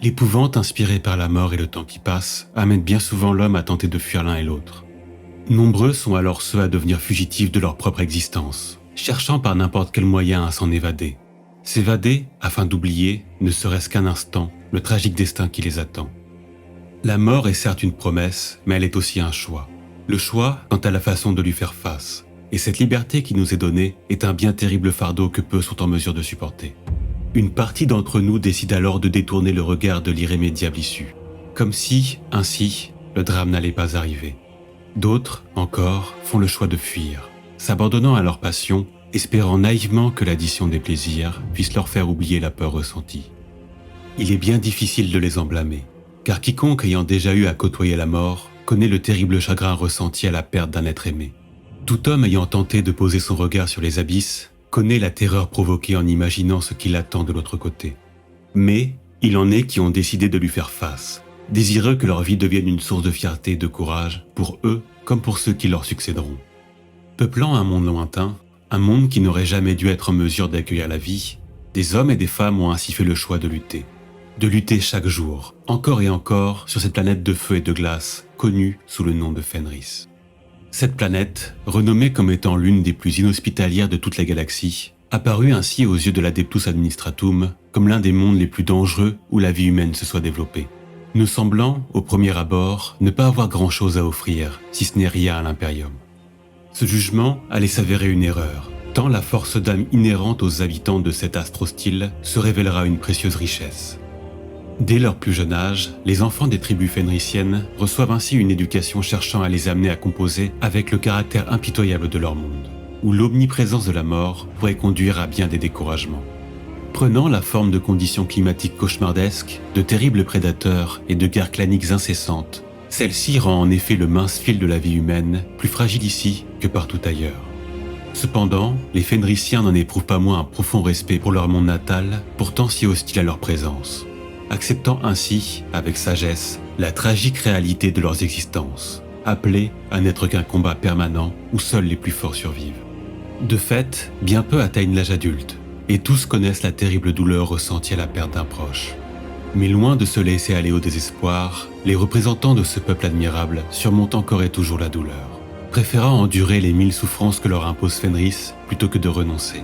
L'épouvante inspirée par la mort et le temps qui passe amène bien souvent l'homme à tenter de fuir l'un et l'autre. Nombreux sont alors ceux à devenir fugitifs de leur propre existence, cherchant par n'importe quel moyen à s'en évader. S'évader afin d'oublier, ne serait-ce qu'un instant, le tragique destin qui les attend. La mort est certes une promesse, mais elle est aussi un choix. Le choix quant à la façon de lui faire face. Et cette liberté qui nous est donnée est un bien terrible fardeau que peu sont en mesure de supporter. Une partie d'entre nous décide alors de détourner le regard de l'irrémédiable issue. Comme si, ainsi, le drame n'allait pas arriver. D'autres, encore, font le choix de fuir, s'abandonnant à leur passion, espérant naïvement que l'addition des plaisirs puisse leur faire oublier la peur ressentie. Il est bien difficile de les en blâmer, car quiconque ayant déjà eu à côtoyer la mort connaît le terrible chagrin ressenti à la perte d'un être aimé. Tout homme ayant tenté de poser son regard sur les abysses connaît la terreur provoquée en imaginant ce qui l'attend de l'autre côté. Mais il en est qui ont décidé de lui faire face, désireux que leur vie devienne une source de fierté et de courage pour eux comme pour ceux qui leur succéderont. Peuplant un monde lointain, un monde qui n'aurait jamais dû être en mesure d'accueillir la vie, des hommes et des femmes ont ainsi fait le choix de lutter. De lutter chaque jour, encore et encore, sur cette planète de feu et de glace, connue sous le nom de Fenris. Cette planète, renommée comme étant l'une des plus inhospitalières de toute la galaxie, apparut ainsi aux yeux de l'Adeptus Administratum comme l'un des mondes les plus dangereux où la vie humaine se soit développée. Ne semblant, au premier abord, ne pas avoir grand-chose à offrir, si ce n'est rien à l'Imperium. Ce jugement allait s'avérer une erreur, tant la force d'âme inhérente aux habitants de cet astre hostile se révélera une précieuse richesse. Dès leur plus jeune âge, les enfants des tribus fenriciennes reçoivent ainsi une éducation cherchant à les amener à composer avec le caractère impitoyable de leur monde, où l'omniprésence de la mort pourrait conduire à bien des découragements. Prenant la forme de conditions climatiques cauchemardesques, de terribles prédateurs et de guerres claniques incessantes, celle-ci rend en effet le mince fil de la vie humaine plus fragile ici que partout ailleurs. Cependant, les Fenriciens n'en éprouvent pas moins un profond respect pour leur monde natal, pourtant si hostile à leur présence, acceptant ainsi, avec sagesse, la tragique réalité de leurs existences, appelées à n'être qu'un combat permanent où seuls les plus forts survivent. De fait, bien peu atteignent l'âge adulte, et tous connaissent la terrible douleur ressentie à la perte d'un proche. Mais loin de se laisser aller au désespoir, les représentants de ce peuple admirable surmontent encore et toujours la douleur, préférant endurer les 1000 souffrances que leur impose Fenris plutôt que de renoncer.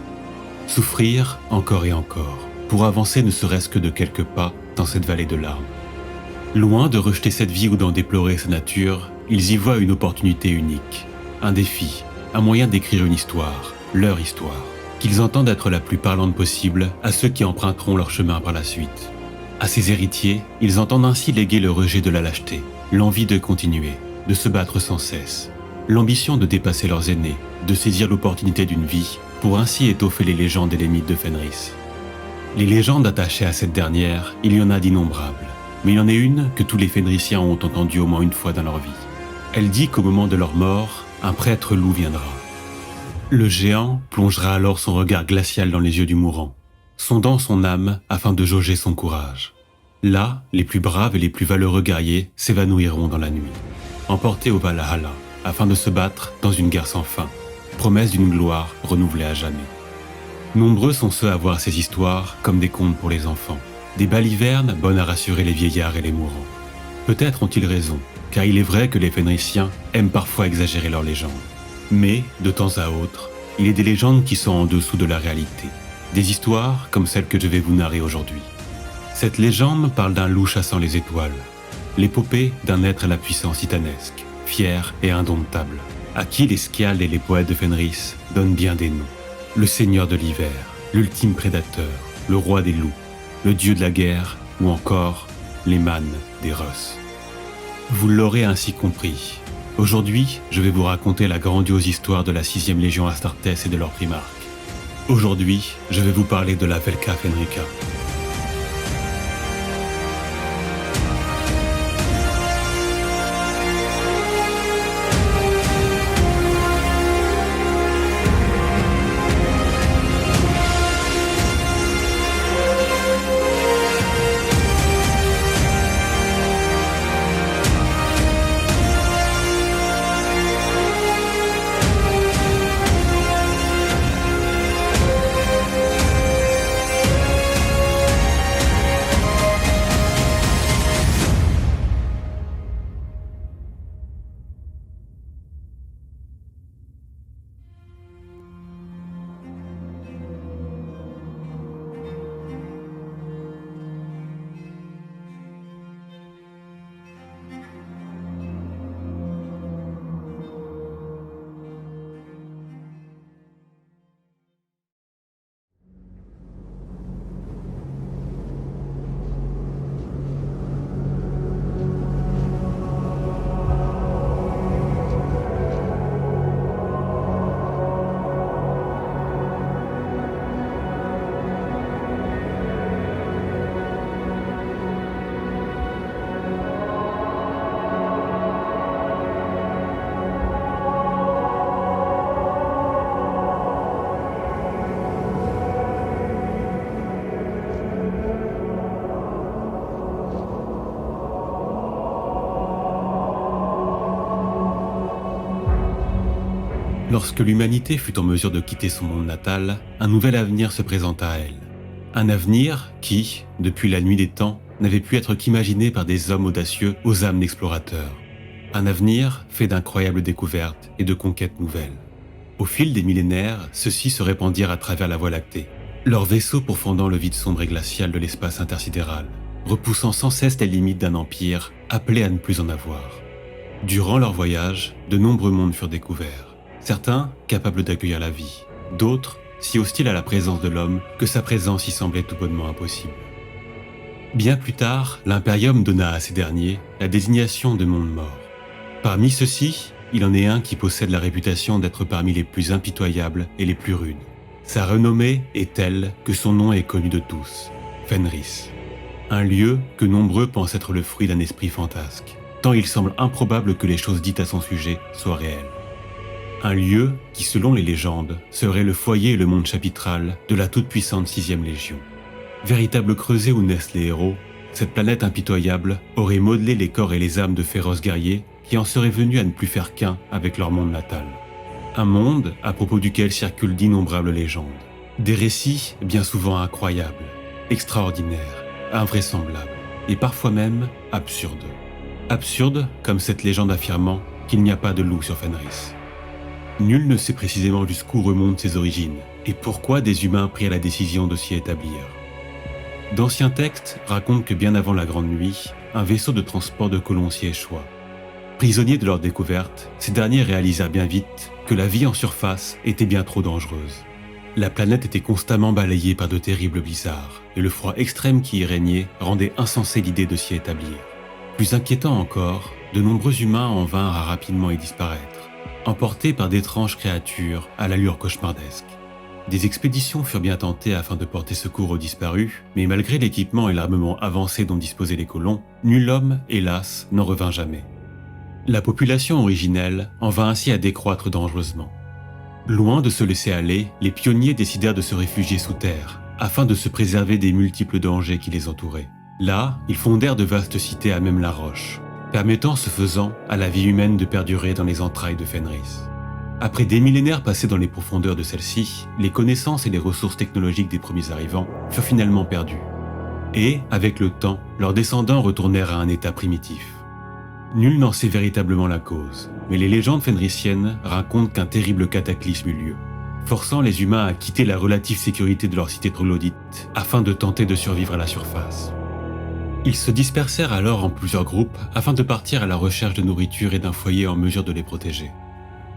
Souffrir encore et encore, pour avancer ne serait-ce que de quelques pas dans cette vallée de larmes. Loin de rejeter cette vie ou d'en déplorer sa nature, ils y voient une opportunité unique, un défi, un moyen d'écrire une histoire, leur histoire, qu'ils entendent être la plus parlante possible à ceux qui emprunteront leur chemin par la suite. À ces héritiers, ils entendent ainsi léguer le rejet de la lâcheté, l'envie de continuer, de se battre sans cesse, l'ambition de dépasser leurs aînés, de saisir l'opportunité d'une vie pour ainsi étoffer les légendes et les mythes de Fenris. Les légendes attachées à cette dernière, il y en a d'innombrables, mais il y en a une que tous les Fenriciens ont entendue au moins une fois dans leur vie. Elle dit qu'au moment de leur mort, un prêtre loup viendra. Le géant plongera alors son regard glacial dans les yeux du mourant, sondant son âme afin de jauger son courage. Là, les plus braves et les plus valeureux guerriers s'évanouiront dans la nuit, emportés au Valhalla, afin de se battre dans une guerre sans fin, promesse d'une gloire renouvelée à jamais. Nombreux sont ceux à voir ces histoires comme des contes pour les enfants, des balivernes bonnes à rassurer les vieillards et les mourants. Peut-être ont-ils raison, car il est vrai que les Fenriciens aiment parfois exagérer leurs légendes. Mais, de temps à autre, il est des légendes qui sont en dessous de la réalité, des histoires comme celle que je vais vous narrer aujourd'hui. Cette légende parle d'un loup chassant les étoiles, l'épopée d'un être à la puissance titanesque, fier et indomptable, à qui les Scialdes et les poètes de Fenris donnent bien des noms. Le seigneur de l'hiver, l'ultime prédateur, le roi des loups, le dieu de la guerre ou encore les mânes des Rus. Vous l'aurez ainsi compris. Aujourd'hui, je vais vous raconter la grandiose histoire de la 6e Légion Astartes et de leur primarque. Aujourd'hui, je vais vous parler de la Velka Fenrica. Lorsque l'humanité fut en mesure de quitter son monde natal, un nouvel avenir se présenta à elle. Un avenir qui, depuis la nuit des temps, n'avait pu être qu'imaginé par des hommes audacieux aux âmes d'explorateurs. Un avenir fait d'incroyables découvertes et de conquêtes nouvelles. Au fil des millénaires, ceux-ci se répandirent à travers la Voie lactée, leurs vaisseaux pourfendant le vide sombre et glacial de l'espace intersidéral, repoussant sans cesse les limites d'un empire appelé à ne plus en avoir. Durant leur voyage, de nombreux mondes furent découverts, certains capables d'accueillir la vie, d'autres si hostiles à la présence de l'homme que sa présence y semblait tout bonnement impossible. Bien plus tard, l'Imperium donna à ces derniers la désignation de mondes morts. Parmi ceux-ci, il en est un qui possède la réputation d'être parmi les plus impitoyables et les plus rudes. Sa renommée est telle que son nom est connu de tous, Fenris. Un lieu que nombreux pensent être le fruit d'un esprit fantasque, tant il semble improbable que les choses dites à son sujet soient réelles. Un lieu qui, selon les légendes, serait le foyer et le monde chapitral de la toute-puissante 6e Légion. Véritable creuset où naissent les héros, cette planète impitoyable aurait modelé les corps et les âmes de féroces guerriers qui en seraient venus à ne plus faire qu'un avec leur monde natal. Un monde à propos duquel circulent d'innombrables légendes. Des récits bien souvent incroyables, extraordinaires, invraisemblables et parfois même absurdes. Absurdes comme cette légende affirmant qu'il n'y a pas de loup sur Fenris. Nul ne sait précisément jusqu'où remontent ses origines et pourquoi des humains prirent la décision de s'y établir. D'anciens textes racontent que bien avant la Grande Nuit, un vaisseau de transport de colons s'y échoua. Prisonniers de leur découverte, ces derniers réalisèrent bien vite que la vie en surface était bien trop dangereuse. La planète était constamment balayée par de terribles blizzards, et le froid extrême qui y régnait rendait insensée l'idée de s'y établir. Plus inquiétant encore, de nombreux humains en vinrent à rapidement y disparaître, emportés par d'étranges créatures à l'allure cauchemardesque. Des expéditions furent bien tentées afin de porter secours aux disparus, mais malgré l'équipement et l'armement avancé dont disposaient les colons, nul homme, hélas, n'en revint jamais. La population originelle en vint ainsi à décroître dangereusement. Loin de se laisser aller, les pionniers décidèrent de se réfugier sous terre, afin de se préserver des multiples dangers qui les entouraient. Là, ils fondèrent de vastes cités à même la roche, permettant ce faisant à la vie humaine de perdurer dans les entrailles de Fenris. Après des millénaires passés dans les profondeurs de celle-ci, les connaissances et les ressources technologiques des premiers arrivants furent finalement perdues. Et, avec le temps, leurs descendants retournèrent à un état primitif. Nul n'en sait véritablement la cause, mais les légendes fenrisiennes racontent qu'un terrible cataclysme eut lieu, forçant les humains à quitter la relative sécurité de leur cité troglodyte afin de tenter de survivre à la surface. Ils se dispersèrent alors en plusieurs groupes afin de partir à la recherche de nourriture et d'un foyer en mesure de les protéger.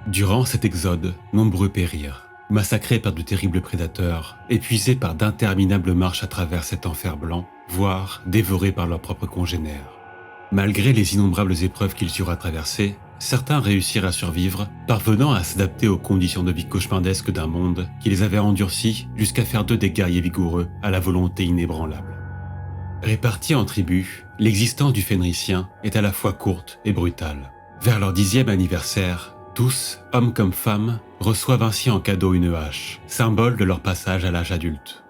Durant cet exode, nombreux périrent, massacrés par de terribles prédateurs, épuisés par d'interminables marches à travers cet enfer blanc, voire dévorés par leurs propres congénères. Malgré les innombrables épreuves qu'ils eurent à traverser, certains réussirent à survivre, parvenant à s'adapter aux conditions de vie cauchemardesques d'un monde qui les avait endurcis jusqu'à faire d'eux des guerriers vigoureux à la volonté inébranlable. Répartis en tribus, l'existence du Fenrisien est à la fois courte et brutale. Vers leur 10e anniversaire, tous, hommes comme femmes, reçoivent ainsi en cadeau une hache, symbole de leur passage à l'âge adulte.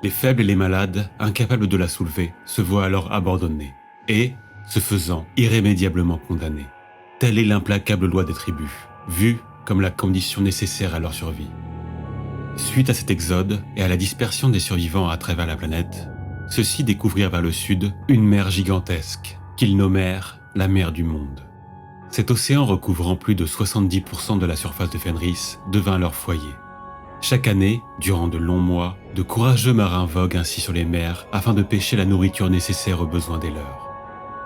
Les faibles et les malades, incapables de la soulever, se voient alors abandonnés et, ce faisant, irrémédiablement condamnés. Telle est l'implacable loi des tribus, vue comme la condition nécessaire à leur survie. Suite à cet exode et à la dispersion des survivants à travers la planète, ceux-ci découvrirent vers le sud une mer gigantesque, qu'ils nommèrent la mer du monde. Cet océan recouvrant plus de 70% de la surface de Fenris devint leur foyer. Chaque année, durant de longs mois, de courageux marins voguent ainsi sur les mers afin de pêcher la nourriture nécessaire aux besoins des leurs.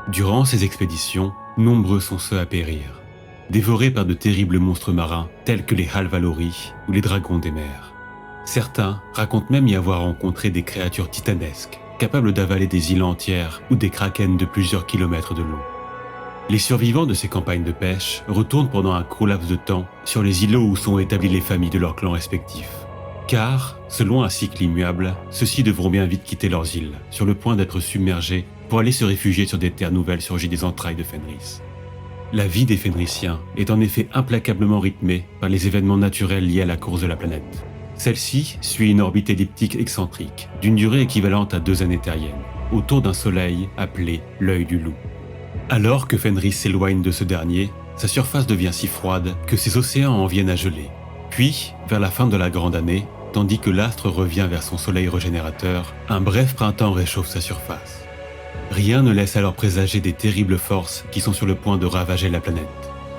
Durant ces expéditions, nombreux sont ceux à périr, dévorés par de terribles monstres marins tels que les Halvalori ou les dragons des mers. Certains racontent même y avoir rencontré des créatures titanesques, capables d'avaler des îles entières ou des krakens de plusieurs kilomètres de long. Les survivants de ces campagnes de pêche retournent pendant un court laps de temps sur les îlots où sont établies les familles de leurs clans respectifs. Car, selon un cycle immuable, ceux-ci devront bien vite quitter leurs îles, sur le point d'être submergés pour aller se réfugier sur des terres nouvelles surgies des entrailles de Fenris. La vie des Fenrisiens est en effet implacablement rythmée par les événements naturels liés à la course de la planète. Celle-ci suit une orbite elliptique excentrique, d'une durée équivalente à 2 années terriennes, autour d'un soleil appelé l'œil du loup. Alors que Fenris s'éloigne de ce dernier, Sa surface devient si froide que ses océans en viennent à geler. Puis, vers la fin de la grande année, tandis que l'astre revient vers son soleil régénérateur, un bref printemps réchauffe sa surface. Rien ne laisse alors présager des terribles forces qui sont sur le point de ravager la planète,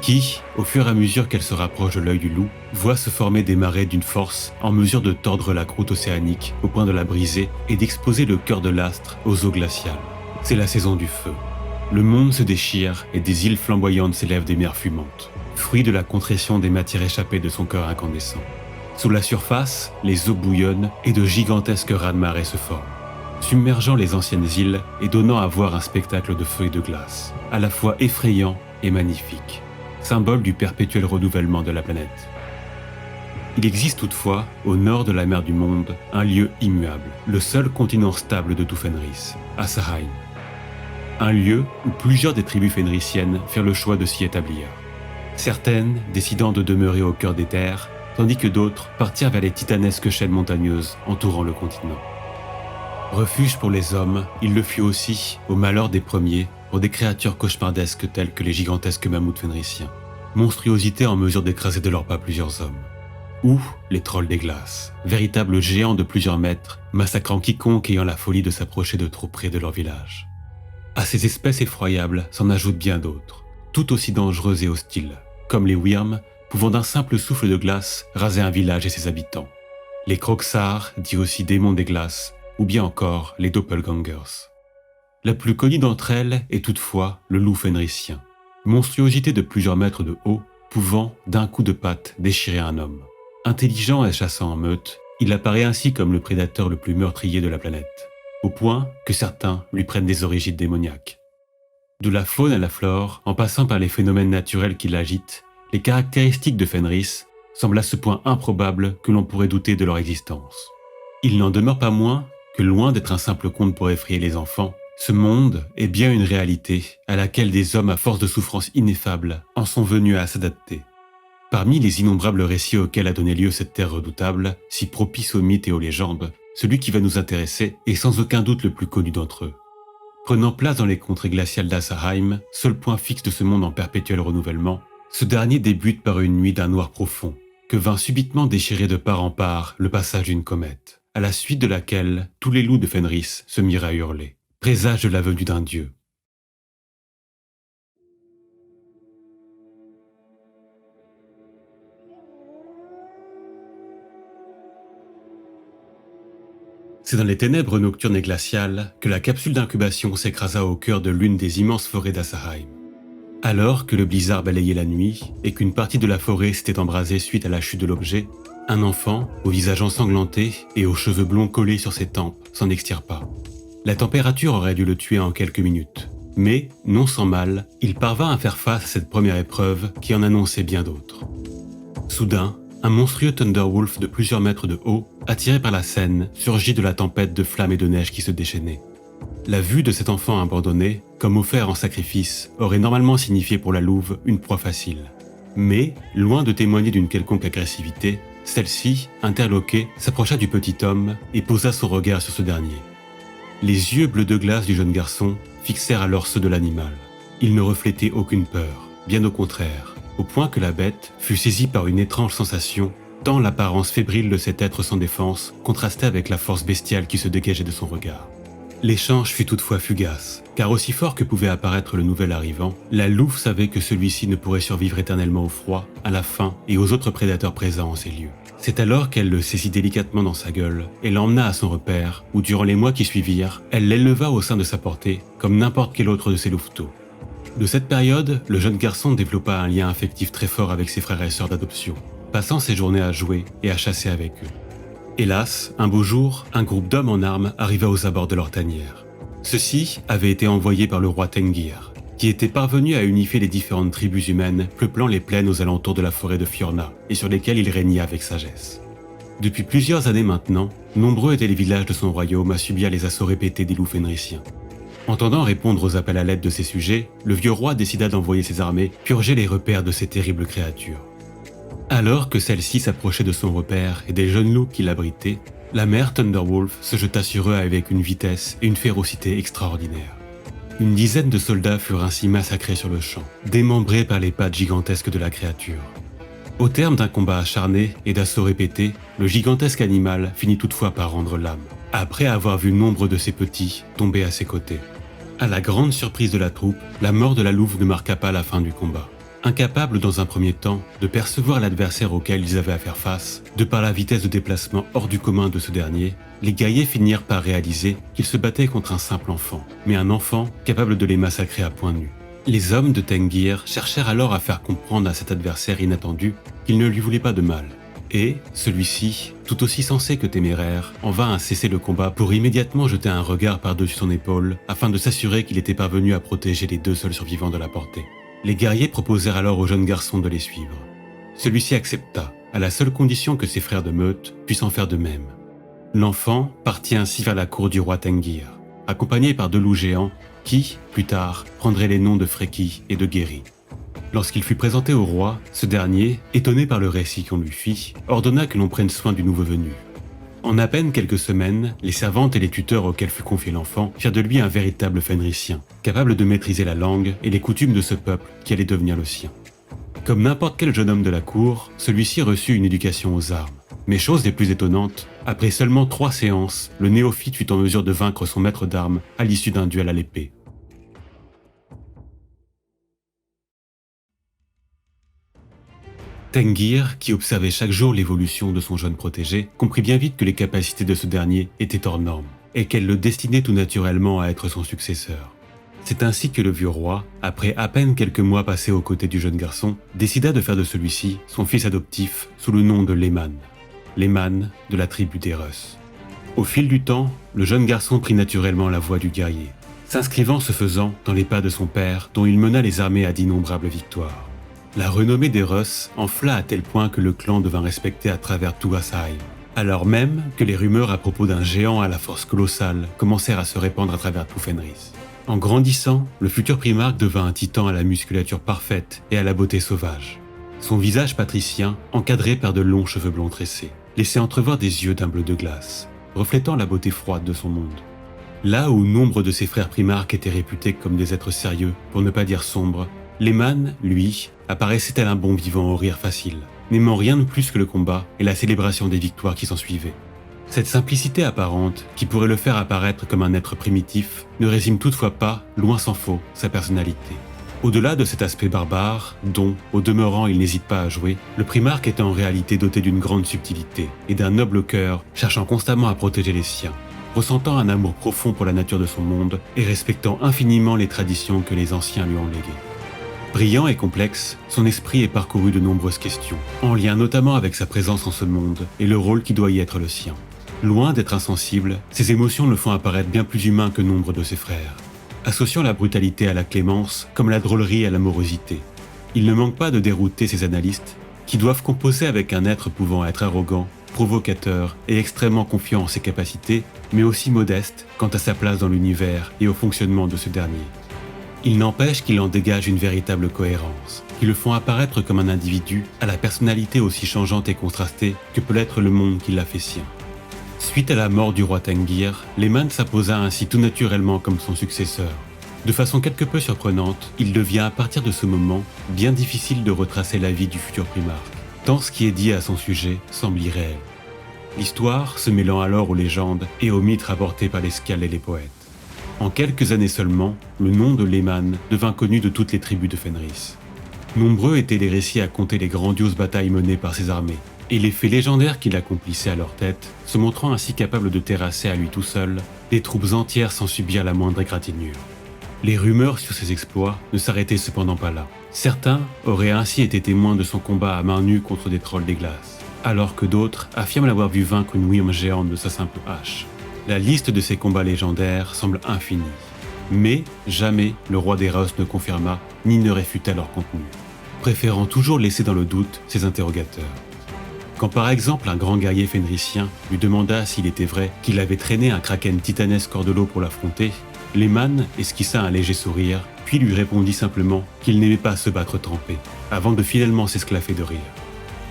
qui, au fur et à mesure qu'elle se rapproche de l'œil du loup, voit se former des marées d'une force en mesure de tordre la croûte océanique au point de la briser et d'exposer le cœur de l'astre aux eaux glaciales. C'est la saison du feu. Le monde se déchire et des îles flamboyantes s'élèvent des mers fumantes, fruit de la contrection des matières échappées de son cœur incandescent. Sous la surface, les eaux bouillonnent et de gigantesques raz-de-marée se forment, submergeant les anciennes îles et donnant à voir un spectacle de feu et de glace, à la fois effrayant et magnifique, symbole du perpétuel renouvellement de la planète. Il existe toutefois, au nord de la mer du monde, un lieu immuable, le seul continent stable de tout Fenris, Asaheim. Un lieu où plusieurs des tribus fenrisiennes firent le choix de s'y établir. Certaines décidant de demeurer au cœur des terres, tandis que d'autres partirent vers les titanesques chaînes montagneuses entourant le continent. Refuge pour les hommes, il le fut aussi, au malheur des premiers, pour des créatures cauchemardesques telles que les gigantesques mammouths fenrisiens, monstruosités en mesure d'écraser de leurs pas plusieurs hommes. Ou les trolls des glaces, véritables géants de plusieurs mètres, massacrant quiconque ayant la folie de s'approcher de trop près de leur village. À ces espèces effroyables s'en ajoutent bien d'autres, tout aussi dangereuses et hostiles, comme les wyrms, pouvant d'un simple souffle de glace raser un village et ses habitants. Les croxars, dits aussi démons des glaces, ou bien encore les doppelgangers. La plus connue d'entre elles est toutefois le loup fenrisien, monstruosité de plusieurs mètres de haut, pouvant, d'un coup de patte, déchirer un homme. Intelligent et chassant en meute, il apparaît ainsi comme le prédateur le plus meurtrier de la planète, au point que certains lui prennent des origines démoniaques. De la faune à la flore, en passant par les phénomènes naturels qui l'agitent, les caractéristiques de Fenris semblent à ce point improbables que l'on pourrait douter de leur existence. Il n'en demeure pas moins que, loin d'être un simple conte pour effrayer les enfants, ce monde est bien une réalité à laquelle des hommes à force de souffrances ineffables en sont venus à s'adapter. Parmi les innombrables récits auxquels a donné lieu cette terre redoutable, si propice aux mythes et aux légendes, celui qui va nous intéresser est sans aucun doute le plus connu d'entre eux. Prenant place dans les contrées glaciales d'Asaheim, seul point fixe de ce monde en perpétuel renouvellement, ce dernier débute par une nuit d'un noir profond, que vint subitement déchirer de part en part le passage d'une comète, à la suite de laquelle tous les loups de Fenris se mirent à hurler, présage de la venue d'un dieu. C'est dans les ténèbres nocturnes et glaciales que la capsule d'incubation s'écrasa au cœur de l'une des immenses forêts d'Asaheim. Alors que le blizzard balayait la nuit et qu'une partie de la forêt s'était embrasée suite à la chute de l'objet, un enfant, au visage ensanglanté et aux cheveux blonds collés sur ses tempes, s'en extirpa. La température aurait dû le tuer en quelques minutes, mais, non sans mal, il parvint à faire face à cette première épreuve qui en annonçait bien d'autres. Soudain, un monstrueux Thunderwolf de plusieurs mètres de haut, attiré par la scène, surgit de la tempête de flammes et de neige qui se déchaînait. La vue de cet enfant abandonné, comme offert en sacrifice, aurait normalement signifié pour la louve une proie facile. Mais, loin de témoigner d'une quelconque agressivité, celle-ci, interloquée, s'approcha du petit homme et posa son regard sur ce dernier. Les yeux bleus de glace du jeune garçon fixèrent alors ceux de l'animal. Il ne reflétait aucune peur, bien au contraire, au point que la bête fut saisie par une étrange sensation, tant l'apparence fébrile de cet être sans défense contrastait avec la force bestiale qui se dégageait de son regard. L'échange fut toutefois fugace, car aussi fort que pouvait apparaître le nouvel arrivant, la louve savait que celui-ci ne pourrait survivre éternellement au froid, à la faim et aux autres prédateurs présents en ces lieux. C'est alors qu'elle le saisit délicatement dans sa gueule et l'emmena à son repère, où durant les mois qui suivirent, elle l'éleva au sein de sa portée, comme n'importe quel autre de ses louveteaux. De cette période, le jeune garçon développa un lien affectif très fort avec ses frères et sœurs d'adoption, passant ses journées à jouer et à chasser avec eux. Hélas, un beau jour, un groupe d'hommes en armes arriva aux abords de leur tanière. Ceux-ci avaient été envoyés par le roi Tengir, qui était parvenu à unifier les différentes tribus humaines peuplant les plaines aux alentours de la forêt de Fiorna et sur lesquelles il régnait avec sagesse. Depuis plusieurs années maintenant, nombreux étaient les villages de son royaume à subir les assauts répétés des loups fenrisiens. Entendant répondre aux appels à l'aide de ses sujets, le vieux roi décida d'envoyer ses armées purger les repères de ces terribles créatures. Alors que celle-ci s'approchait de son repère et des jeunes loups qui l'abritaient, la mère Thunderwolf se jeta sur eux avec une vitesse et une férocité extraordinaires. Une dizaine de soldats furent ainsi massacrés sur le champ, démembrés par les pattes gigantesques de la créature. Au terme d'un combat acharné et d'assauts répétés, le gigantesque animal finit toutefois par rendre l'âme, après avoir vu nombre de ses petits tomber à ses côtés. À la grande surprise de la troupe, la mort de la louve ne marqua pas la fin du combat. Incapables dans un premier temps de percevoir l'adversaire auquel ils avaient à faire face, de par la vitesse de déplacement hors du commun de ce dernier, les guerriers finirent par réaliser qu'ils se battaient contre un simple enfant, mais un enfant capable de les massacrer à point nu. Les hommes de Tengir cherchèrent alors à faire comprendre à cet adversaire inattendu qu'ils ne lui voulaient pas de mal. Et, celui-ci, tout aussi sensé que téméraire, en vint à cesser le combat pour immédiatement jeter un regard par-dessus son épaule afin de s'assurer qu'il était parvenu à protéger les deux seuls survivants de la portée. Les guerriers proposèrent alors au jeune garçon de les suivre. Celui-ci accepta, à la seule condition que ses frères de meute puissent en faire de même. L'enfant partit ainsi vers la cour du roi Tengir, accompagné par deux loups géants qui, plus tard, prendraient les noms de Freki et de Geri. Lorsqu'il fut présenté au roi, ce dernier, étonné par le récit qu'on lui fit, ordonna que l'on prenne soin du nouveau venu. En à peine quelques semaines, les servantes et les tuteurs auxquels fut confié l'enfant firent de lui un véritable Fenricien, capable de maîtriser la langue et les coutumes de ce peuple qui allait devenir le sien. Comme n'importe quel jeune homme de la cour, celui-ci reçut une éducation aux armes. Mais chose des plus étonnantes, après seulement 3 séances, le néophyte fut en mesure de vaincre son maître d'armes à l'issue d'un duel à l'épée. Tengir, qui observait chaque jour l'évolution de son jeune protégé, comprit bien vite que les capacités de ce dernier étaient hors normes, et qu'elle le destinait tout naturellement à être son successeur. C'est ainsi que le vieux roi, après à peine quelques mois passés aux côtés du jeune garçon, décida de faire de celui-ci son fils adoptif sous le nom de Leman. Leman de la tribu des Russ. Au fil du temps, le jeune garçon prit naturellement la voie du guerrier, s'inscrivant ce faisant dans les pas de son père dont il mena les armées à d'innombrables victoires. La renommée des Russ enfla à tel point que le clan devint respecté à travers tout Asaheim, alors même que les rumeurs à propos d'un géant à la force colossale commencèrent à se répandre à travers tout Fenris. En grandissant, le futur primarque devint un titan à la musculature parfaite et à la beauté sauvage. Son visage patricien, encadré par de longs cheveux blonds tressés, laissait entrevoir des yeux d'un bleu de glace, reflétant la beauté froide de son monde. Là où nombre de ses frères primarques étaient réputés comme des êtres sérieux, pour ne pas dire sombres, Leman, lui, apparaissait tel un bon vivant au rire facile, n'aimant rien de plus que le combat et la célébration des victoires qui s'ensuivaient. Cette simplicité apparente, qui pourrait le faire apparaître comme un être primitif, ne résume toutefois pas, loin s'en faut, sa personnalité. Au-delà de cet aspect barbare, dont, au demeurant, il n'hésite pas à jouer, le primarque était en réalité doté d'une grande subtilité et d'un noble cœur, cherchant constamment à protéger les siens, ressentant un amour profond pour la nature de son monde et respectant infiniment les traditions que les anciens lui ont léguées. Brillant et complexe, son esprit est parcouru de nombreuses questions, en lien notamment avec sa présence en ce monde et le rôle qui doit y être le sien. Loin d'être insensible, ses émotions le font apparaître bien plus humain que nombre de ses frères, associant la brutalité à la clémence comme la drôlerie à l'amorosité. Il ne manque pas de dérouter ses analystes, qui doivent composer avec un être pouvant être arrogant, provocateur et extrêmement confiant en ses capacités, mais aussi modeste quant à sa place dans l'univers et au fonctionnement de ce dernier. Il n'empêche qu'il en dégage une véritable cohérence, qui le font apparaître comme un individu à la personnalité aussi changeante et contrastée que peut l'être le monde qui l'a fait sien. Suite à la mort du roi Tengir, Leman s'imposa ainsi tout naturellement comme son successeur. De façon quelque peu surprenante, il devient à partir de ce moment bien difficile de retracer la vie du futur primarque, tant ce qui est dit à son sujet semble irréel. L'histoire se mêlant alors aux légendes et aux mythes rapportés par les Skalds et les poètes. En quelques années seulement, le nom de Leman devint connu de toutes les tribus de Fenris. Nombreux étaient les récits à conter les grandioses batailles menées par ses armées, et les faits légendaires qu'il accomplissait à leur tête, se montrant ainsi capable de terrasser à lui tout seul des troupes entières sans subir la moindre égratignure. Les rumeurs sur ses exploits ne s'arrêtaient cependant pas là. Certains auraient ainsi été témoins de son combat à main nue contre des trolls des glaces, alors que d'autres affirment l'avoir vu vaincre une Wyrm géante de sa simple hache. La liste de ces combats légendaires semble infinie, mais jamais le roi des Russ ne confirma ni ne réfuta leur contenu, préférant toujours laisser dans le doute ses interrogateurs. Quand par exemple un grand guerrier fenricien lui demanda s'il était vrai qu'il avait traîné un kraken titanesque hors de l'eau pour l'affronter, Leman esquissa un léger sourire, puis lui répondit simplement qu'il n'aimait pas se battre trempé, avant de finalement s'esclaffer de rire.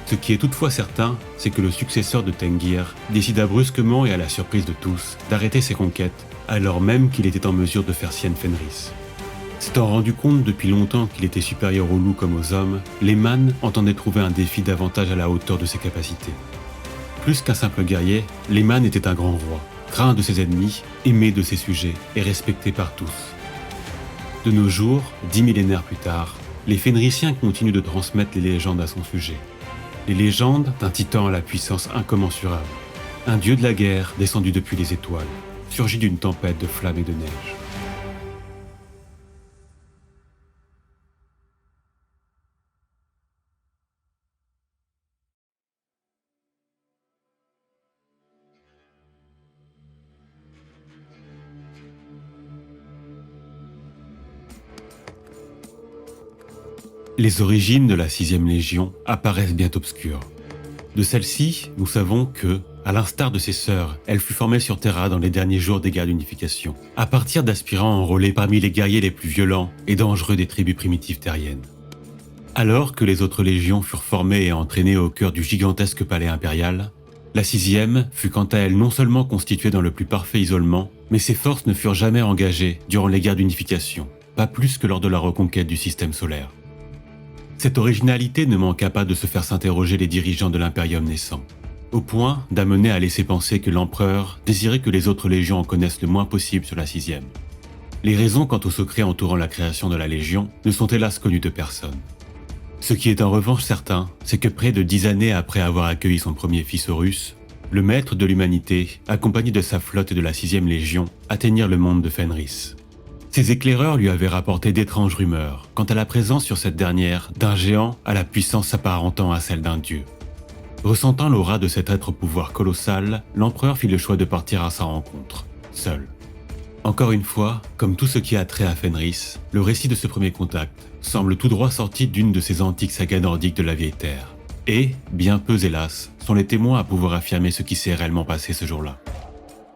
Ce qui est toutefois certain, c'est que le successeur de Tengir décida brusquement et à la surprise de tous d'arrêter ses conquêtes, alors même qu'il était en mesure de faire sienne Fenris. S'étant rendu compte depuis longtemps qu'il était supérieur aux loups comme aux hommes, Lehman entendait trouver un défi davantage à la hauteur de ses capacités. Plus qu'un simple guerrier, Lehman était un grand roi, craint de ses ennemis, aimé de ses sujets et respecté par tous. De nos jours, 10 millénaires plus tard, les Fenrisiens continuent de transmettre les légendes à son sujet. Les légendes d'un titan à la puissance incommensurable, un dieu de la guerre descendu depuis les étoiles, surgi d'une tempête de flammes et de neige. Les origines de la 6e Légion apparaissent bien obscures. De celle-ci, nous savons que, à l'instar de ses sœurs, elle fut formée sur Terra dans les derniers jours des guerres d'unification, à partir d'aspirants enrôlés parmi les guerriers les plus violents et dangereux des tribus primitives terriennes. Alors que les autres légions furent formées et entraînées au cœur du gigantesque palais impérial, la 6e fut quant à elle non seulement constituée dans le plus parfait isolement, mais ses forces ne furent jamais engagées durant les guerres d'unification, pas plus que lors de la reconquête du système solaire. Cette originalité ne manqua pas de se faire s'interroger les dirigeants de l'impérium naissant, au point d'amener à laisser penser que l'empereur désirait que les autres légions en connaissent le moins possible sur la 6e. Les raisons quant au secret entourant la création de la Légion ne sont hélas connues de personne. Ce qui est en revanche certain, c'est que près de 10 années après avoir accueilli son premier fils Horus, le maître de l'humanité, accompagné de sa flotte et de la 6e Légion, atteignirent le monde de Fenris. Ses éclaireurs lui avaient rapporté d'étranges rumeurs quant à la présence sur cette dernière d'un géant à la puissance s'apparentant à celle d'un dieu. Ressentant l'aura de cet être au pouvoir colossal, l'empereur fit le choix de partir à sa rencontre, seul. Encore une fois, comme tout ce qui a trait à Fenris, le récit de ce premier contact semble tout droit sorti d'une de ces antiques sagas nordiques de la vieille terre. Et, bien peu hélas, sont les témoins à pouvoir affirmer ce qui s'est réellement passé ce jour-là.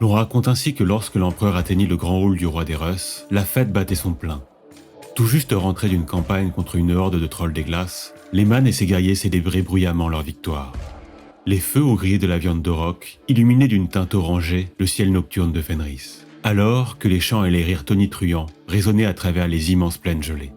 L'on raconte ainsi que lorsque l'empereur atteignit le grand hall du roi des Russes, la fête battait son plein. Tout juste rentré d'une campagne contre une horde de trolls des glaces, Lehman et ses guerriers célébraient bruyamment leur victoire. Les feux au gris de la viande d'Auroch illuminaient d'une teinte orangée le ciel nocturne de Fenris, alors que les chants et les rires tonitruants résonnaient à travers les immenses plaines gelées.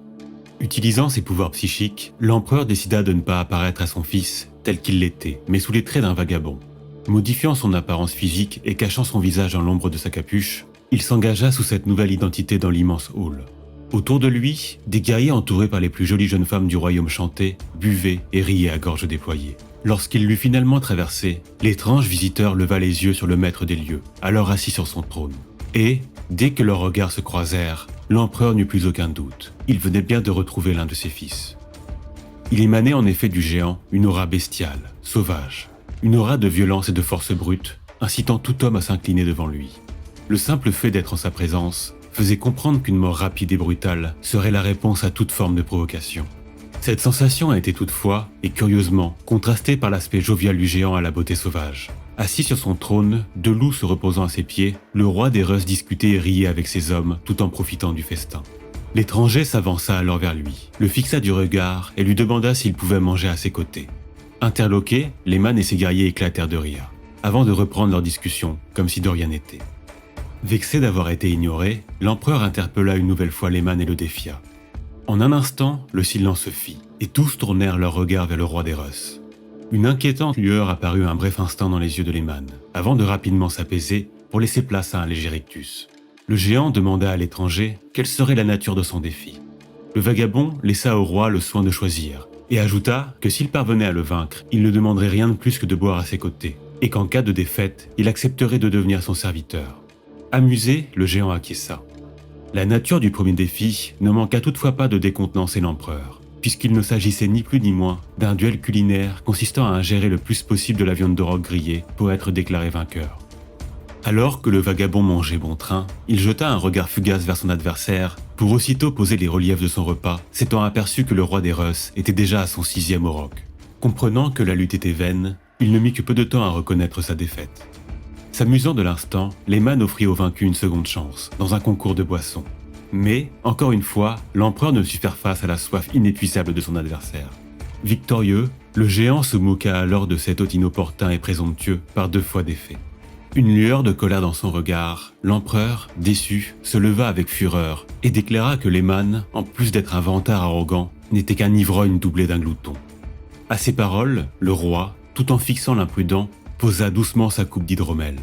Utilisant ses pouvoirs psychiques, l'empereur décida de ne pas apparaître à son fils tel qu'il l'était, mais sous les traits d'un vagabond. Modifiant son apparence physique et cachant son visage dans l'ombre de sa capuche, il s'engagea sous cette nouvelle identité dans l'immense hall. Autour de lui, des guerriers entourés par les plus jolies jeunes femmes du royaume chantaient, buvaient et riaient à gorge déployée. Lorsqu'il l'eut finalement traversé, l'étrange visiteur leva les yeux sur le maître des lieux, alors assis sur son trône. Et, dès que leurs regards se croisèrent, l'empereur n'eut plus aucun doute. Il venait bien de retrouver l'un de ses fils. Il émanait en effet du géant une aura bestiale, sauvage. Une aura de violence et de force brute, incitant tout homme à s'incliner devant lui. Le simple fait d'être en sa présence faisait comprendre qu'une mort rapide et brutale serait la réponse à toute forme de provocation. Cette sensation a été toutefois, et curieusement, contrastée par l'aspect jovial du géant à la beauté sauvage. Assis sur son trône, deux loups se reposant à ses pieds, le roi des Russes discutait et riait avec ses hommes tout en profitant du festin. L'étranger s'avança alors vers lui, le fixa du regard et lui demanda s'il pouvait manger à ses côtés. Interloqués, Lehman et ses guerriers éclatèrent de rire, avant de reprendre leur discussion, comme si de rien n'était. Vexé d'avoir été ignoré, l'empereur interpella une nouvelle fois Lehman et le défia. En un instant, le silence se fit, et tous tournèrent leurs regards vers le roi des Russes. Une inquiétante lueur apparut un bref instant dans les yeux de Lehman, avant de rapidement s'apaiser pour laisser place à un léger rictus. Le géant demanda à l'étranger quelle serait la nature de son défi. Le vagabond laissa au roi le soin de choisir, et ajouta que s'il parvenait à le vaincre, il ne demanderait rien de plus que de boire à ses côtés, et qu'en cas de défaite, il accepterait de devenir son serviteur. Amusé, le géant acquiesça. La nature du premier défi ne manqua toutefois pas de décontenancer l'empereur, puisqu'il ne s'agissait ni plus ni moins d'un duel culinaire consistant à ingérer le plus possible de la viande d'Auroch grillée pour être déclaré vainqueur. Alors que le vagabond mangeait bon train, il jeta un regard fugace vers son adversaire pour aussitôt poser les reliefs de son repas, s'étant aperçu que le roi des Russes était déjà à son 6e Auroch. Comprenant que la lutte était vaine, il ne mit que peu de temps à reconnaître sa défaite. S'amusant de l'instant, Lehman offrit au vaincu une seconde chance, dans un concours de boissons. Mais, encore une fois, l'empereur ne sut faire face à la soif inépuisable de son adversaire. Victorieux, Le géant se moqua alors de cet hôte inopportun et présomptueux par 2 fois d'effet. Une lueur de colère dans son regard, l'empereur, déçu, se leva avec fureur et déclara que Lehman, en plus d'être un vantard arrogant, n'était qu'un ivrogne doublé d'un glouton. À ces paroles, le roi, tout en fixant l'imprudent, posa doucement sa coupe d'hydromel.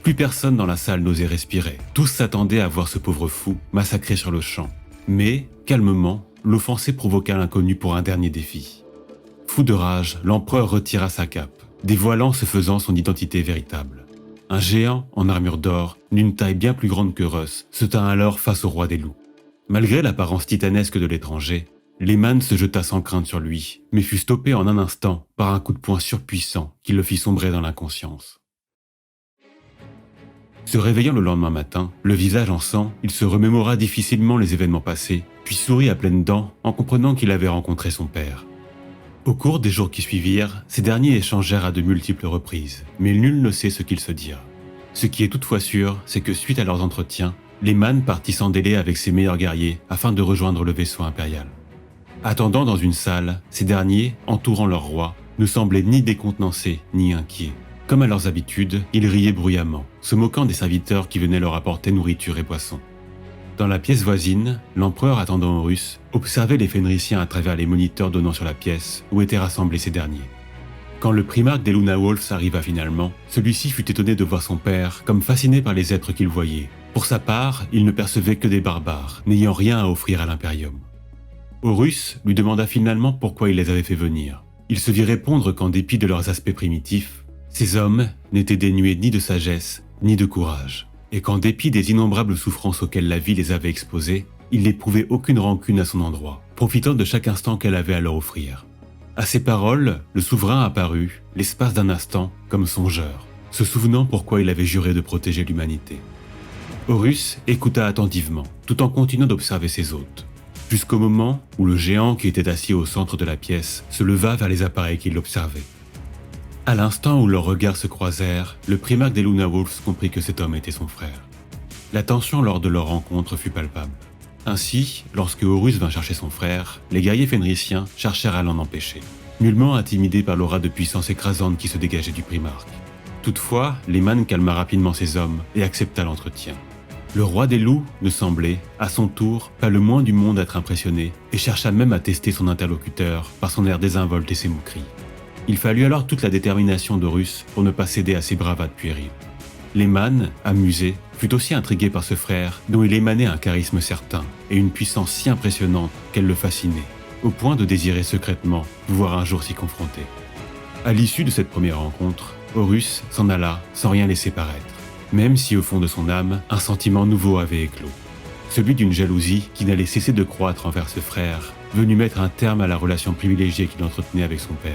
Plus personne dans la salle n'osait respirer. Tous s'attendaient à voir ce pauvre fou massacré sur le champ. Mais, calmement, l'offensé provoqua l'inconnu pour un dernier défi. Fou de rage, l'empereur retira sa cape, dévoilant ce faisant son identité véritable. Un géant en armure d'or, d'une taille bien plus grande que Russ, se tint alors face au roi des loups. Malgré l'apparence titanesque de l'étranger, Lehman se jeta sans crainte sur lui, mais fut stoppé en un instant par un coup de poing surpuissant qui le fit sombrer dans l'inconscience. Se réveillant le lendemain matin, le visage en sang, il se remémora difficilement les événements passés, puis sourit à pleines dents en comprenant qu'il avait rencontré son père. Au cours des jours qui suivirent, ces derniers échangèrent à de multiples reprises, mais nul ne sait ce qu'ils se dirent. Ce qui est toutefois sûr, c'est que suite à leurs entretiens, Lehman partit sans délai avec ses meilleurs guerriers afin de rejoindre le vaisseau impérial. Attendant dans une salle, ces derniers, entourant leur roi, ne semblaient ni décontenancés ni inquiets. Comme à leurs habitudes, ils riaient bruyamment, se moquant des serviteurs qui venaient leur apporter nourriture et boissons. Dans la pièce voisine, l'empereur attendant Horus observait les Fenrisiens à travers les moniteurs donnant sur la pièce où étaient rassemblés ces derniers. Quand le primarque des Luna Wolves arriva finalement, celui-ci fut étonné de voir son père comme fasciné par les êtres qu'il voyait. Pour sa part, il ne percevait que des barbares, n'ayant rien à offrir à l'Imperium. Horus lui demanda finalement pourquoi il les avait fait venir. Il se vit répondre qu'en dépit de leurs aspects primitifs, ces hommes n'étaient dénués ni de sagesse ni de courage, et qu'en dépit des innombrables souffrances auxquelles la vie les avait exposés, il n'éprouvait aucune rancune à son endroit, profitant de chaque instant qu'elle avait à leur offrir. À ces paroles, le souverain apparut, l'espace d'un instant, comme songeur, se souvenant pourquoi il avait juré de protéger l'humanité. Horus écouta attentivement, tout en continuant d'observer ses hôtes, jusqu'au moment où le géant qui était assis au centre de la pièce se leva vers les appareils qui l'observaient. À l'instant où leurs regards se croisèrent, le primarque des Luna Wolves comprit que cet homme était son frère. La tension lors de leur rencontre fut palpable. Ainsi, lorsque Horus vint chercher son frère, les guerriers fenrisiens cherchèrent à l'en empêcher, nullement intimidés par l'aura de puissance écrasante qui se dégageait du primarque. Toutefois, Lehman calma rapidement ses hommes et accepta l'entretien. Le roi des loups ne semblait, à son tour, pas le moins du monde être impressionné et chercha même à tester son interlocuteur par son air désinvolte et ses moqueries. Il fallut alors toute la détermination d'Horus pour ne pas céder à ses bravades puériles. Lehman, amusé, fut aussi intrigué par ce frère dont il émanait un charisme certain et une puissance si impressionnante qu'elle le fascinait, au point de désirer secrètement pouvoir un jour s'y confronter. À l'issue de cette première rencontre, Horus s'en alla sans rien laisser paraître, même si au fond de son âme, un sentiment nouveau avait éclos. Celui d'une jalousie qui n'allait cesser de croître envers ce frère, venu mettre un terme à la relation privilégiée qu'il entretenait avec son père.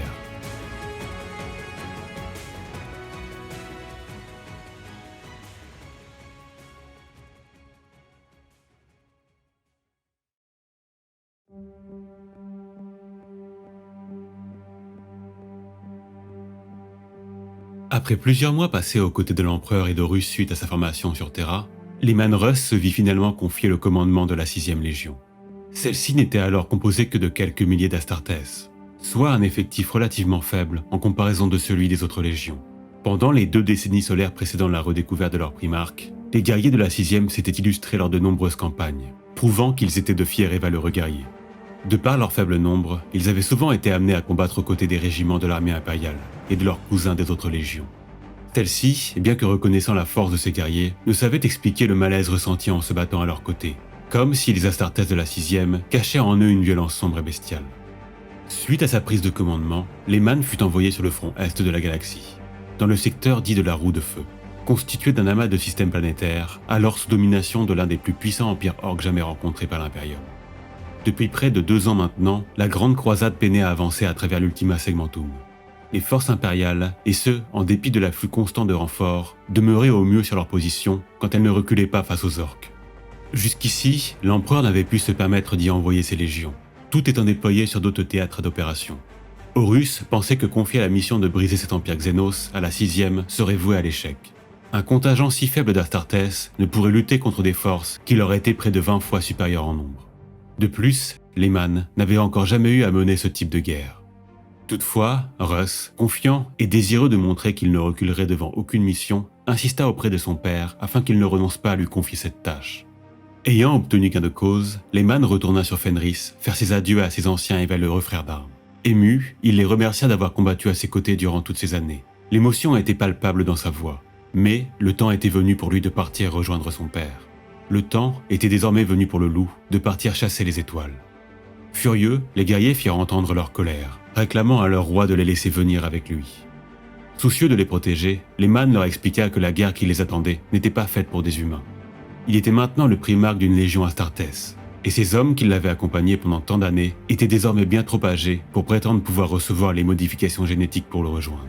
Après plusieurs mois passés aux côtés de l'empereur et d'Horus suite à sa formation sur Terra, Lehman Russ se vit finalement confier le commandement de la 6e Légion. Celle-ci n'était alors composée que de quelques milliers d'Astartes, soit un effectif relativement faible en comparaison de celui des autres légions. Pendant les 2 décennies solaires précédant la redécouverte de leur primarque, les guerriers de la 6e s'étaient illustrés lors de nombreuses campagnes, prouvant qu'ils étaient de fiers et valeureux guerriers. De par leur faible nombre, ils avaient souvent été amenés à combattre aux côtés des régiments de l'armée impériale et de leurs cousins des autres légions. Celle-ci, bien que reconnaissant la force de ces guerriers, ne savait expliquer le malaise ressenti en se battant à leur côté, comme si les Astartes de la 6e cachaient en eux une violence sombre et bestiale. Suite à sa prise de commandement, Lehman fut envoyé sur le front est de la galaxie, dans le secteur dit de la Roue de Feu, constitué d'un amas de systèmes planétaires, alors sous domination de l'un des plus puissants empires orques jamais rencontrés par l'Imperium. Depuis près de 2 ans maintenant, la Grande Croisade peinait à avancer à travers l'Ultima Segmentum. Les forces impériales, et ce, en dépit de l'afflux constant de renforts, demeuraient au mieux sur leur position quand elles ne reculaient pas face aux orques. Jusqu'ici, l'empereur n'avait pu se permettre d'y envoyer ses légions, tout étant déployé sur d'autres théâtres d'opération. Horus pensait que confier la mission de briser cet empire Xénos à la 6e serait voué à l'échec. Un contingent si faible d'Astartes ne pourrait lutter contre des forces qui leur étaient près de 20 fois supérieures en nombre. De plus, Lehman n'avait encore jamais eu à mener ce type de guerre. Toutefois, Russ, confiant et désireux de montrer qu'il ne reculerait devant aucune mission, insista auprès de son père afin qu'il ne renonce pas à lui confier cette tâche. Ayant obtenu gain de cause, Lehman retourna sur Fenris faire ses adieux à ses anciens et valeureux frères d'armes. Ému, il les remercia d'avoir combattu à ses côtés durant toutes ces années. L'émotion était palpable dans sa voix, mais le temps était venu pour lui de partir rejoindre son père. Le temps était désormais venu pour le loup de partir chasser les étoiles. Furieux, les guerriers firent entendre leur colère, réclamant à leur roi de les laisser venir avec lui. Soucieux de les protéger, Lehman leur expliqua que la guerre qui les attendait n'était pas faite pour des humains. Il était maintenant le primarque d'une légion Astartes, et ces hommes qui l'avaient accompagné pendant tant d'années étaient désormais bien trop âgés pour prétendre pouvoir recevoir les modifications génétiques pour le rejoindre.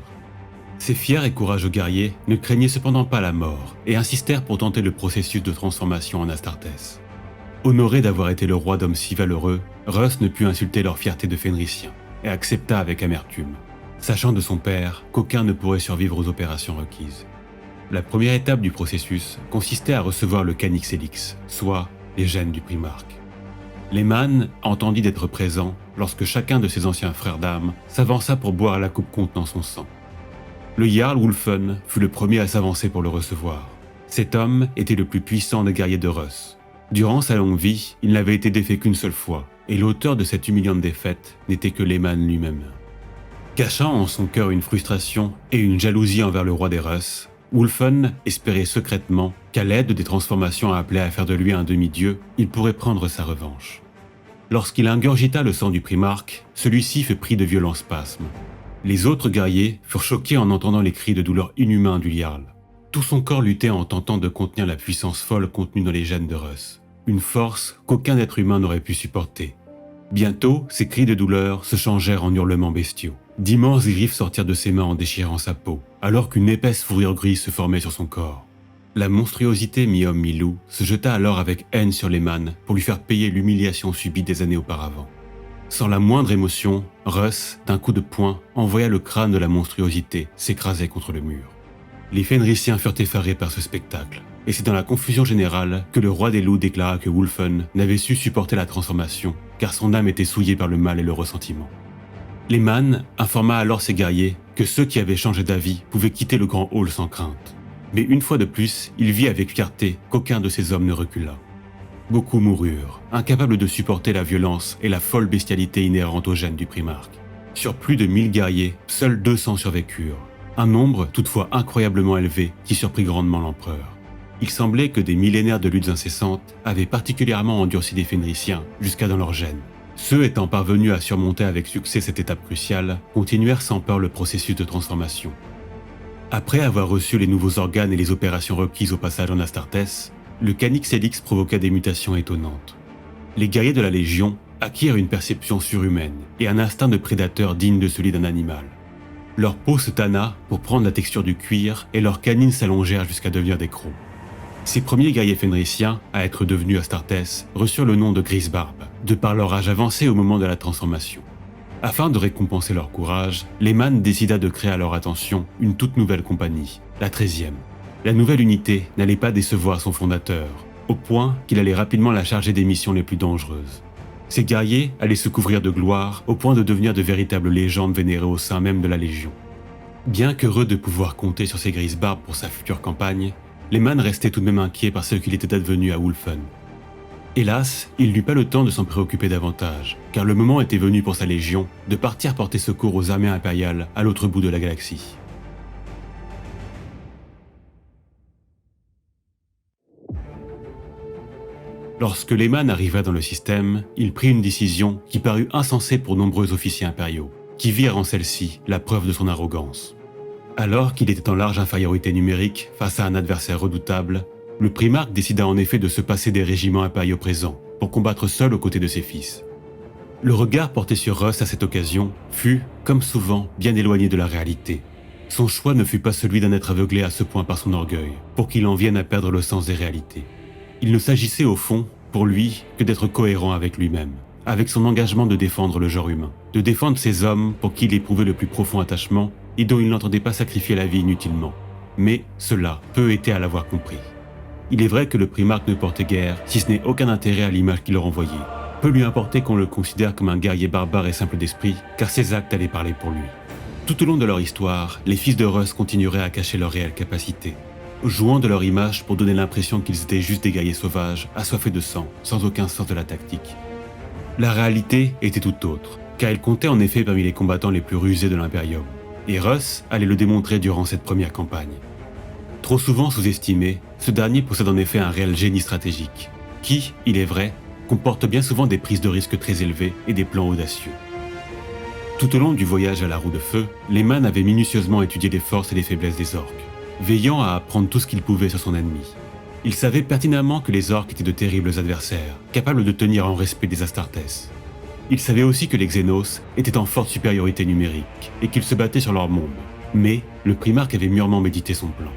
Ces fiers et courageux guerriers ne craignaient cependant pas la mort et insistèrent pour tenter le processus de transformation en Astartes. Honoré d'avoir été le roi d'hommes si valeureux, Russ ne put insulter leur fierté de Fenriciens et accepta avec amertume, sachant de son père qu'aucun ne pourrait survivre aux opérations requises. La première étape du processus consistait à recevoir le Canis Helix, soit les gènes du primarque. Lehman entendit d'être présent lorsque chacun de ses anciens frères d'armes s'avança pour boire la coupe contenant son sang. Le Jarl Wulfen fut le premier à s'avancer pour le recevoir. Cet homme était le plus puissant des guerriers de Russ. Durant sa longue vie, il n'avait été défait qu'une seule fois, et l'auteur de cette humiliante défaite n'était que Lehman lui-même. Cachant en son cœur une frustration et une jalousie envers le roi des Russ, Wulfen espérait secrètement qu'à l'aide des transformations appelées à faire de lui un demi-dieu, il pourrait prendre sa revanche. Lorsqu'il ingurgita le sang du primarque, celui-ci fut pris de violents spasmes. Les autres guerriers furent choqués en entendant les cris de douleur inhumains du Jarl. Tout son corps luttait en tentant de contenir la puissance folle contenue dans les gènes de Russ, une force qu'aucun être humain n'aurait pu supporter. Bientôt, ces cris de douleur se changèrent en hurlements bestiaux. D'immenses griffes sortirent de ses mains en déchirant sa peau, alors qu'une épaisse fourrure grise se formait sur son corps. La monstruosité mi-homme mi-loup se jeta alors avec haine sur Lehman pour lui faire payer l'humiliation subie des années auparavant. Sans la moindre émotion, Russ, d'un coup de poing, envoya le crâne de la monstruosité s'écraser contre le mur. Les Fenriciens furent effarés par ce spectacle, et c'est dans la confusion générale que le roi des loups déclara que Wulfen n'avait su supporter la transformation, car son âme était souillée par le mal et le ressentiment. Lehman informa alors ses guerriers que ceux qui avaient changé d'avis pouvaient quitter le grand hall sans crainte. Mais une fois de plus, il vit avec fierté qu'aucun de ces hommes ne recula. Beaucoup moururent, incapables de supporter la violence et la folle bestialité inhérente aux gènes du primarque. Sur plus de 1000 guerriers, seuls 200 survécurent. Un nombre toutefois incroyablement élevé qui surprit grandement l'empereur. Il semblait que des millénaires de luttes incessantes avaient particulièrement endurci les Fenriciens jusqu'à dans leurs gènes. Ceux étant parvenus à surmonter avec succès cette étape cruciale, continuèrent sans peur le processus de transformation. Après avoir reçu les nouveaux organes et les opérations requises au passage en Astartes, le Canis Helix provoqua des mutations étonnantes. Les guerriers de la Légion acquirent une perception surhumaine et un instinct de prédateur digne de celui d'un animal. Leur peau se tana pour prendre la texture du cuir et leurs canines s'allongèrent jusqu'à devenir des crocs. Ces premiers guerriers fenriciens à être devenus Astartes reçurent le nom de Grisbarbe, de par leur âge avancé au moment de la transformation. Afin de récompenser leur courage, Lehman décida de créer à leur attention une toute nouvelle compagnie, la 13e. La nouvelle unité n'allait pas décevoir son fondateur, au point qu'il allait rapidement la charger des missions les plus dangereuses. Ces guerriers allaient se couvrir de gloire au point de devenir de véritables légendes vénérées au sein même de la Légion. Bien qu'heureux de pouvoir compter sur ces Grisbarbes pour sa future campagne, Lehman restait tout de même inquiet par ce qu'il était advenu à Wulfen. Hélas, il n'eut pas le temps de s'en préoccuper davantage, car le moment était venu pour sa légion de partir porter secours aux armées impériales à l'autre bout de la galaxie. Lorsque Lehman arriva dans le système, il prit une décision qui parut insensée pour nombreux officiers impériaux, qui virent en celle-ci la preuve de son arrogance. Alors qu'il était en large infériorité numérique face à un adversaire redoutable, le primarque décida en effet de se passer des régiments impériaux présents pour combattre seul aux côtés de ses fils. Le regard porté sur Russ à cette occasion fut, comme souvent, bien éloigné de la réalité. Son choix ne fut pas celui d'un être aveuglé à ce point par son orgueil, pour qu'il en vienne à perdre le sens des réalités. Il ne s'agissait au fond, pour lui, que d'être cohérent avec lui-même, avec son engagement de défendre le genre humain, de défendre ces hommes pour qui il éprouvait le plus profond attachement et dont il n'entendait pas sacrifier la vie inutilement. Mais cela, peu était à l'avoir compris. Il est vrai que le primarque ne portait guère, si ce n'est aucun intérêt à l'image qu'il leur envoyait. Peu lui importait qu'on le considère comme un guerrier barbare et simple d'esprit, car ses actes allaient parler pour lui. Tout au long de leur histoire, les fils de Russ continueraient à cacher leurs réelles capacités, jouant de leur image pour donner l'impression qu'ils étaient juste des guerriers sauvages, assoiffés de sang, sans aucun sens de la tactique. La réalité était tout autre, car ils comptaient en effet parmi les combattants les plus rusés de l'Imperium, et Russ allait le démontrer durant cette première campagne. Trop souvent sous-estimé, ce dernier possède en effet un réel génie stratégique, qui, il est vrai, comporte bien souvent des prises de risques très élevées et des plans audacieux. Tout au long du voyage à la roue de feu, Lehman avait minutieusement étudié les forces et les faiblesses des orques, veillant à apprendre tout ce qu'il pouvait sur son ennemi. Il savait pertinemment que les orques étaient de terribles adversaires, capables de tenir en respect des Astartes. Il savait aussi que les Xénos étaient en forte supériorité numérique et qu'ils se battaient sur leur monde, mais le primarque avait mûrement médité son plan.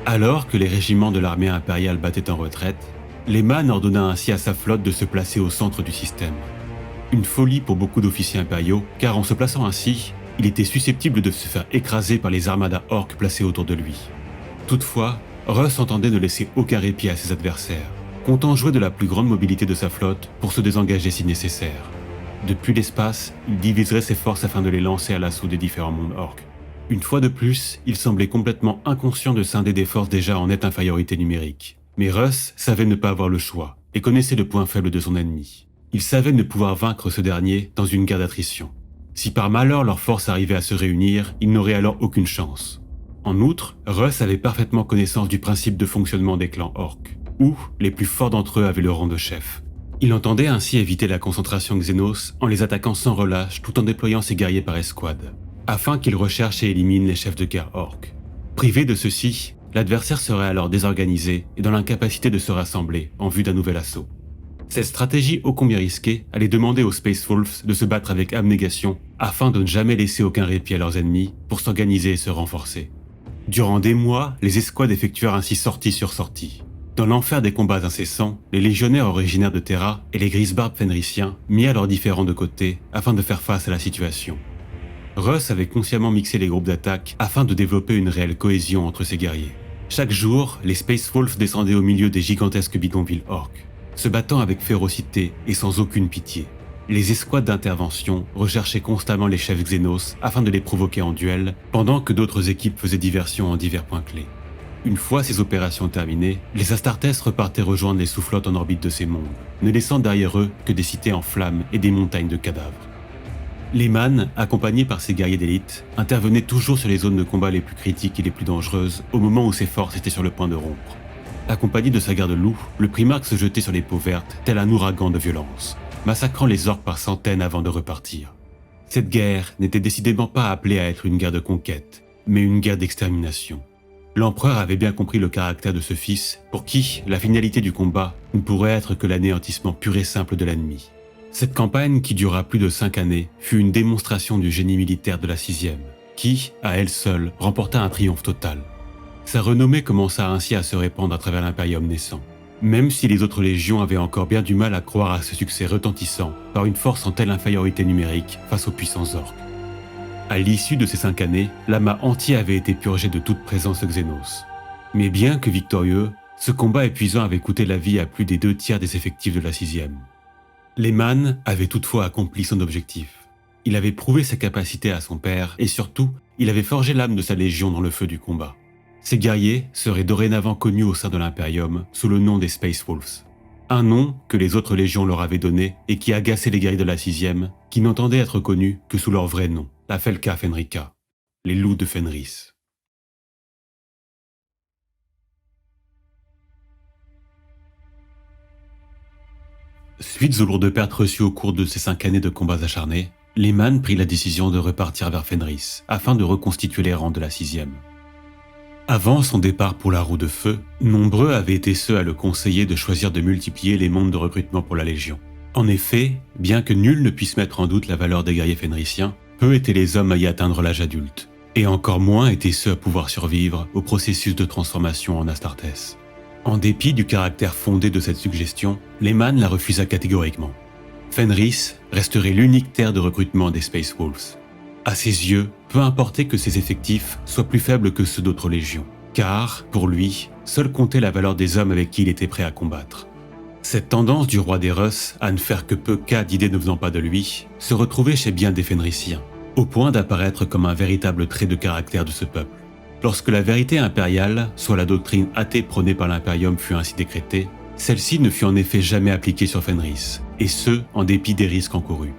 Alors que les régiments de l'armée impériale battaient en retraite, Lehman ordonna ainsi à sa flotte de se placer au centre du système. Une folie pour beaucoup d'officiers impériaux, car en se plaçant ainsi, il était susceptible de se faire écraser par les armadas orques placées autour de lui. Toutefois, Russ entendait ne laisser aucun répit à ses adversaires, comptant jouer de la plus grande mobilité de sa flotte pour se désengager si nécessaire. Depuis l'espace, il diviserait ses forces afin de les lancer à l'assaut des différents mondes orques. Une fois de plus, il semblait complètement inconscient de scinder des forces déjà en nette infériorité numérique. Mais Russ savait ne pas avoir le choix, et connaissait le point faible de son ennemi. Il savait ne pouvoir vaincre ce dernier dans une guerre d'attrition. Si par malheur leurs forces arrivaient à se réunir, il n'aurait alors aucune chance. En outre, Russ avait parfaitement connaissance du principe de fonctionnement des clans orques, où les plus forts d'entre eux avaient le rang de chef. Il entendait ainsi éviter la concentration Xénos en les attaquant sans relâche tout en déployant ses guerriers par escouade, afin qu'ils recherchent et éliminent les chefs de guerre orques. Privé de ceci, l'adversaire serait alors désorganisé et dans l'incapacité de se rassembler en vue d'un nouvel assaut. Cette stratégie ô combien risquée allait demander aux Space Wolves de se battre avec abnégation afin de ne jamais laisser aucun répit à leurs ennemis pour s'organiser et se renforcer. Durant des mois, les escouades effectuèrent ainsi sortie sur sortie. Dans l'enfer des combats incessants, les légionnaires originaires de Terra et les grisbarbes fenriciens mirent leurs différends de côté afin de faire face à la situation. Russ avait consciemment mixé les groupes d'attaque afin de développer une réelle cohésion entre ses guerriers. Chaque jour, les Space Wolves descendaient au milieu des gigantesques bidonvilles orques, se battant avec férocité et sans aucune pitié. Les escouades d'intervention recherchaient constamment les chefs Xénos afin de les provoquer en duel, pendant que d'autres équipes faisaient diversion en divers points clés. Une fois ces opérations terminées, les Astartes repartaient rejoindre les sous-flottes en orbite de ces mondes, ne laissant derrière eux que des cités en flammes et des montagnes de cadavres. Lehman, accompagné par ses guerriers d'élite, intervenait toujours sur les zones de combat les plus critiques et les plus dangereuses au moment où ses forces étaient sur le point de rompre. Accompagné de sa garde-loup, le primarque se jetait sur les peaux vertes tel un ouragan de violence, massacrant les orques par centaines avant de repartir. Cette guerre n'était décidément pas appelée à être une guerre de conquête, mais une guerre d'extermination. L'empereur avait bien compris le caractère de ce fils, pour qui la finalité du combat ne pourrait être que l'anéantissement pur et simple de l'ennemi. Cette campagne, qui dura plus de 5 années, fut une démonstration du génie militaire de la 6e, qui, à elle seule, remporta un triomphe total. Sa renommée commença ainsi à se répandre à travers l'Imperium naissant, même si les autres légions avaient encore bien du mal à croire à ce succès retentissant par une force en telle infériorité numérique face aux puissants orques. À l'issue de ces 5 années, l'amas entier avait été purgé de toute présence Xénos. Mais bien que victorieux, ce combat épuisant avait coûté la vie à plus des 2/3 des effectifs de la 6e. Lehman avait toutefois accompli son objectif. Il avait prouvé ses capacités à son père et surtout, il avait forgé l'âme de sa légion dans le feu du combat. Ces guerriers seraient dorénavant connus au sein de l'Imperium sous le nom des Space Wolves. Un nom que les autres légions leur avaient donné et qui agaçait les guerriers de la 6e, qui n'entendaient être connus que sous leur vrai nom, la Felka Fenrica, les loups de Fenris. Suite aux lourdes pertes reçues au cours de ces 5 années de combats acharnés, Lehman prit la décision de repartir vers Fenris afin de reconstituer les rangs de la 6e. Avant son départ pour la roue de feu, nombreux avaient été ceux à le conseiller de choisir de multiplier les mondes de recrutement pour la Légion. En effet, bien que nul ne puisse mettre en doute la valeur des guerriers fenriciens, peu étaient les hommes à y atteindre l'âge adulte, et encore moins étaient ceux à pouvoir survivre au processus de transformation en Astartes. En dépit du caractère fondé de cette suggestion, Lehman la refusa catégoriquement. Fenris resterait l'unique terre de recrutement des Space Wolves. À ses yeux, peu importait que ses effectifs soient plus faibles que ceux d'autres légions, car, pour lui, seule comptait la valeur des hommes avec qui il était prêt à combattre. Cette tendance du roi des Russ à ne faire que peu cas d'idées ne venant pas de lui se retrouvait chez bien des Fenrisiens, au point d'apparaître comme un véritable trait de caractère de ce peuple. Lorsque la vérité impériale, soit la doctrine athée prônée par l'Imperium, fut ainsi décrétée, celle-ci ne fut en effet jamais appliquée sur Fenris, et ce, en dépit des risques encourus.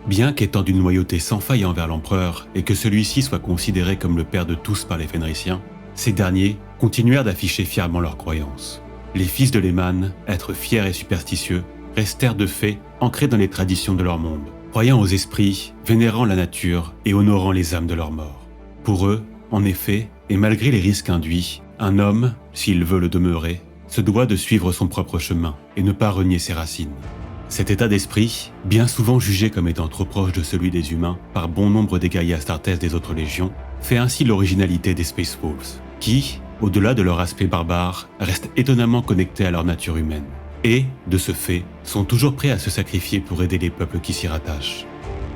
Bien qu'étant d'une loyauté sans faille envers l'empereur et que celui-ci soit considéré comme le père de tous par les Fenrisiens, ces derniers continuèrent d'afficher fièrement leurs croyances. Les fils de Leman, êtres fiers et superstitieux, restèrent de fait ancrés dans les traditions de leur monde, croyant aux esprits, vénérant la nature et honorant les âmes de leurs morts. Pour eux, en effet, et malgré les risques induits, un homme, s'il veut le demeurer, se doit de suivre son propre chemin et ne pas renier ses racines. Cet état d'esprit, bien souvent jugé comme étant trop proche de celui des humains par bon nombre des guerriers Astartes des autres légions, fait ainsi l'originalité des Space Wolves, qui, au-delà de leur aspect barbare, restent étonnamment connectés à leur nature humaine, et, de ce fait, sont toujours prêts à se sacrifier pour aider les peuples qui s'y rattachent.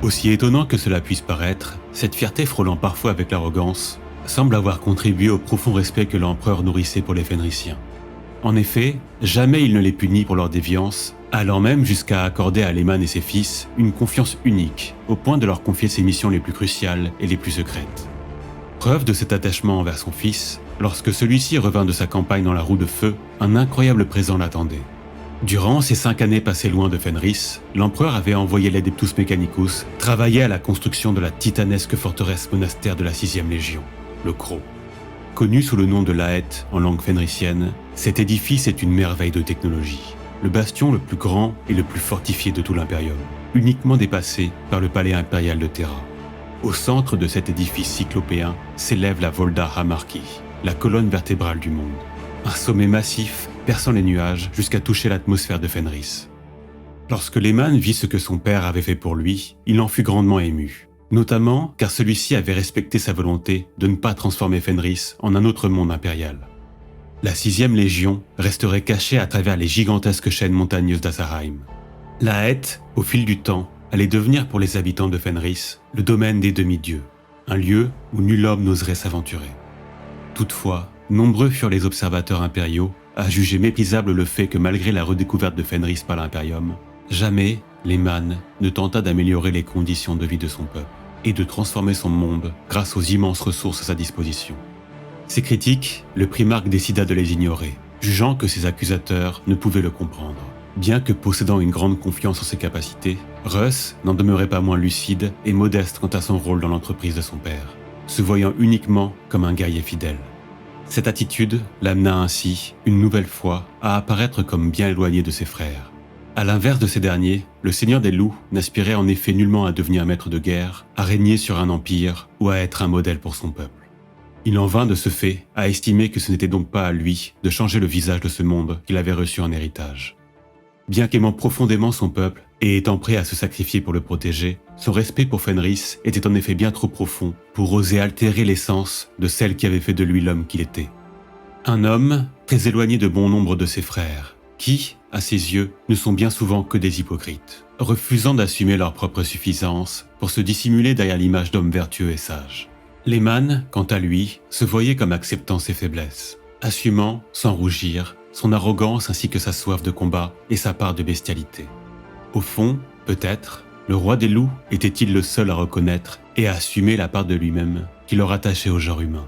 Aussi étonnant que cela puisse paraître, cette fierté frôlant parfois avec l'arrogance, semble avoir contribué au profond respect que l'empereur nourrissait pour les Fenrisiens. En effet, jamais il ne les punit pour leur déviance, allant même jusqu'à accorder à Leman et ses fils une confiance unique, au point de leur confier ses missions les plus cruciales et les plus secrètes. Preuve de cet attachement envers son fils, lorsque celui-ci revint de sa campagne dans la roue de feu, un incroyable présent l'attendait. Durant ces 5 années passées loin de Fenris, l'empereur avait envoyé l'Adeptus Mechanicus travailler à la construction de la titanesque forteresse monastère de la 6e Légion, le Croc. Connu sous le nom de Laet en langue fenrisienne, cet édifice est une merveille de technologie, le bastion le plus grand et le plus fortifié de tout l'Imperium, uniquement dépassé par le palais impérial de Terra. Au centre de cet édifice cyclopéen s'élève la Volda Hamarki, la colonne vertébrale du monde. Un sommet massif perçant les nuages jusqu'à toucher l'atmosphère de Fenris. Lorsque Leman vit ce que son père avait fait pour lui, il en fut grandement ému. Notamment car celui-ci avait respecté sa volonté de ne pas transformer Fenris en un autre monde impérial. La 6e Légion resterait cachée à travers les gigantesques chaînes montagneuses d'Asarheim. La Haie, au fil du temps, allait devenir pour les habitants de Fenris le domaine des demi-dieux, un lieu où nul homme n'oserait s'aventurer. Toutefois, nombreux furent les observateurs impériaux à juger méprisable le fait que malgré la redécouverte de Fenris par l'Imperium, jamais Leman ne tenta d'améliorer les conditions de vie de son peuple et de transformer son monde grâce aux immenses ressources à sa disposition. Ces critiques, le primarque décida de les ignorer, jugeant que ses accusateurs ne pouvaient le comprendre. Bien que possédant une grande confiance en ses capacités, Russ n'en demeurait pas moins lucide et modeste quant à son rôle dans l'entreprise de son père, se voyant uniquement comme un guerrier fidèle. Cette attitude l'amena ainsi, une nouvelle fois, à apparaître comme bien éloigné de ses frères. À l'inverse de ces derniers, le Seigneur des Loups n'aspirait en effet nullement à devenir maître de guerre, à régner sur un empire ou à être un modèle pour son peuple. Il en vint de ce fait à estimer que ce n'était donc pas à lui de changer le visage de ce monde qu'il avait reçu en héritage. Bien qu'aimant profondément son peuple et étant prêt à se sacrifier pour le protéger, son respect pour Fenris était en effet bien trop profond pour oser altérer l'essence de celle qui avait fait de lui l'homme qu'il était. Un homme très éloigné de bon nombre de ses frères, qui, à ses yeux, ne sont bien souvent que des hypocrites, refusant d'assumer leur propre suffisance pour se dissimuler derrière l'image d'hommes vertueux et sages. Leman, quant à lui, se voyait comme acceptant ses faiblesses, assumant, sans rougir, son arrogance ainsi que sa soif de combat et sa part de bestialité. Au fond, peut-être, le roi des loups était-il le seul à reconnaître et à assumer la part de lui-même qui le rattachait au genre humain.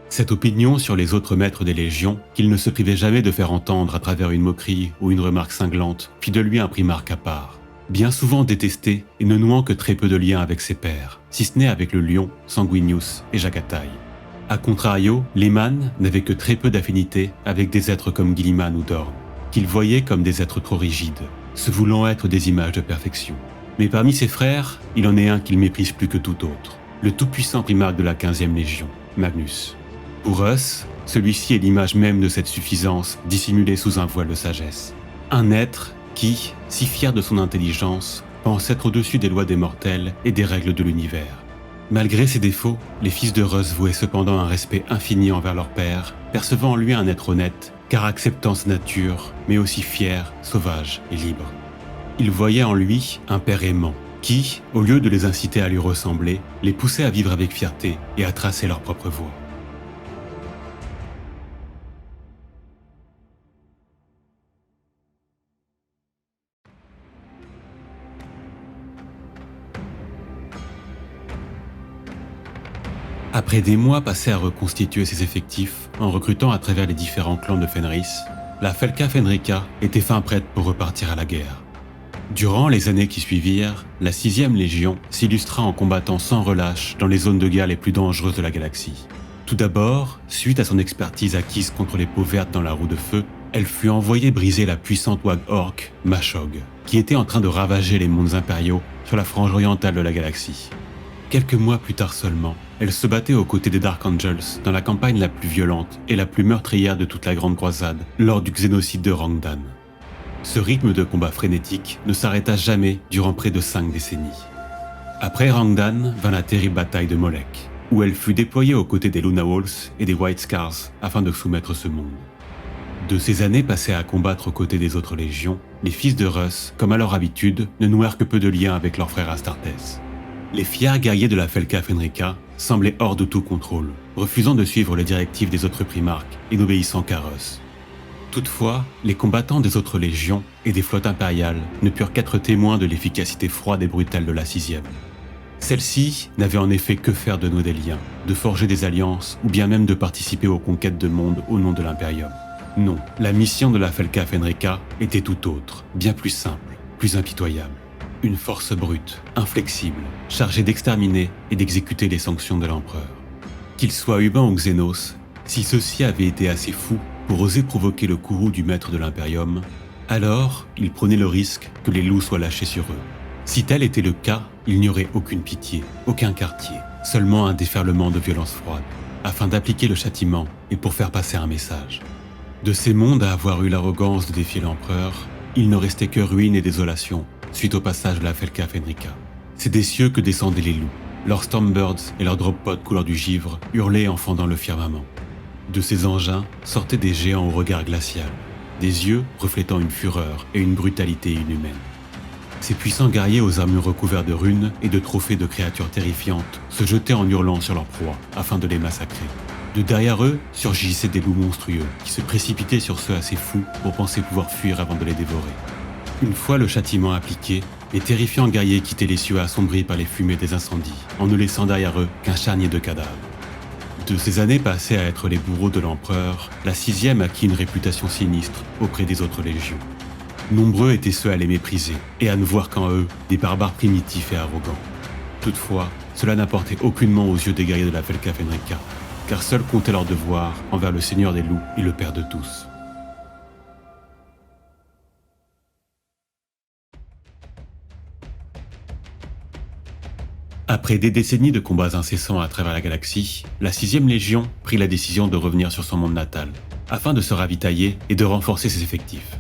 Cette opinion sur les autres maîtres des légions, qu'il ne se privait jamais de faire entendre à travers une moquerie ou une remarque cinglante, fit de lui un primarque à part, bien souvent détesté et ne nouant que très peu de liens avec ses pairs, si ce n'est avec le lion, Sanguinius et Jagatai. A contrario, Leman n'avait que très peu d'affinité avec des êtres comme Guilliman ou Dorn, qu'il voyait comme des êtres trop rigides, se voulant être des images de perfection. Mais parmi ses frères, il en est un qu'il méprise plus que tout autre, le tout-puissant primarque de la 15e Légion, Magnus. Pour Russ, celui-ci est l'image même de cette suffisance dissimulée sous un voile de sagesse. Un être qui, si fier de son intelligence, pense être au-dessus des lois des mortels et des règles de l'univers. Malgré ses défauts, les fils de Russ vouaient cependant un respect infini envers leur père, percevant en lui un être honnête, car acceptant sa nature, mais aussi fier, sauvage et libre. Ils voyaient en lui un père aimant, qui, au lieu de les inciter à lui ressembler, les poussait à vivre avec fierté et à tracer leur propre voie. Après des mois passés à reconstituer ses effectifs en recrutant à travers les différents clans de Fenris, la Felka Fenrica était fin prête pour repartir à la guerre. Durant les années qui suivirent, la 6e Légion s'illustra en combattant sans relâche dans les zones de guerre les plus dangereuses de la galaxie. Tout d'abord, suite à son expertise acquise contre les peaux vertes dans la roue de feu, elle fut envoyée briser la puissante Wag Orc, Mashog, qui était en train de ravager les mondes impériaux sur la frange orientale de la galaxie. Quelques mois plus tard seulement, elle se battait aux côtés des Dark Angels dans la campagne la plus violente et la plus meurtrière de toute la Grande Croisade lors du génocide de Rangdan. Ce rythme de combat frénétique ne s'arrêta jamais durant près de 5 décennies. Après Rangdan vint la terrible bataille de Molech, où elle fut déployée aux côtés des Luna Wolves et des White Scars afin de soumettre ce monde. De ces années passées à combattre aux côtés des autres légions, les fils de Russ, comme à leur habitude, ne nouèrent que peu de liens avec leur frère Astartes. Les fiers guerriers de la Felka Fenrica semblaient hors de tout contrôle, refusant de suivre les directives des autres primarques et n'obéissant qu'à Russ. Toutefois, les combattants des autres légions et des flottes impériales ne purent qu'être témoins de l'efficacité froide et brutale de la 6e. Celle-ci n'avait en effet que faire de nouer des liens, de forger des alliances ou bien même de participer aux conquêtes de monde au nom de l'Imperium. Non, la mission de la Felka Fenrica était tout autre, bien plus simple, plus impitoyable. Une force brute, inflexible, chargée d'exterminer et d'exécuter les sanctions de l'empereur. Qu'ils soient humains ou xénos, si ceux-ci avaient été assez fous pour oser provoquer le courroux du maître de l'Imperium, alors ils prenaient le risque que les loups soient lâchés sur eux. Si tel était le cas, il n'y aurait aucune pitié, aucun quartier, seulement un déferlement de violence froide, afin d'appliquer le châtiment et pour faire passer un message. De ces mondes à avoir eu l'arrogance de défier l'empereur, il ne restait que ruines et désolation suite au passage de la Felka Fenrica. C'est des cieux que descendaient les loups. Leurs Stormbirds et leurs drop-pods couleur du givre hurlaient en fendant le firmament. De ces engins sortaient des géants au regard glacial, des yeux reflétant une fureur et une brutalité inhumaine. Ces puissants guerriers aux armures recouverts de runes et de trophées de créatures terrifiantes se jetaient en hurlant sur leurs proies afin de les massacrer. De derrière eux surgissaient des loups monstrueux qui se précipitaient sur ceux assez fous pour penser pouvoir fuir avant de les dévorer. Une fois le châtiment appliqué, les terrifiants guerriers quittaient les cieux assombris par les fumées des incendies, en ne laissant derrière eux qu'un charnier de cadavres. De ces années passées à être les bourreaux de l'empereur, la 6e acquit une réputation sinistre auprès des autres légions. Nombreux étaient ceux à les mépriser et à ne voir qu'en eux des barbares primitifs et arrogants. Toutefois, cela n'apportait aucunement aux yeux des guerriers de la Felka Fenrica, car seul comptait leur devoir envers le Seigneur des loups et le Père de tous. Après des décennies de combats incessants à travers la galaxie, la 6e Légion prit la décision de revenir sur son monde natal, afin de se ravitailler et de renforcer ses effectifs.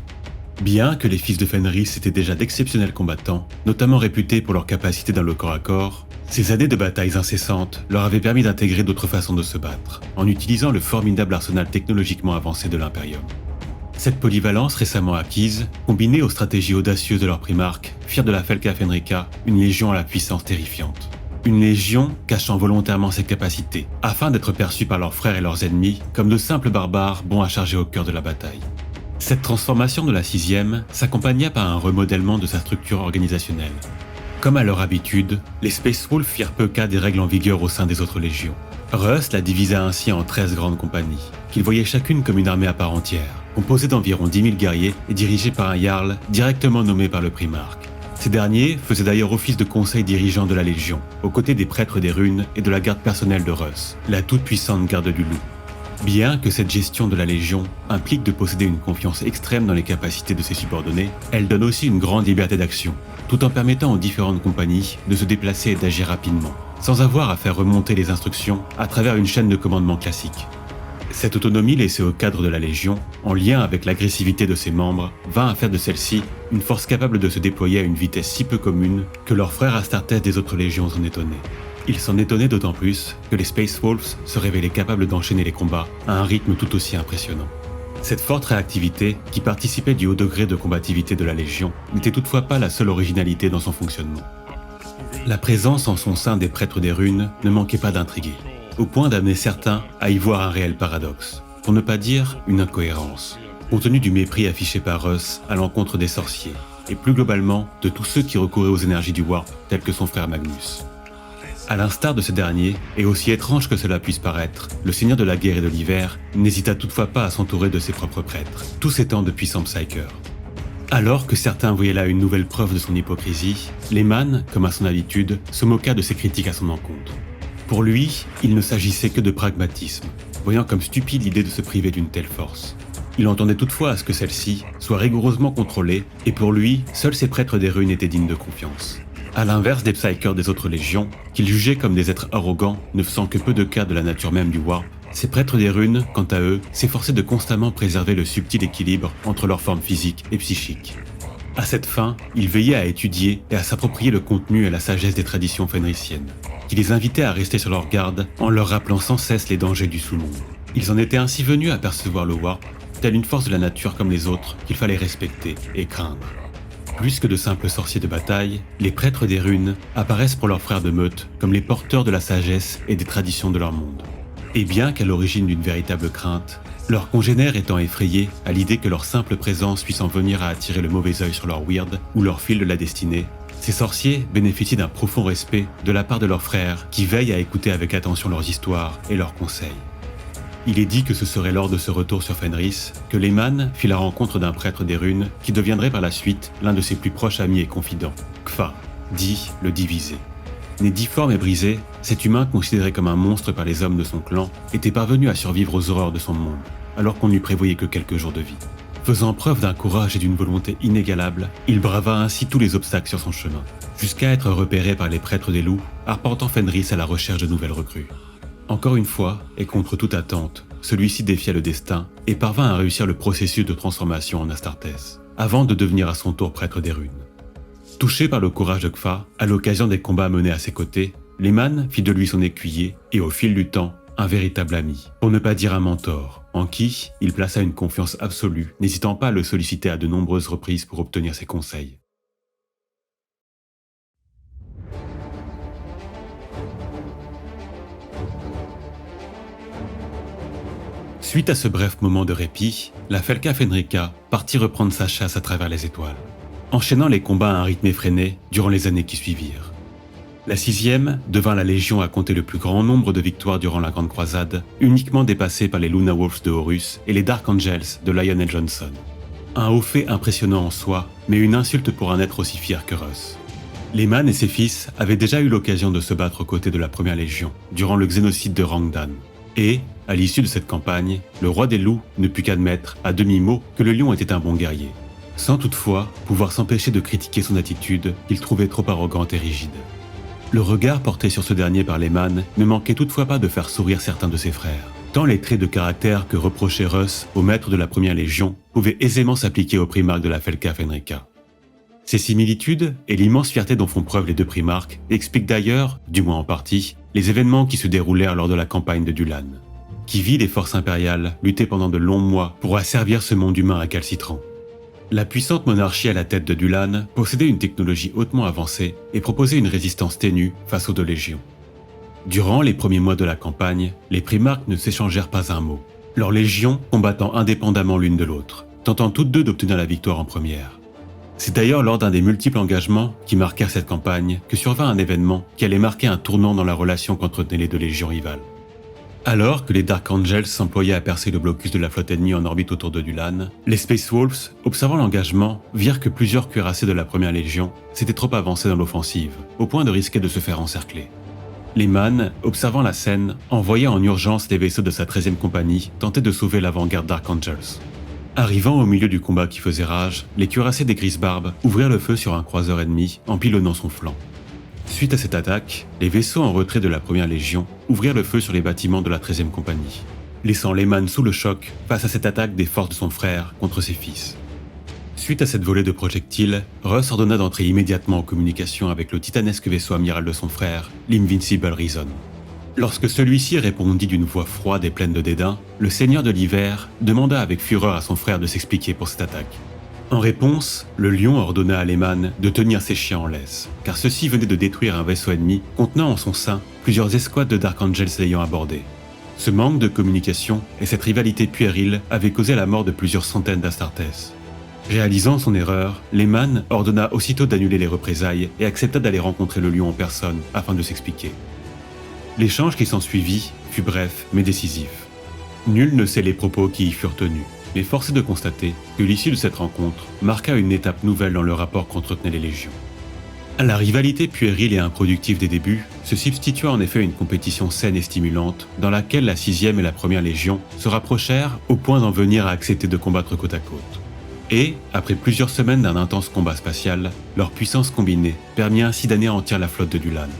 Bien que les fils de Fenris étaient déjà d'exceptionnels combattants, notamment réputés pour leur capacité dans le corps à corps, ces années de batailles incessantes leur avaient permis d'intégrer d'autres façons de se battre, en utilisant le formidable arsenal technologiquement avancé de l'Imperium. Cette polyvalence récemment acquise, combinée aux stratégies audacieuses de leurs primarques, firent de la Felka Fenrica une légion à la puissance terrifiante. Une légion cachant volontairement ses capacités, afin d'être perçue par leurs frères et leurs ennemis comme de simples barbares bons à charger au cœur de la bataille. Cette transformation de la 6e s'accompagna par un remodèlement de sa structure organisationnelle. Comme à leur habitude, les Space Wolves firent peu cas des règles en vigueur au sein des autres légions. Russ la divisa ainsi en 13 grandes compagnies, qu'ils voyaient chacune comme une armée à part entière, composée d'environ 10 000 guerriers et dirigée par un Jarl directement nommé par le primarque. Ces derniers faisaient d'ailleurs office de conseil dirigeant de la Légion, aux côtés des prêtres des runes et de la garde personnelle de Russ, la toute-puissante garde du loup. Bien que cette gestion de la Légion implique de posséder une confiance extrême dans les capacités de ses subordonnés, elle donne aussi une grande liberté d'action, tout en permettant aux différentes compagnies de se déplacer et d'agir rapidement, sans avoir à faire remonter les instructions à travers une chaîne de commandement classique. Cette autonomie laissée au cadre de la Légion, en lien avec l'agressivité de ses membres, vint à faire de celle-ci une force capable de se déployer à une vitesse si peu commune que leurs frères Astartes des autres légions s'en étonnaient. Ils s'en étonnaient d'autant plus que les Space Wolves se révélaient capables d'enchaîner les combats à un rythme tout aussi impressionnant. Cette forte réactivité, qui participait du haut degré de combativité de la Légion, n'était toutefois pas la seule originalité dans son fonctionnement. La présence en son sein des prêtres des runes ne manquait pas d'intriguer, au point d'amener certains à y voir un réel paradoxe, pour ne pas dire une incohérence, compte tenu du mépris affiché par Russ à l'encontre des sorciers, et plus globalement de tous ceux qui recouraient aux énergies du Warp, tels que son frère Magnus. À l'instar de ce dernier, et aussi étrange que cela puisse paraître, le seigneur de la guerre et de l'hiver n'hésita toutefois pas à s'entourer de ses propres prêtres, tous étant de puissants psykers. Alors que certains voyaient là une nouvelle preuve de son hypocrisie, Lehman, comme à son habitude, se moqua de ses critiques à son encontre. Pour lui, il ne s'agissait que de pragmatisme, voyant comme stupide l'idée de se priver d'une telle force. Il entendait toutefois à ce que celle-ci soit rigoureusement contrôlée, et pour lui, seuls ces prêtres des runes étaient dignes de confiance. À l'inverse des psykers des autres légions, qu'il jugeait comme des êtres arrogants, ne faisant que peu de cas de la nature même du warp, ces prêtres des runes, quant à eux, s'efforçaient de constamment préserver le subtil équilibre entre leur forme physique et psychique. À cette fin, ils veillaient à étudier et à s'approprier le contenu et la sagesse des traditions fenriciennes, qui les invitaient à rester sur leur garde en leur rappelant sans cesse les dangers du sous-monde. Ils en étaient ainsi venus à percevoir le warp, telle une force de la nature comme les autres qu'il fallait respecter et craindre. Plus que de simples sorciers de bataille, les prêtres des runes apparaissent pour leurs frères de meute comme les porteurs de la sagesse et des traditions de leur monde. Et bien qu'à l'origine d'une véritable crainte, leurs congénères étant effrayés à l'idée que leur simple présence puisse en venir à attirer le mauvais œil sur leur weird ou leur fil de la destinée, ces sorciers bénéficient d'un profond respect de la part de leurs frères qui veillent à écouter avec attention leurs histoires et leurs conseils. Il est dit que ce serait lors de ce retour sur Fenris que Lehman fit la rencontre d'un prêtre des runes qui deviendrait par la suite l'un de ses plus proches amis et confidents, Kfa, dit le Divisé. Né difforme et brisé, cet humain considéré comme un monstre par les hommes de son clan était parvenu à survivre aux horreurs de son monde, alors qu'on ne lui prévoyait que quelques jours de vie. Faisant preuve d'un courage et d'une volonté inégalables, il brava ainsi tous les obstacles sur son chemin, jusqu'à être repéré par les prêtres des loups, arpentant Fenris à la recherche de nouvelles recrues. Encore une fois, et contre toute attente, celui-ci défia le destin et parvint à réussir le processus de transformation en Astartes, avant de devenir à son tour prêtre des runes. Touché par le courage de Kfa, à l'occasion des combats menés à ses côtés, Lehman fit de lui son écuyer et au fil du temps, un véritable ami, pour ne pas dire un mentor, en qui il plaça une confiance absolue, n'hésitant pas à le solliciter à de nombreuses reprises pour obtenir ses conseils. Suite à ce bref moment de répit, la Felka Fenrica partit reprendre sa chasse à travers les étoiles, enchaînant les combats à un rythme effréné durant les années qui suivirent. La 6e devint la légion à compter le plus grand nombre de victoires durant la Grande Croisade, uniquement dépassée par les Luna Wolves de Horus et les Dark Angels de Lionel Johnson. Un haut fait impressionnant en soi, mais une insulte pour un être aussi fier que Russ. Lehman et ses fils avaient déjà eu l'occasion de se battre aux côtés de la Première Légion, durant le xénocide de Rangdan. Et, à l'issue de cette campagne, le roi des loups ne put qu'admettre, à demi-mot, que le lion était un bon guerrier, sans toutefois pouvoir s'empêcher de critiquer son attitude qu'il trouvait trop arrogante et rigide. Le regard porté sur ce dernier par Lehman ne manquait toutefois pas de faire sourire certains de ses frères, tant les traits de caractère que reprochait Russ au maître de la Première Légion pouvaient aisément s'appliquer au primarque de la Felka Fenrica. Ces similitudes et l'immense fierté dont font preuve les deux primarques expliquent d'ailleurs, du moins en partie, les événements qui se déroulèrent lors de la campagne de Dulan, qui vit les forces impériales lutter pendant de longs mois pour asservir ce monde humain récalcitrant. La puissante monarchie à la tête de Dulan possédait une technologie hautement avancée et proposait une résistance ténue face aux deux légions. Durant les premiers mois de la campagne, les primarques ne s'échangèrent pas un mot, leurs légions combattant indépendamment l'une de l'autre, tentant toutes deux d'obtenir la victoire en première. C'est d'ailleurs lors d'un des multiples engagements qui marquèrent cette campagne que survint un événement qui allait marquer un tournant dans la relation qu'entretenaient les deux légions rivales. Alors que les Dark Angels s'employaient à percer le blocus de la flotte ennemie en orbite autour de Dulan, les Space Wolves, observant l'engagement, virent que plusieurs cuirassés de la Première Légion s'étaient trop avancés dans l'offensive, au point de risquer de se faire encercler. Lehman, observant la scène, envoya en urgence les vaisseaux de sa 13e compagnie tenter de sauver l'avant-garde Dark Angels. Arrivant au milieu du combat qui faisait rage, les cuirassés des Grisbarbes ouvrirent le feu sur un croiseur ennemi en pilonnant son flanc. Suite à cette attaque, les vaisseaux en retrait de la Première Légion ouvrirent le feu sur les bâtiments de la 13e compagnie, laissant Lehman sous le choc face à cette attaque des forces de son frère contre ses fils. Suite à cette volée de projectiles, Russ ordonna d'entrer immédiatement en communication avec le titanesque vaisseau amiral de son frère, l'Invincible Reason. Lorsque celui-ci répondit d'une voix froide et pleine de dédain, le seigneur de l'hiver demanda avec fureur à son frère de s'expliquer pour cette attaque. En réponse, le lion ordonna à Lehman de tenir ses chiens en laisse, car ceux-ci venaient de détruire un vaisseau ennemi contenant en son sein plusieurs escouades de Dark Angels l'ayant abordé. Ce manque de communication et cette rivalité puérile avaient causé la mort de plusieurs centaines d'Astartes. Réalisant son erreur, Lehman ordonna aussitôt d'annuler les représailles et accepta d'aller rencontrer le lion en personne afin de s'expliquer. L'échange qui s'ensuivit fut bref mais décisif. Nul ne sait les propos qui y furent tenus, mais force est de constater que l'issue de cette rencontre marqua une étape nouvelle dans le rapport qu'entretenaient les légions. À la rivalité puérile et improductive des débuts se substitua en effet une compétition saine et stimulante dans laquelle la 6e et la 1re Légion se rapprochèrent au point d'en venir à accepter de combattre côte à côte. Et, après plusieurs semaines d'un intense combat spatial, leur puissance combinée permit ainsi d'anéantir la flotte de Dulan.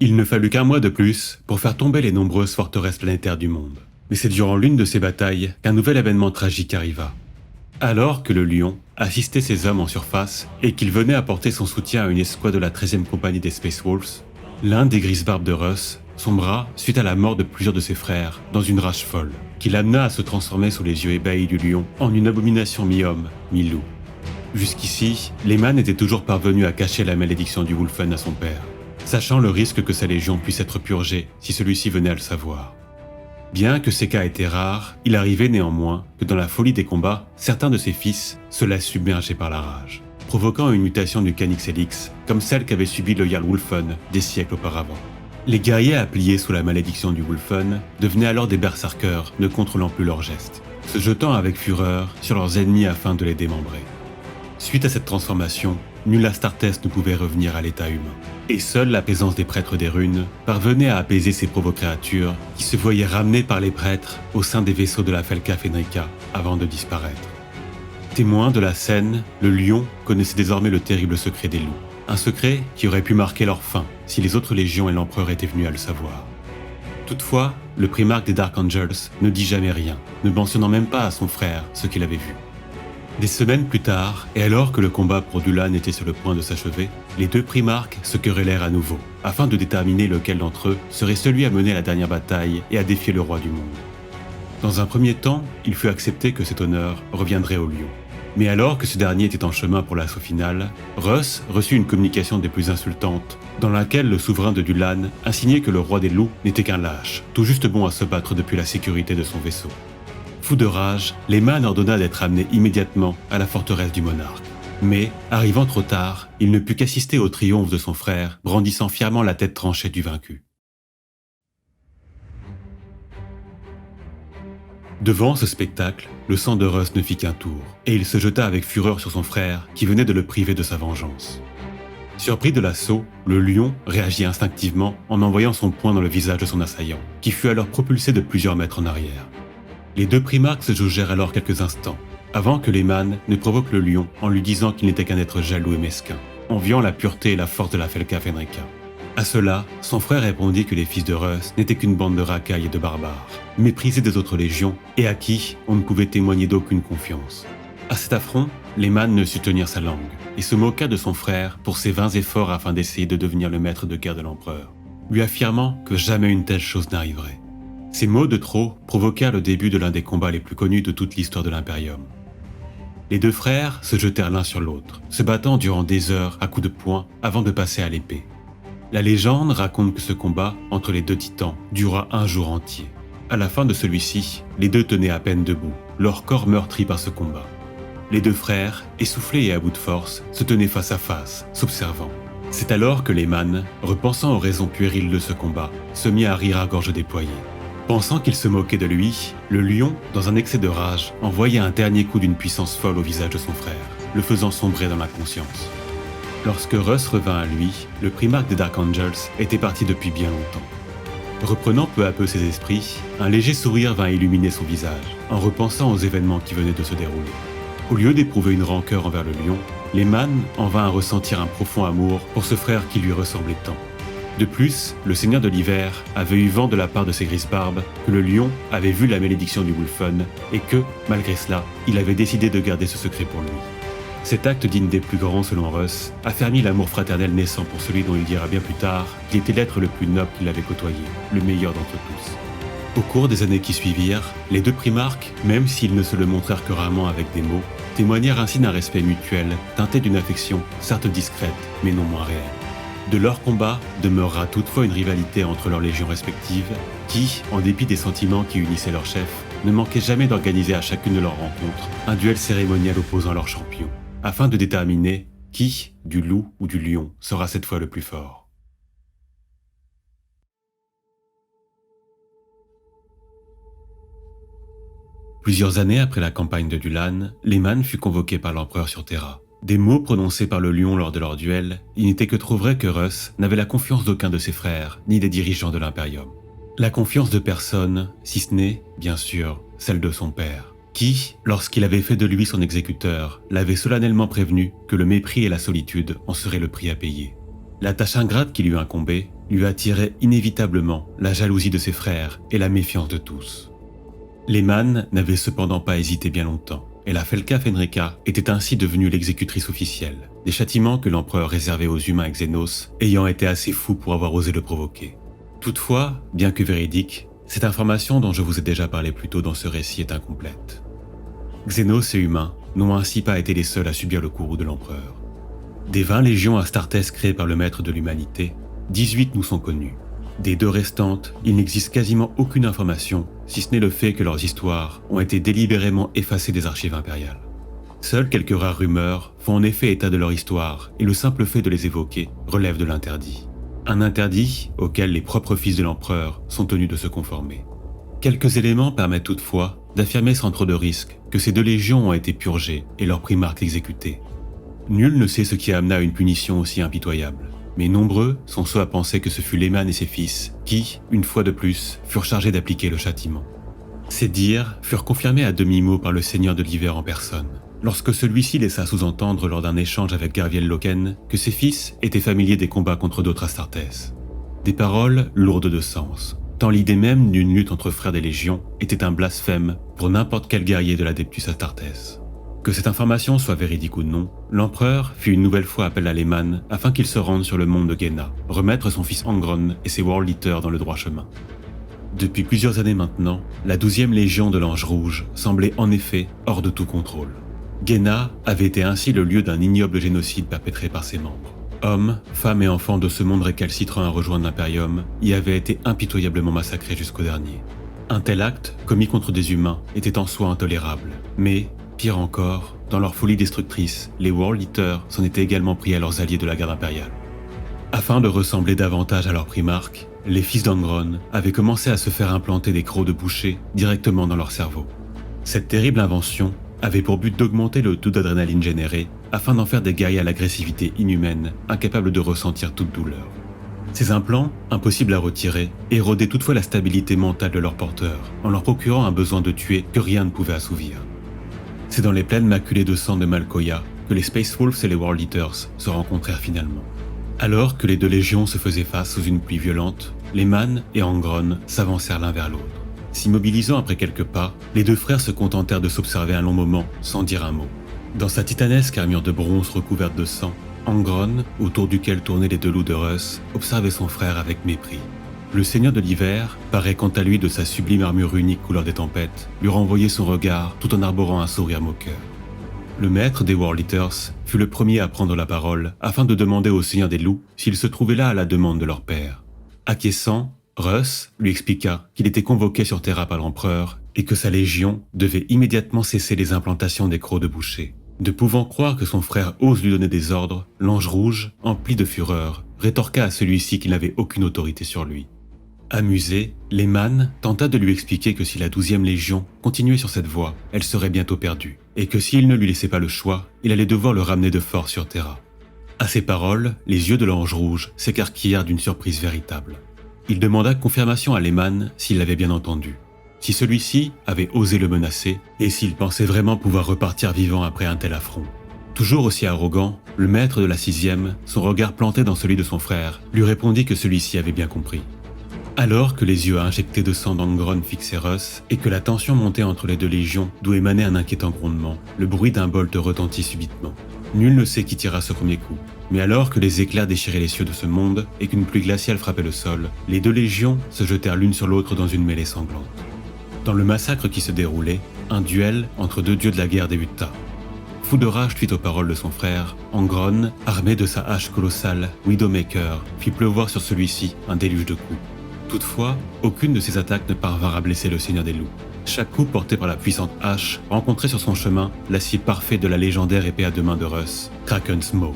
Il ne fallut qu'un mois de plus pour faire tomber les nombreuses forteresses planétaires du monde. Mais c'est durant l'une de ces batailles qu'un nouvel événement tragique arriva. Alors que le Lion assistait ses hommes en surface et qu'il venait apporter son soutien à une escouade de la 13e compagnie des Space Wolves, l'un des Grisbarbes de Russ sombra suite à la mort de plusieurs de ses frères dans une rage folle, qui l'amena à se transformer sous les yeux ébahis du Lion en une abomination mi-homme, mi-loup. Jusqu'ici, Lehman était toujours parvenu à cacher la malédiction du Wulfen à son père, sachant le risque que sa légion puisse être purgée si celui-ci venait à le savoir. Bien que ces cas étaient rares, il arrivait néanmoins que dans la folie des combats, certains de ses fils se laissent submerger par la rage, provoquant une mutation du Canis Helix, comme celle qu'avait subie le Jarl Wulfen des siècles auparavant. Les guerriers appliés sous la malédiction du Wulfen devenaient alors des berserkers ne contrôlant plus leurs gestes, se jetant avec fureur sur leurs ennemis afin de les démembrer. Suite à cette transformation, nul Astartes ne pouvait revenir à l'état humain. Et seule la présence des prêtres des runes parvenait à apaiser ces pauvres créatures qui se voyaient ramenées par les prêtres au sein des vaisseaux de la Felka Fenrica avant de disparaître. Témoin de la scène, le Lion connaissait désormais le terrible secret des loups. Un secret qui aurait pu marquer leur fin si les autres légions et l'empereur étaient venus à le savoir. Toutefois, le primarque des Dark Angels ne dit jamais rien, ne mentionnant même pas à son frère ce qu'il avait vu. Des semaines plus tard, et alors que le combat pour Dulan était sur le point de s'achever, les deux primarques se querellèrent à nouveau, afin de déterminer lequel d'entre eux serait celui à mener la dernière bataille et à défier le roi du monde. Dans un premier temps, il fut accepté que cet honneur reviendrait au Lion. Mais alors que ce dernier était en chemin pour l'assaut final, Russ reçut une communication des plus insultantes, dans laquelle le souverain de Dulan insignait que le roi des loups n'était qu'un lâche, tout juste bon à se battre depuis la sécurité de son vaisseau. Fou de rage, Lehman ordonna d'être amené immédiatement à la forteresse du monarque. Mais, arrivant trop tard, il ne put qu'assister au triomphe de son frère, brandissant fièrement la tête tranchée du vaincu. Devant ce spectacle, le sang de Russ ne fit qu'un tour, et il se jeta avec fureur sur son frère qui venait de le priver de sa vengeance. Surpris de l'assaut, le Lion réagit instinctivement en envoyant son poing dans le visage de son assaillant, qui fut alors propulsé de plusieurs mètres en arrière. Les deux primarques se jaugèrent alors quelques instants, avant que Lehman ne provoque le Lion en lui disant qu'il n'était qu'un être jaloux et mesquin, enviant la pureté et la force de la Felka Fenrica. À cela, son frère répondit que les fils de Russ n'étaient qu'une bande de racailles et de barbares, méprisés des autres légions et à qui on ne pouvait témoigner d'aucune confiance. À cet affront, Lehman ne sut tenir sa langue et se moqua de son frère pour ses vains efforts afin d'essayer de devenir le maître de guerre de l'empereur, lui affirmant que jamais une telle chose n'arriverait. Ces mots de trop provoquèrent le début de l'un des combats les plus connus de toute l'histoire de l'Imperium. Les deux frères se jetèrent l'un sur l'autre, se battant durant des heures à coups de poing avant de passer à l'épée. La légende raconte que ce combat entre les deux titans dura un jour entier. À la fin de celui-ci, les deux tenaient à peine debout, leur corps meurtris par ce combat. Les deux frères, essoufflés et à bout de force, se tenaient face à face, s'observant. C'est alors que Lehman, repensant aux raisons puériles de ce combat, se mit à rire à gorge déployée. Pensant qu'il se moquait de lui, le Lion, dans un excès de rage, envoya un dernier coup d'une puissance folle au visage de son frère, le faisant sombrer dans l'inconscience. Lorsque Russ revint à lui, le primarque des Dark Angels était parti depuis bien longtemps. Reprenant peu à peu ses esprits, un léger sourire vint illuminer son visage, en repensant aux événements qui venaient de se dérouler. Au lieu d'éprouver une rancœur envers le Lion, Lehman en vint à ressentir un profond amour pour ce frère qui lui ressemblait tant. De plus, le Seigneur de l'Hiver avait eu vent de la part de ses Grisbarbes que le Lion avait vu la malédiction du Wulfen et que, malgré cela, il avait décidé de garder ce secret pour lui. Cet acte digne des plus grands selon Russ affermit l'amour fraternel naissant pour celui dont il dira bien plus tard qu'il était l'être le plus noble qu'il avait côtoyé, le meilleur d'entre tous. Au cours des années qui suivirent, les deux primarques, même s'ils ne se le montrèrent que rarement avec des mots, témoignèrent ainsi d'un respect mutuel, teinté d'une affection, certes discrète, mais non moins réelle. De leur combat demeurera toutefois une rivalité entre leurs légions respectives qui, en dépit des sentiments qui unissaient leurs chefs, ne manquaient jamais d'organiser à chacune de leurs rencontres un duel cérémonial opposant leurs champions, afin de déterminer qui, du loup ou du lion, sera cette fois le plus fort. Plusieurs années après la campagne de Dulan, Lehman fut convoqué par l'empereur sur Terra. Des mots prononcés par le lion lors de leur duel, il n'était que trop vrai que Russ n'avait la confiance d'aucun de ses frères, ni des dirigeants de l'Imperium. La confiance de personne, si ce n'est, bien sûr, celle de son père, qui, lorsqu'il avait fait de lui son exécuteur, l'avait solennellement prévenu que le mépris et la solitude en seraient le prix à payer. La tâche ingrate qui lui incombait lui attirait inévitablement la jalousie de ses frères et la méfiance de tous. Lehman n'avait cependant pas hésité bien longtemps, et la Felka Fenrika était ainsi devenue l'exécutrice officielle, des châtiments que l'empereur réservait aux humains et Xenos, ayant été assez fou pour avoir osé le provoquer. Toutefois, bien que véridique, cette information dont je vous ai déjà parlé plus tôt dans ce récit est incomplète. Xenos et humains n'ont ainsi pas été les seuls à subir le courroux de l'empereur. Des 20 légions Astartes créées par le maître de l'humanité, 18 nous sont connues. Des 2 restantes, il n'existe quasiment aucune information, si ce n'est le fait que leurs histoires ont été délibérément effacées des archives impériales. Seules quelques rares rumeurs font en effet état de leur histoire, et le simple fait de les évoquer relève de l'interdit. Un interdit auquel les propres fils de l'empereur sont tenus de se conformer. Quelques éléments permettent toutefois d'affirmer sans trop de risque que ces 2 légions ont été purgées et leurs primarques exécutés. Nul ne sait ce qui amena à une punition aussi impitoyable. Mais nombreux sont ceux à penser que ce fut Lehman et ses fils qui, une fois de plus, furent chargés d'appliquer le châtiment. Ces dires furent confirmés à demi-mot par le seigneur de l'hiver en personne, lorsque celui-ci laissa sous-entendre lors d'un échange avec Garviel Loken que ses fils étaient familiers des combats contre d'autres Astartes. Des paroles lourdes de sens, tant l'idée même d'une lutte entre frères des légions était un blasphème pour n'importe quel guerrier de l'Adeptus Astartes. Que cette information soit véridique ou non, l'empereur fit une nouvelle fois appel à Lehman afin qu'il se rende sur le monde de Genna, remettre son fils Angron et ses World Eaters dans le droit chemin. Depuis plusieurs années maintenant, la 12e légion de l'Ange Rouge semblait en effet hors de tout contrôle. Genna avait été ainsi le lieu d'un ignoble génocide perpétré par ses membres. Hommes, femmes et enfants de ce monde récalcitrant à rejoindre l'Imperium y avaient été impitoyablement massacrés jusqu'au dernier. Un tel acte, commis contre des humains, était en soi intolérable, mais pire encore, dans leur folie destructrice, les World Eaters s'en étaient également pris à leurs alliés de la garde impériale. Afin de ressembler davantage à leurs primarques, les fils d'Angron avaient commencé à se faire implanter des crocs de boucher directement dans leur cerveau. Cette terrible invention avait pour but d'augmenter le taux d'adrénaline généré afin d'en faire des guerriers à l'agressivité inhumaine, incapables de ressentir toute douleur. Ces implants, impossibles à retirer, érodaient toutefois la stabilité mentale de leurs porteurs, en leur procurant un besoin de tuer que rien ne pouvait assouvir. C'est dans les plaines maculées de sang de Malkoya que les Space Wolves et les World Eaters se rencontrèrent finalement. Alors que les 2 légions se faisaient face sous une pluie violente, Lehman et Angron s'avancèrent l'un vers l'autre. S'immobilisant après quelques pas, les 2 frères se contentèrent de s'observer un long moment sans dire un mot. Dans sa titanesque armure de bronze recouverte de sang, Angron, autour duquel tournaient les 2 loups de Russ, observait son frère avec mépris. Le seigneur de l'hiver, paré quant à lui de sa sublime armure unique couleur des tempêtes, lui renvoyait son regard tout en arborant un sourire moqueur. Le maître des World Eaters fut le premier à prendre la parole afin de demander au seigneur des loups s'il se trouvait là à la demande de leur père. Acquiesçant, Russ lui expliqua qu'il était convoqué sur Terra par l'empereur et que sa légion devait immédiatement cesser les implantations des crocs de boucher. Ne pouvant croire que son frère ose lui donner des ordres, l'Ange Rouge, empli de fureur, rétorqua à celui-ci qu'il n'avait aucune autorité sur lui. Amusé, Lehman tenta de lui expliquer que si la 12e légion continuait sur cette voie, elle serait bientôt perdue, et que s'il ne lui laissait pas le choix, il allait devoir le ramener de force sur Terra. À ces paroles, les yeux de l'Ange Rouge s'écarquillèrent d'une surprise véritable. Il demanda confirmation à Lehman s'il l'avait bien entendu, si celui-ci avait osé le menacer, et s'il pensait vraiment pouvoir repartir vivant après un tel affront. Toujours aussi arrogant, le maître de la 6e, son regard planté dans celui de son frère, lui répondit que celui-ci avait bien compris. Alors que les yeux injectés de sang d'Angron fixaient Russ et que la tension montait entre les 2 légions d'où émanait un inquiétant grondement, le bruit d'un bolt retentit subitement. Nul ne sait qui tira ce premier coup, mais alors que les éclairs déchiraient les cieux de ce monde et qu'une pluie glaciale frappait le sol, les 2 légions se jetèrent l'une sur l'autre dans une mêlée sanglante. Dans le massacre qui se déroulait, un duel entre 2 dieux de la guerre débuta. Fou de rage suite aux paroles de son frère, Angron, armé de sa hache colossale, Widowmaker, fit pleuvoir sur celui-ci un déluge de coups. Toutefois, aucune de ces attaques ne parvinrent à blesser le Seigneur des Loups. Chaque coup porté par la puissante hache rencontrait sur son chemin l'acier parfait de la légendaire épée à deux mains de Russ, Kraken's Maw.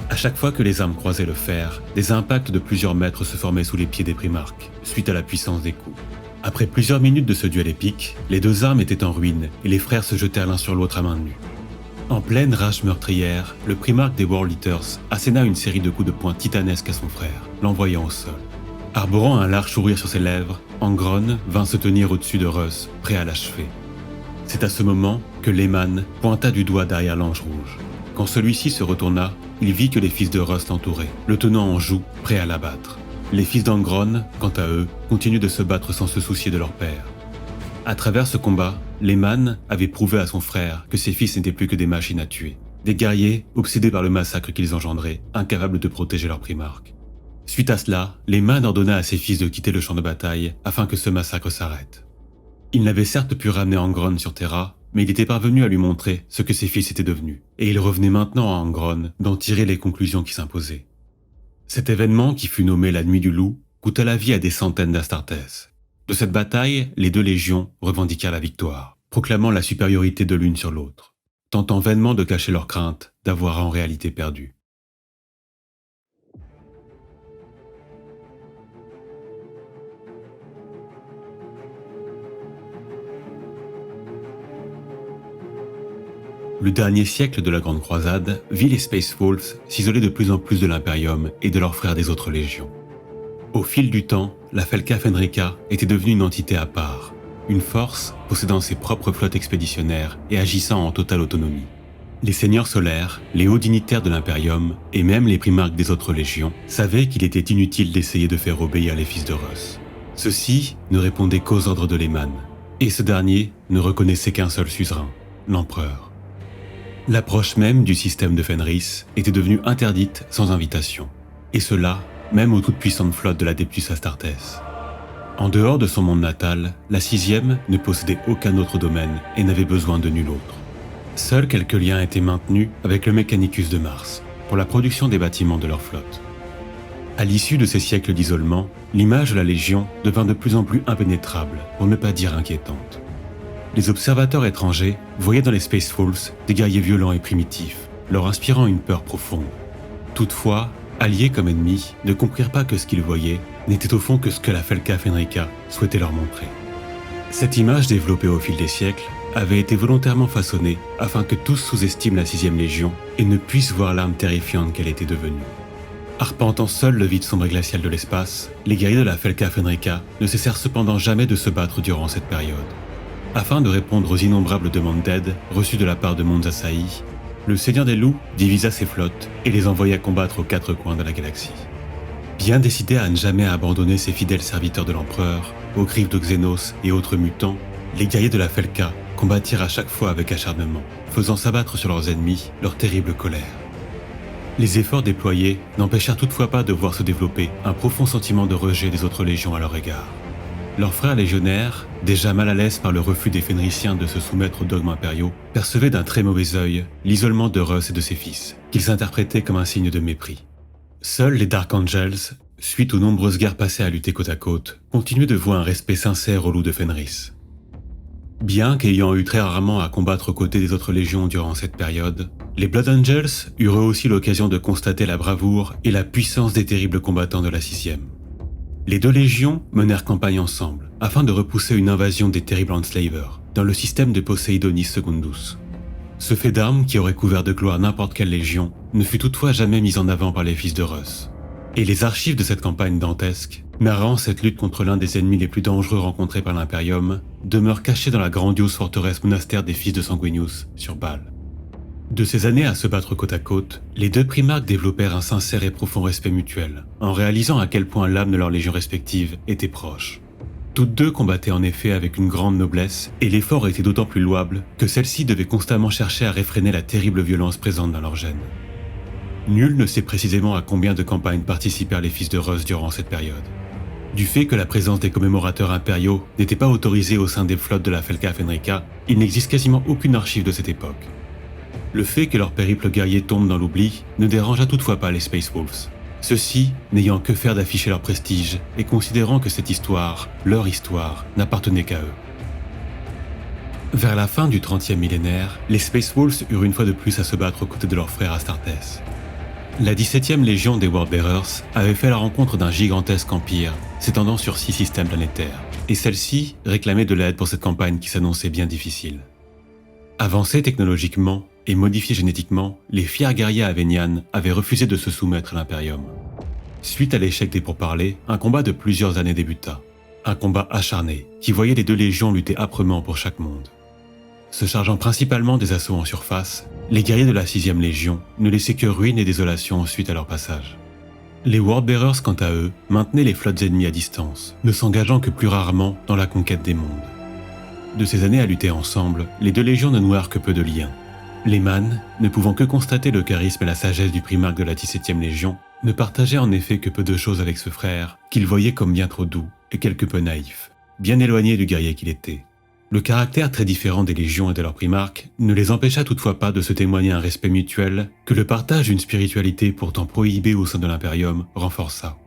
À chaque fois que les armes croisaient le fer, des impacts de plusieurs mètres se formaient sous les pieds des primarques, suite à la puissance des coups. Après plusieurs minutes de ce duel épique, les deux armes étaient en ruine et les frères se jetèrent l'un sur l'autre à main nue. En pleine rage meurtrière, le primarque des World Eaters asséna une série de coups de poing titanesques à son frère, l'envoyant au sol. Arborant un large sourire sur ses lèvres, Angron vint se tenir au-dessus de Russ, prêt à l'achever. C'est à ce moment que Lehman pointa du doigt derrière l'ange rouge. Quand celui-ci se retourna, il vit que les fils de Russ l'entouraient, le tenant en joue, prêts à l'abattre. Les fils d'Angron, quant à eux, continuent de se battre sans se soucier de leur père. À travers ce combat, Lehman avait prouvé à son frère que ses fils n'étaient plus que des machines à tuer, des guerriers obsédés par le massacre qu'ils engendraient, incapables de protéger leur primarque. Suite à cela, Lehman ordonna à ses fils de quitter le champ de bataille afin que ce massacre s'arrête. Il n'avait certes pu ramener Angron sur Terra, mais il était parvenu à lui montrer ce que ses fils étaient devenus, et il revenait maintenant à Angron d'en tirer les conclusions qui s'imposaient. Cet événement, qui fut nommé la Nuit du Loup, coûta la vie à des centaines d'Astartes. De cette bataille, les deux légions revendiquèrent la victoire, proclamant la supériorité de l'une sur l'autre, tentant vainement de cacher leur crainte d'avoir en réalité perdu. Le dernier siècle de la Grande Croisade vit les Space Wolves s'isoler de plus en plus de l'Imperium et de leurs frères des autres légions. Au fil du temps, la Felka Fenrika était devenue une entité à part, une force possédant ses propres flottes expéditionnaires et agissant en totale autonomie. Les seigneurs solaires, les hauts dignitaires de l'Imperium et même les primarques des autres légions savaient qu'il était inutile d'essayer de faire obéir les fils de Russ. Ceux-ci ne répondaient qu'aux ordres de Lehman, et ce dernier ne reconnaissait qu'un seul suzerain, l'empereur. L'approche même du système de Fenris était devenue interdite sans invitation, et cela même aux toutes puissantes flottes de l'Adeptus Astartes. En dehors de son monde natal, la 6e ne possédait aucun autre domaine et n'avait besoin de nul autre. Seuls quelques liens étaient maintenus avec le Mechanicus de Mars, pour la production des bâtiments de leur flotte. À l'issue de ces siècles d'isolement, l'image de la Légion devint de plus en plus impénétrable, pour ne pas dire inquiétante. Les observateurs étrangers voyaient dans les Space Wolves des guerriers violents et primitifs, leur inspirant une peur profonde. Toutefois, alliés comme ennemis, ne comprirent pas que ce qu'ils voyaient n'était au fond que ce que la Felka Fenrika souhaitait leur montrer. Cette image développée au fil des siècles avait été volontairement façonnée afin que tous sous-estiment la 6e Légion et ne puissent voir l'arme terrifiante qu'elle était devenue. Arpentant seuls le vide sombre et glacial de l'espace, les guerriers de la Felka Fenrika ne cessèrent cependant jamais de se battre durant cette période. Afin de répondre aux innombrables demandes d'aide reçues de la part de Monza Saï, le Seigneur des Loups divisa ses flottes et les envoya combattre aux 4 coins de la galaxie. Bien décidés à ne jamais abandonner ses fidèles serviteurs de l'Empereur, aux griffes de Xenos et autres mutants, les guerriers de la Felka combattirent à chaque fois avec acharnement, faisant s'abattre sur leurs ennemis leur terrible colère. Les efforts déployés n'empêchèrent toutefois pas de voir se développer un profond sentiment de rejet des autres légions à leur égard. Leurs frères légionnaires, déjà mal à l'aise par le refus des Fenriciens de se soumettre aux dogmes impériaux, percevaient d'un très mauvais œil l'isolement de Russ et de ses fils, qu'ils interprétaient comme un signe de mépris. Seuls les Dark Angels, suite aux nombreuses guerres passées à lutter côte à côte, continuaient de vouer un respect sincère aux loups de Fenris. Bien qu'ayant eu très rarement à combattre aux côtés des autres légions durant cette période, les Blood Angels eurent aussi l'occasion de constater la bravoure et la puissance des terribles combattants de la 6e. Les deux légions menèrent campagne ensemble, afin de repousser une invasion des terribles Enslavers, dans le système de Poseidonis Secundus. Ce fait d'armes qui aurait couvert de gloire n'importe quelle légion ne fut toutefois jamais mis en avant par les fils de Russ. Et les archives de cette campagne dantesque, narrant cette lutte contre l'un des ennemis les plus dangereux rencontrés par l'Imperium, demeurent cachées dans la grandiose forteresse monastère des fils de Sanguinius, sur Baal. De ces années à se battre côte à côte, les deux primarques développèrent un sincère et profond respect mutuel, en réalisant à quel point l'âme de leurs légions respectives était proche. Toutes deux combattaient en effet avec une grande noblesse, et l'effort était d'autant plus louable que celles-ci devaient constamment chercher à réfréner la terrible violence présente dans leur gène. Nul ne sait précisément à combien de campagnes participèrent les fils de Russ durant cette période. Du fait que la présence des commémorateurs impériaux n'était pas autorisée au sein des flottes de la Felka Fenrika, il n'existe quasiment aucune archive de cette époque. Le fait que leur périple guerrier tombe dans l'oubli ne dérangea toutefois pas les Space Wolves, ceux-ci n'ayant que faire d'afficher leur prestige et considérant que cette histoire, leur histoire, n'appartenait qu'à eux. Vers la fin du 30e millénaire, les Space Wolves eurent une fois de plus à se battre aux côtés de leurs frères Astartes. La 17e Légion des Worldbearers avait fait la rencontre d'un gigantesque empire s'étendant sur 6 systèmes planétaires, et celle-ci réclamait de l'aide pour cette campagne qui s'annonçait bien difficile. Avancés technologiquement et modifiés génétiquement, les fiers guerriers Avenian avaient refusé de se soumettre à l'Imperium. Suite à l'échec des pourparlers, un combat de plusieurs années débuta. Un combat acharné qui voyait les deux légions lutter âprement pour chaque monde. Se chargeant principalement des assauts en surface, les guerriers de la 6e Légion ne laissaient que ruines et désolation suite à leur passage. Les Worldbearers, quant à eux, maintenaient les flottes ennemies à distance, ne s'engageant que plus rarement dans la conquête des mondes. De ces années à lutter ensemble, les deux légions ne nouèrent que peu de liens. Les Man, ne pouvant que constater le charisme et la sagesse du primarque de la 17e Légion, ne partageait en effet que peu de choses avec ce frère, qu'il voyait comme bien trop doux et quelque peu naïf, bien éloigné du guerrier qu'il était. Le caractère très différent des légions et de leurs primarques ne les empêcha toutefois pas de se témoigner un respect mutuel que le partage d'une spiritualité pourtant prohibée au sein de l'Imperium renforça.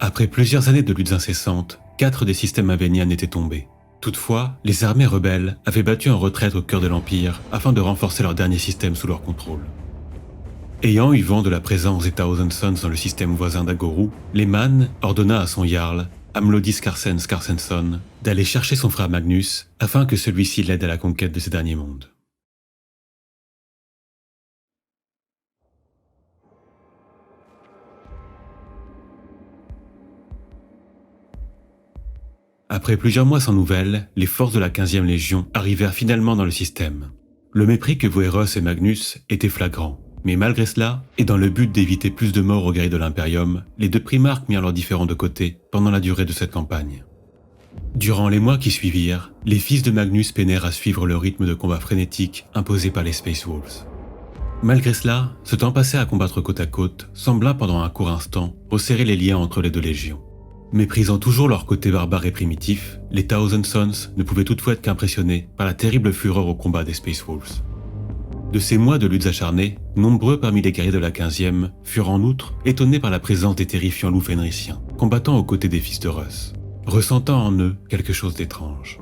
Après plusieurs années de luttes incessantes, 4 des systèmes Avenian étaient tombés. Toutefois, les armées rebelles avaient battu en retraite au cœur de l'Empire afin de renforcer leur dernier système sous leur contrôle. Ayant eu vent de la présence des Thousand Sons dans le système voisin d'Agoru, Lehman ordonna à son Jarl, Amlodis Carsens Carsenson, d'aller chercher son frère Magnus afin que celui-ci l'aide à la conquête de ces derniers mondes. Après plusieurs mois sans nouvelles, les forces de la 15e Légion arrivèrent finalement dans le système. Le mépris que vouaient Ross et Magnus était flagrant. Mais malgré cela, et dans le but d'éviter plus de morts aux guerriers de l'Imperium, les deux primarques mirent leurs différends de côté pendant la durée de cette campagne. Durant les mois qui suivirent, les fils de Magnus peinèrent à suivre le rythme de combat frénétique imposé par les Space Wolves. Malgré cela, ce temps passé à combattre côte à côte sembla pendant un court instant resserrer les liens entre les deux légions. Méprisant toujours leur côté barbare et primitif, les Thousand Sons ne pouvaient toutefois être qu'impressionnés par la terrible fureur au combat des Space Wolves. De ces mois de luttes acharnées, nombreux parmi les guerriers de la 15e furent en outre étonnés par la présence des terrifiants loups fenriciens, combattant aux côtés des fils de Russ, ressentant en eux quelque chose d'étrange.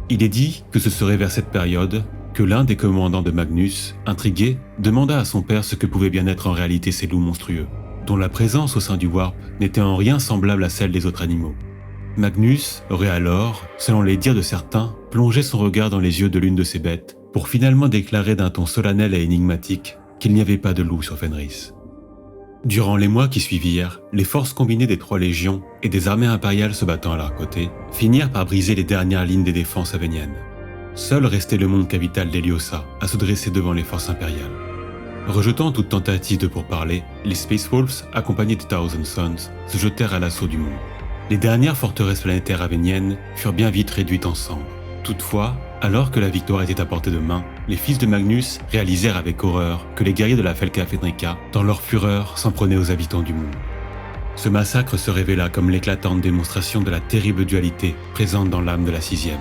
Il est dit que ce serait vers cette période que l'un des commandants de Magnus, intrigué, demanda à son père ce que pouvaient bien être en réalité ces loups monstrueux, dont la présence au sein du Warp n'était en rien semblable à celle des autres animaux. Magnus aurait alors, selon les dires de certains, plongé son regard dans les yeux de l'une de ces bêtes, pour finalement déclarer d'un ton solennel et énigmatique qu'il n'y avait pas de loup sur Fenris. Durant les mois qui suivirent, les forces combinées des 3 légions et des armées impériales se battant à leur côté finirent par briser les dernières lignes des défenses aveniennes. Seul restait le monde capital d'Eliosa à se dresser devant les forces impériales. Rejetant toute tentative de pourparler, les Space Wolves, accompagnés des Thousand Sons, se jetèrent à l'assaut du monde. Les dernières forteresses planétaires aveniennes furent bien vite réduites en cendres. Toutefois, alors que la victoire était à portée de main, les fils de Magnus réalisèrent avec horreur que les guerriers de la Felka Fenrika, dans leur fureur, s'en prenaient aux habitants du monde. Ce massacre se révéla comme l'éclatante démonstration de la terrible dualité présente dans l'âme de la 6e.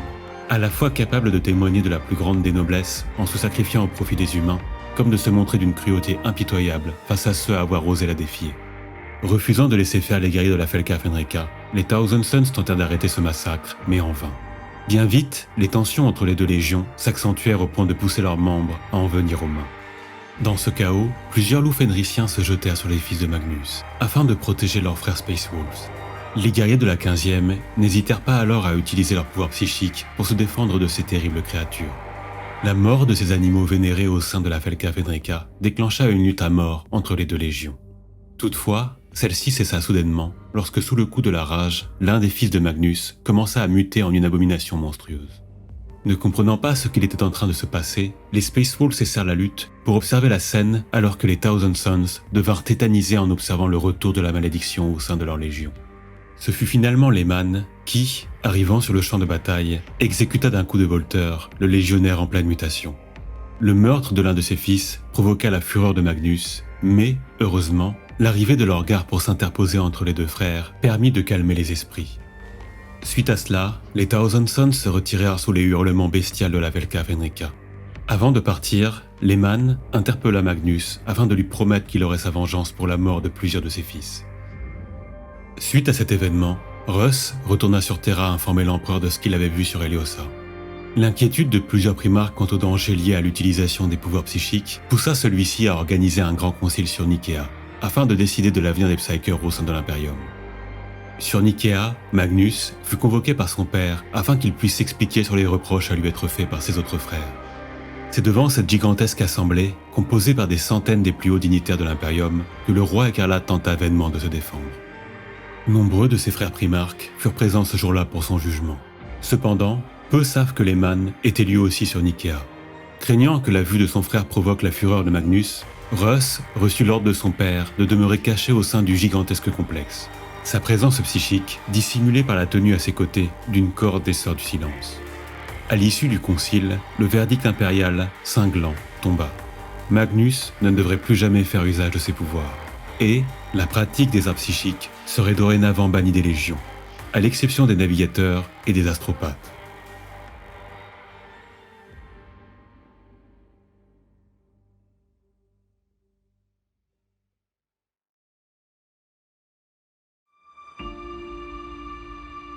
À la fois capable de témoigner de la plus grande des noblesses en se sacrifiant au profit des humains, comme de se montrer d'une cruauté impitoyable face à ceux à avoir osé la défier. Refusant de laisser faire les guerriers de la Felka Fenrika, les Thousand Sons tentèrent d'arrêter ce massacre, mais en vain. Bien vite, les tensions entre les deux légions s'accentuèrent au point de pousser leurs membres à en venir aux mains. Dans ce chaos, plusieurs loups fenriciens se jetèrent sur les fils de Magnus, afin de protéger leurs frères Space Wolves. Les guerriers de la 15e n'hésitèrent pas alors à utiliser leur pouvoir psychique pour se défendre de ces terribles créatures. La mort de ces animaux vénérés au sein de la Felka Fenrika déclencha une lutte à mort entre les deux légions. Toutefois, celle-ci cessa soudainement lorsque, sous le coup de la rage, l'un des fils de Magnus commença à muter en une abomination monstrueuse. Ne comprenant pas ce qu'il était en train de se passer, les Space Wolves cessèrent la lutte pour observer la scène alors que les Thousand Sons devinrent tétanisés en observant le retour de la malédiction au sein de leur légion. Ce fut finalement Lehman qui, arrivant sur le champ de bataille, exécuta d'un coup de volteur le légionnaire en pleine mutation. Le meurtre de l'un de ses fils provoqua la fureur de Magnus, mais, heureusement, l'arrivée de Lorgar pour s'interposer entre les deux frères permit de calmer les esprits. Suite à cela, les Thousand Sons se retirèrent sous les hurlements bestiaux de la Felka Fenrika. Avant de partir, Lehman interpella Magnus afin de lui promettre qu'il aurait sa vengeance pour la mort de plusieurs de ses fils. Suite à cet événement, Russ retourna sur Terra informer l'empereur de ce qu'il avait vu sur Eliosa. L'inquiétude de plusieurs primarques quant aux dangers liés à l'utilisation des pouvoirs psychiques poussa celui-ci à organiser un grand concile sur Nikea, afin de décider de l'avenir des Psykers au sein de l'Imperium. Sur Nikea, Magnus fut convoqué par son père afin qu'il puisse s'expliquer sur les reproches à lui être faits par ses autres frères. C'est devant cette gigantesque assemblée, composée par des centaines des plus hauts dignitaires de l'Imperium, que le roi écarlate tenta vainement de se défendre. Nombreux de ses frères primarques furent présents ce jour-là pour son jugement. Cependant, peu savent que Lehman était lui aussi sur Nikea. Craignant que la vue de son frère provoque la fureur de Magnus, Russ reçut l'ordre de son père de demeurer caché au sein du gigantesque complexe. Sa présence psychique, dissimulée par la tenue à ses côtés d'une corde des Sœurs du Silence. À l'issue du concile, le verdict impérial, cinglant, tomba. Magnus ne devrait plus jamais faire usage de ses pouvoirs. Et la pratique des arts psychiques serait dorénavant bannie des légions, à l'exception des navigateurs et des astropathes.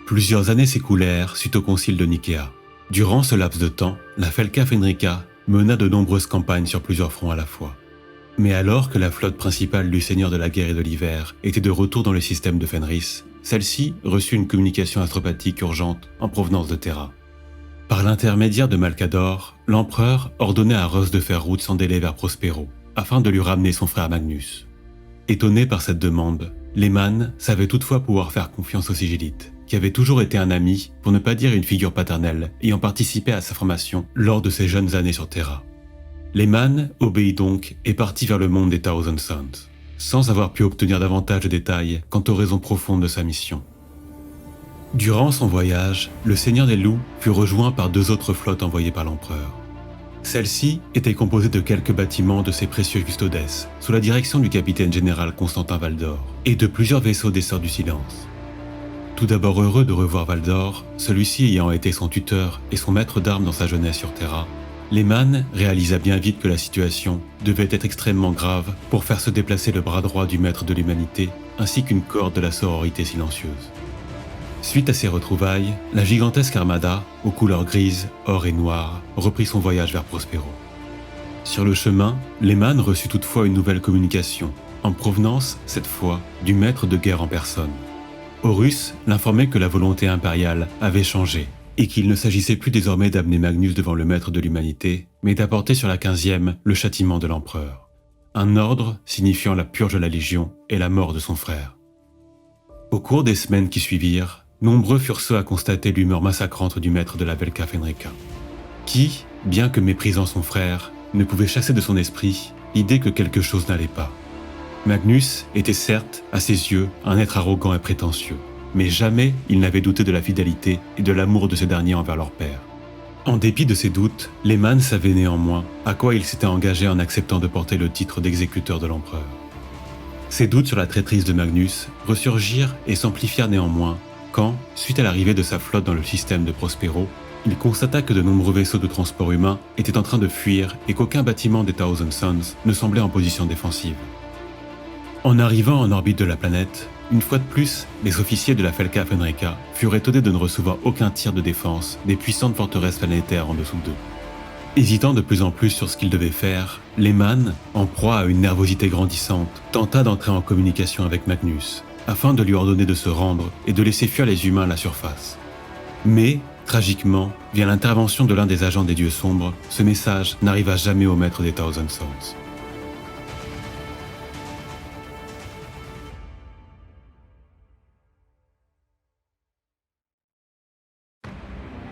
Plusieurs années s'écoulèrent suite au concile de Nikea. Durant ce laps de temps, la Felka Fenrika mena de nombreuses campagnes sur plusieurs fronts à la fois. Mais alors que la flotte principale du Seigneur de la Guerre et de l'Hiver était de retour dans le système de Fenris, celle-ci reçut une communication astropathique urgente en provenance de Terra. Par l'intermédiaire de Malcador, l'empereur ordonnait à Russ de faire route sans délai vers Prospero, afin de lui ramener son frère Magnus. Étonné par cette demande, Lehman savait toutefois pouvoir faire confiance au Sigillite, qui avait toujours été un ami, pour ne pas dire une figure paternelle, ayant participé à sa formation lors de ses jeunes années sur Terra. Lehman obéit donc et partit vers le monde des Thousand Sons, sans avoir pu obtenir davantage de détails quant aux raisons profondes de sa mission. Durant son voyage, le Seigneur des Loups fut rejoint par 2 autres flottes envoyées par l'empereur. Celle-ci était composée de quelques bâtiments de ses précieux custodes, sous la direction du capitaine général Constantin Valdor, et de plusieurs vaisseaux des Sœurs du Silence. Tout d'abord heureux de revoir Valdor, celui-ci ayant été son tuteur et son maître d'armes dans sa jeunesse sur Terra, Lehman réalisa bien vite que la situation devait être extrêmement grave pour faire se déplacer le bras droit du maître de l'humanité, ainsi qu'une corde de la sororité silencieuse. Suite à ces retrouvailles, la gigantesque armada, aux couleurs grises, or et noir, reprit son voyage vers Prospero. Sur le chemin, Lehman reçut toutefois une nouvelle communication, en provenance, cette fois, du maître de guerre en personne. Horus l'informait que la volonté impériale avait changé, et qu'il ne s'agissait plus désormais d'amener Magnus devant le maître de l'humanité, mais d'apporter sur la 15e le châtiment de l'empereur. Un ordre signifiant la purge de la Légion et la mort de son frère. Au cours des semaines qui suivirent, nombreux furent ceux à constater l'humeur massacrante du maître de la Velka Fenrika, qui, bien que méprisant son frère, ne pouvait chasser de son esprit l'idée que quelque chose n'allait pas. Magnus était certes, à ses yeux, un être arrogant et prétentieux, mais jamais il n'avait douté de la fidélité et de l'amour de ces derniers envers leur père. En dépit de ses doutes, Lehman savait néanmoins à quoi il s'était engagé en acceptant de porter le titre d'exécuteur de l'empereur. Ses doutes sur la traîtrise de Magnus ressurgirent et s'amplifièrent néanmoins quand, suite à l'arrivée de sa flotte dans le système de Prospero, il constata que de nombreux vaisseaux de transport humain étaient en train de fuir et qu'aucun bâtiment des Thousand Sons ne semblait en position défensive. En arrivant en orbite de la planète, une fois de plus, les officiers de la Felka Fenrika furent étonnés de ne recevoir aucun tir de défense des puissantes forteresses planétaires en dessous d'eux. Hésitant de plus en plus sur ce qu'ils devaient faire, Lehman, en proie à une nervosité grandissante, tenta d'entrer en communication avec Magnus, afin de lui ordonner de se rendre et de laisser fuir les humains à la surface. Mais, tragiquement, via l'intervention de l'un des agents des dieux sombres, ce message n'arriva jamais au maître des Thousand Sons.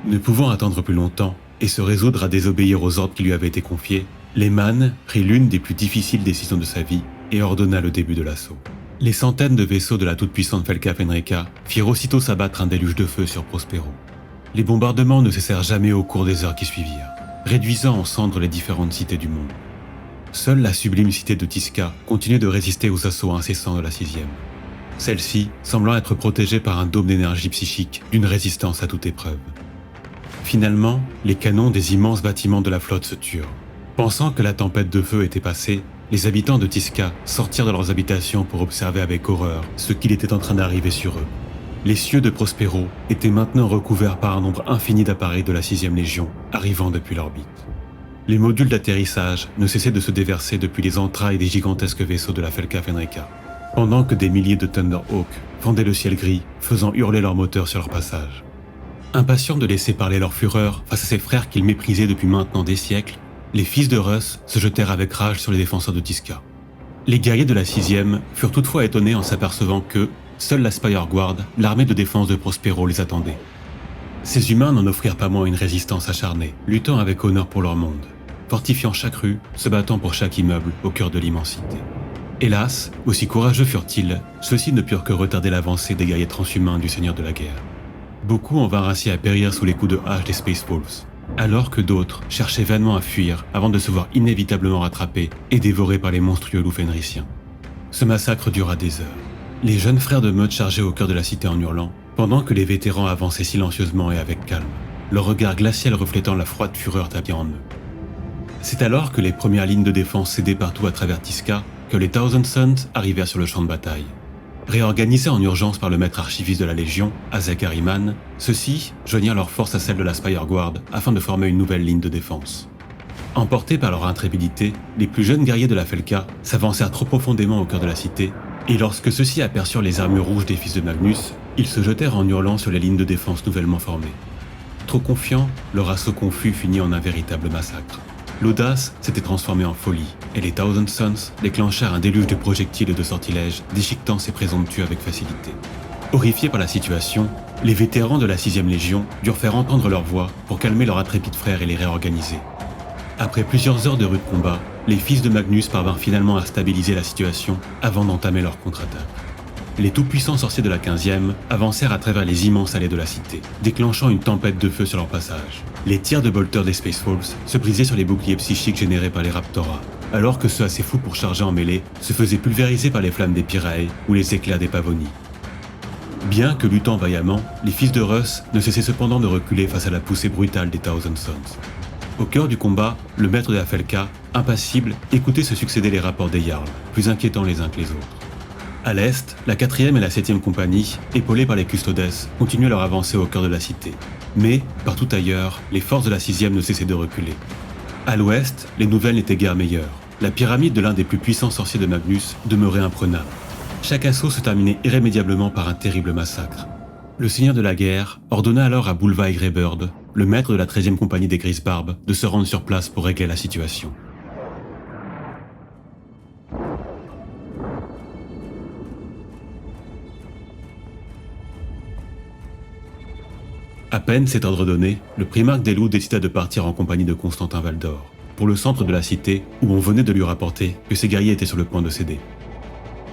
Ne pouvant attendre plus longtemps et se résoudre à désobéir aux ordres qui lui avaient été confiés, Lehman prit l'une des plus difficiles décisions de sa vie et ordonna le début de l'assaut. Les centaines de vaisseaux de la toute-puissante Felka Fenrika firent aussitôt s'abattre un déluge de feu sur Prospero. Les bombardements ne cessèrent jamais au cours des heures qui suivirent, réduisant en cendres les différentes cités du monde. Seule la sublime cité de Tisca continuait de résister aux assauts incessants de la 6e. Celle-ci semblant être protégée par un dôme d'énergie psychique d'une résistance à toute épreuve. Finalement, les canons des immenses bâtiments de la flotte se turent. Pensant que la tempête de feu était passée, les habitants de Tisca sortirent de leurs habitations pour observer avec horreur ce qu'il était en train d'arriver sur eux. Les cieux de Prospero étaient maintenant recouverts par un nombre infini d'appareils de la 6e Légion arrivant depuis l'orbite. Les modules d'atterrissage ne cessaient de se déverser depuis les entrailles des gigantesques vaisseaux de la Felka Fenrica, pendant que des milliers de Thunderhawk fendaient le ciel gris, faisant hurler leurs moteurs sur leur passage. Impatients de laisser parler leur fureur face à ces frères qu'ils méprisaient depuis maintenant des siècles, les fils de Russ se jetèrent avec rage sur les défenseurs de Tisca. Les guerriers de la 6e furent toutefois étonnés en s'apercevant que, seule la Spire Guard, l'armée de défense de Prospero, les attendait. Ces humains n'en offrirent pas moins une résistance acharnée, luttant avec honneur pour leur monde, fortifiant chaque rue, se battant pour chaque immeuble au cœur de l'immensité. Hélas, aussi courageux furent-ils, ceux-ci ne purent que retarder l'avancée des guerriers transhumains du Seigneur de la Guerre. Beaucoup en vinrent ainsi à périr sous les coups de hache des Space Wolves, alors que d'autres cherchaient vainement à fuir avant de se voir inévitablement rattrapés et dévorés par les monstrueux loups fenriciens. Ce massacre dura des heures. Les jeunes frères de meute chargeaient au cœur de la cité en hurlant, pendant que les vétérans avançaient silencieusement et avec calme, leur regard glacial reflétant la froide fureur tapie en eux. C'est alors que les premières lignes de défense cédaient partout à travers Tisca que les Thousand Sons arrivèrent sur le champ de bataille. Réorganisés en urgence par le maître archiviste de la Légion, Azek Ahriman, ceux-ci joignirent leurs forces à celles de la Spire Guard afin de former une nouvelle ligne de défense. Emportés par leur intrépidité, les plus jeunes guerriers de la Felka s'avancèrent trop profondément au cœur de la cité, et lorsque ceux-ci aperçurent les armures rouges des fils de Magnus, ils se jetèrent en hurlant sur les lignes de défense nouvellement formées. Trop confiants, leur assaut confus finit en un véritable massacre. L'audace s'était transformée en folie, et les Thousand Sons déclenchèrent un déluge de projectiles et de sortilèges, déchiquetant ses présomptueux avec facilité. Horrifiés par la situation, les vétérans de la 6e Légion durent faire entendre leur voix pour calmer leurs intrépides frères et les réorganiser. Après plusieurs heures de rude combat, les fils de Magnus parvinrent finalement à stabiliser la situation avant d'entamer leur contre-attaque. Les tout-puissants sorciers de la 15e avancèrent à travers les immenses allées de la cité, déclenchant une tempête de feu sur leur passage. Les tirs de bolters des Space Wolves se brisaient sur les boucliers psychiques générés par les Raptora, alors que ceux assez fous pour charger en mêlée se faisaient pulvériser par les flammes des Pirae ou les éclairs des Pavoni. Bien que luttant vaillamment, les fils de Russ ne cessaient cependant de reculer face à la poussée brutale des Thousand Sons. Au cœur du combat, le maître de la Felka, impassible, écoutait se succéder les rapports des Jarls, plus inquiétants les uns que les autres. À l'est, la 4e et la 7e compagnie, épaulées par les Custodes, continuaient leur avancée au cœur de la cité. Mais, partout ailleurs, les forces de la 6e ne cessaient de reculer. À l'ouest, les nouvelles n'étaient guère meilleures. La pyramide de l'un des plus puissants sorciers de Magnus demeurait imprenable. Chaque assaut se terminait irrémédiablement par un terrible massacre. Le Seigneur de la Guerre ordonna alors à Bulva Greybird, le maître de la 13e compagnie des Grisbarbes, de se rendre sur place pour régler la situation. À peine cet ordre donné, le primarque des loups décida de partir en compagnie de Constantin Valdor, pour le centre de la cité où on venait de lui rapporter que ses guerriers étaient sur le point de céder.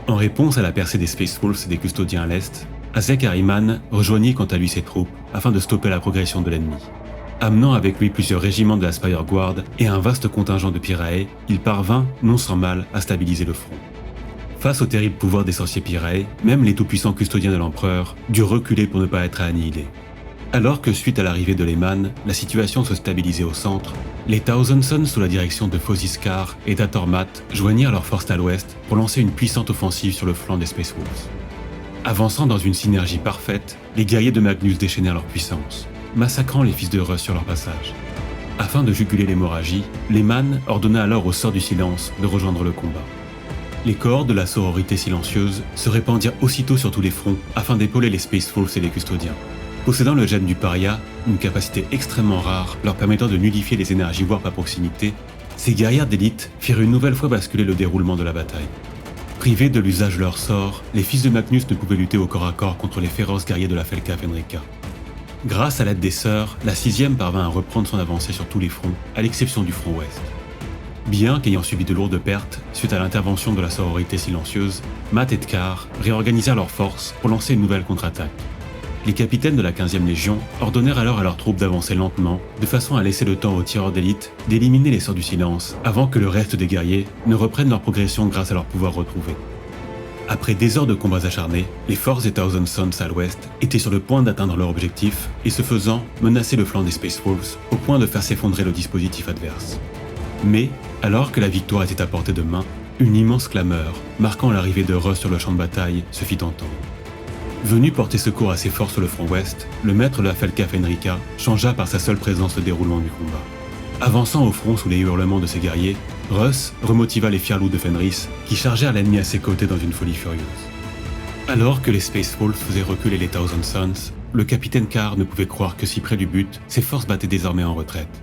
En réponse à la percée des Space Wolves et des custodiens à l'est, Azek Ahriman rejoignit quant à lui ses troupes afin de stopper la progression de l'ennemi. Amenant avec lui plusieurs régiments de la Spire Guard et un vaste contingent de Pirae, il parvint, non sans mal, à stabiliser le front. Face au terrible pouvoir des sorciers Pirae, même les tout-puissants custodiens de l'empereur durent reculer pour ne pas être annihilés. Alors que suite à l'arrivée de Lehman, la situation se stabilisait au centre, les Thousand Sons sous la direction de Fosiskar et d'Atormat joignirent leurs forces à l'ouest pour lancer une puissante offensive sur le flanc des Space Wolves. Avançant dans une synergie parfaite, les guerriers de Magnus déchaînèrent leur puissance, massacrant les fils de Russ sur leur passage. Afin de juguler l'hémorragie, Lehman ordonna alors au sort du silence de rejoindre le combat. Les corps de la sororité silencieuse se répandirent aussitôt sur tous les fronts afin d'épauler les Space Wolves et les custodiens. Possédant le gène du paria, une capacité extrêmement rare leur permettant de nullifier les énergies warp à proximité, ces guerrières d'élite firent une nouvelle fois basculer le déroulement de la bataille. Privés de l'usage de leur sort, les fils de Magnus ne pouvaient lutter au corps à corps contre les féroces guerriers de la Felka Fenrica. Grâce à l'aide des sœurs, la 6e parvint à reprendre son avancée sur tous les fronts, à l'exception du front ouest. Bien qu'ayant subi de lourdes pertes suite à l'intervention de la sororité silencieuse, Matt et Tkar réorganisèrent leurs forces pour lancer une nouvelle contre-attaque. Les capitaines de la 15e Légion ordonnèrent alors à leurs troupes d'avancer lentement, de façon à laisser le temps aux tireurs d'élite d'éliminer les sorts du silence, avant que le reste des guerriers ne reprennent leur progression grâce à leur pouvoir retrouvé. Après des heures de combats acharnés, les forces des Thousand Sons à l'ouest étaient sur le point d'atteindre leur objectif, et ce faisant, menacer le flanc des Space Wolves, au point de faire s'effondrer le dispositif adverse. Mais, alors que la victoire était à portée de main, une immense clameur, marquant l'arrivée de Russ sur le champ de bataille, se fit entendre. Venu porter secours à ses forces sur le front ouest, le maître de la Felka Fenrica changea par sa seule présence le déroulement du combat. Avançant au front sous les hurlements de ses guerriers, Russ remotiva les fiers loups de Fenris qui chargèrent l'ennemi à ses côtés dans une folie furieuse. Alors que les Space Wolves faisaient reculer les Thousand Sons, le capitaine Carr ne pouvait croire que si près du but, ses forces battaient désormais en retraite.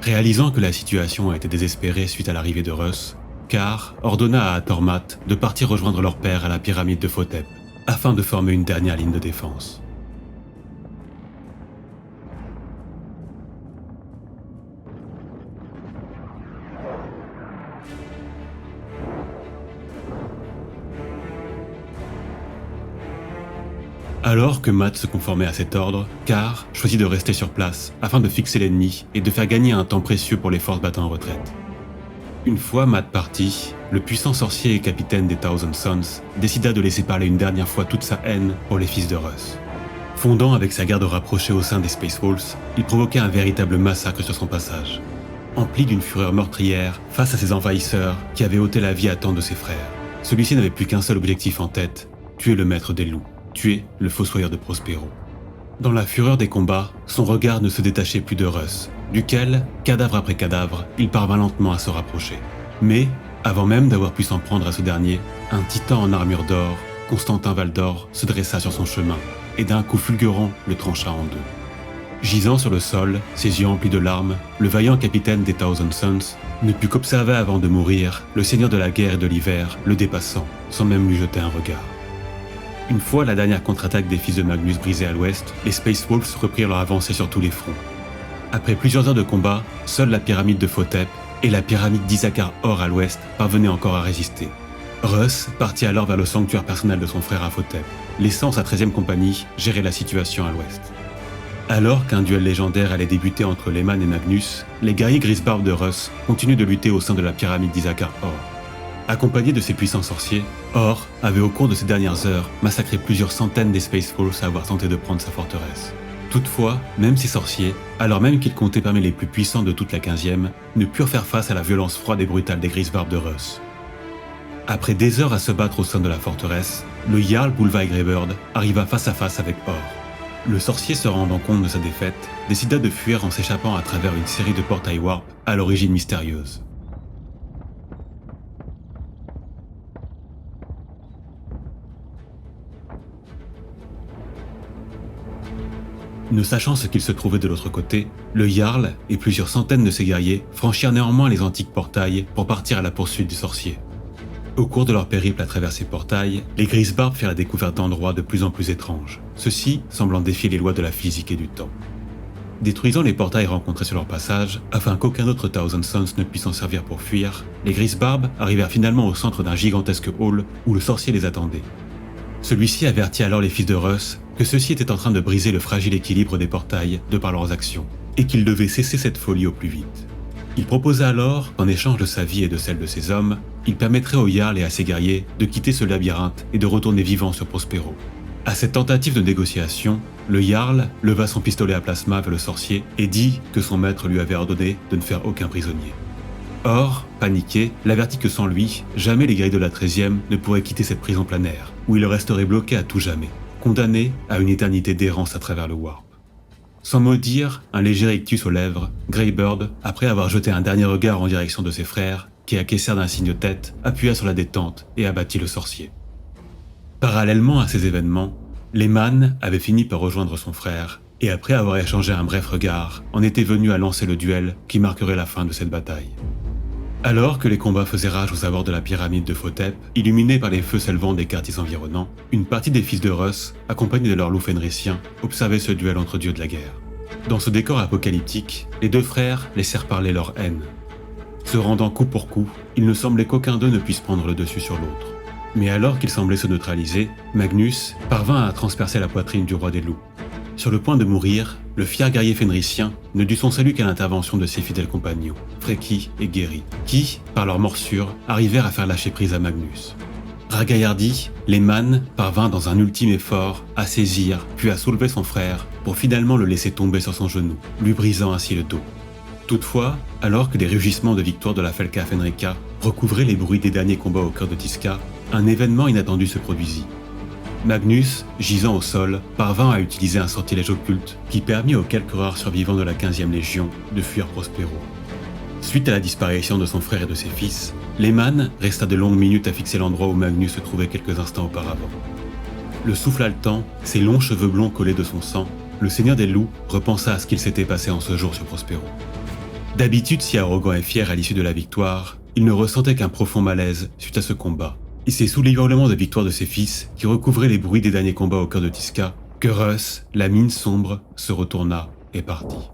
Réalisant que la situation était désespérée suite à l'arrivée de Russ, Carr ordonna à Tormat de partir rejoindre leur père à la pyramide de Photep, afin de former une dernière ligne de défense. Alors que Matt se conformait à cet ordre, Carr choisit de rester sur place afin de fixer l'ennemi et de faire gagner un temps précieux pour les forces battant en retraite. Une fois Matt parti, le puissant sorcier et capitaine des Thousand Sons décida de laisser parler une dernière fois toute sa haine pour les fils de Russ. Fondant avec sa garde rapprochée au sein des Space Wolves, il provoqua un véritable massacre sur son passage. Empli d'une fureur meurtrière face à ses envahisseurs qui avaient ôté la vie à tant de ses frères, celui-ci n'avait plus qu'un seul objectif en tête, tuer le maître des loups, tuer le fossoyeur de Prospero. Dans la fureur des combats, son regard ne se détachait plus de Russ, duquel, cadavre après cadavre, il parvint lentement à se rapprocher. Mais, avant même d'avoir pu s'en prendre à ce dernier, un titan en armure d'or, Constantin Valdor, se dressa sur son chemin, et d'un coup fulgurant le trancha en deux. Gisant sur le sol, ses yeux emplis de larmes, le vaillant capitaine des Thousand Sons ne put qu'observer avant de mourir le seigneur de la guerre et de l'hiver le dépassant, sans même lui jeter un regard. Une fois la dernière contre-attaque des fils de Magnus brisée à l'ouest, les Space Wolves reprirent leur avancée sur tous les fronts. Après plusieurs heures de combat, seule la pyramide de Photep et la pyramide d'Isakar Or à l'ouest parvenaient encore à résister. Russ partit alors vers le sanctuaire personnel de son frère à Photep, laissant sa 13e compagnie gérer la situation à l'ouest. Alors qu'un duel légendaire allait débuter entre Lehman et Magnus, les guerriers grisbarbes de Russ continuent de lutter au sein de la pyramide d'Isakar Or. Accompagné de ses puissants sorciers, Or avait au cours de ces dernières heures massacré plusieurs centaines des Space Wolves à avoir tenté de prendre sa forteresse. Toutefois, même ces sorciers, alors même qu'ils comptaient parmi les plus puissants de toute la 15e, ne purent faire face à la violence froide et brutale des grisbarbes de Russ. Après des heures à se battre au sein de la forteresse, le Jarl Bulva Greybird arriva face à face avec Or. Le sorcier, se rendant compte de sa défaite, décida de fuir en s'échappant à travers une série de portails warp à l'origine mystérieuse. Ne sachant ce qu'il se trouvait de l'autre côté, le Jarl et plusieurs centaines de ses guerriers franchirent néanmoins les antiques portails pour partir à la poursuite du sorcier. Au cours de leur périple à travers ces portails, les Grisbarbes firent la découverte d'endroits de plus en plus étranges, ceux-ci semblant défier les lois de la physique et du temps. Détruisant les portails rencontrés sur leur passage, afin qu'aucun autre Thousand Sons ne puisse s'en servir pour fuir, les Grisbarbes arrivèrent finalement au centre d'un gigantesque hall où le sorcier les attendait. Celui-ci avertit alors les fils de Russ que ceux-ci étaient en train de briser le fragile équilibre des portails de par leurs actions, et qu'ils devaient cesser cette folie au plus vite. Il proposa alors qu'en échange de sa vie et de celle de ses hommes, il permettrait au Jarl et à ses guerriers de quitter ce labyrinthe et de retourner vivants sur Prospero. À cette tentative de négociation, le Jarl leva son pistolet à plasma vers le sorcier et dit que son maître lui avait ordonné de ne faire aucun prisonnier. Or, paniqué, l'avertit que sans lui, jamais les guerriers de la 13e ne pourraient quitter cette prison planaire, où ils resteraient bloqués à tout jamais, condamnés à une éternité d'errance à travers le warp. Sans mot dire, un léger rictus aux lèvres, Greybird, après avoir jeté un dernier regard en direction de ses frères, qui acquiescèrent d'un signe de tête, appuya sur la détente et abattit le sorcier. Parallèlement à ces événements, Lehman avait fini par rejoindre son frère, et après avoir échangé un bref regard, en était venu à lancer le duel qui marquerait la fin de cette bataille. Alors que les combats faisaient rage aux abords de la pyramide de Photep, illuminée par les feux s'élevant des quartiers environnants, une partie des fils de Russ, accompagnés de leurs loups fenriciens, observaient ce duel entre dieux de la guerre. Dans ce décor apocalyptique, les deux frères laissèrent parler leur haine. Se rendant coup pour coup, il ne semblait qu'aucun d'eux ne puisse prendre le dessus sur l'autre. Mais alors qu'ils semblaient se neutraliser, Magnus parvint à transpercer la poitrine du roi des loups. Sur le point de mourir, le fier guerrier fenricien ne dut son salut qu'à l'intervention de ses fidèles compagnons, Freki et Geri, qui, par leurs morsures, arrivèrent à faire lâcher prise à Magnus. Ragaillardi, Lehman parvint dans un ultime effort à saisir puis à soulever son frère pour finalement le laisser tomber sur son genou, lui brisant ainsi le dos. Toutefois, alors que les rugissements de victoire de la Felka Fenrica recouvraient les bruits des derniers combats au cœur de Tisca, un événement inattendu se produisit. Magnus, gisant au sol, parvint à utiliser un sortilège occulte qui permit aux quelques rares survivants de la 15e Légion de fuir Prospero. Suite à la disparition de son frère et de ses fils, Lehman resta de longues minutes à fixer l'endroit où Magnus se trouvait quelques instants auparavant. Le souffle haletant, ses longs cheveux blonds collés de son sang, le Seigneur des Loups repensa à ce qu'il s'était passé en ce jour sur Prospero. D'habitude si arrogant et fier à l'issue de la victoire, il ne ressentait qu'un profond malaise suite à ce combat. Et c'est sous les hurlements de victoire de ses fils, qui recouvraient les bruits des derniers combats au cœur de Tisca, que Russ, la mine sombre, se retourna et partit.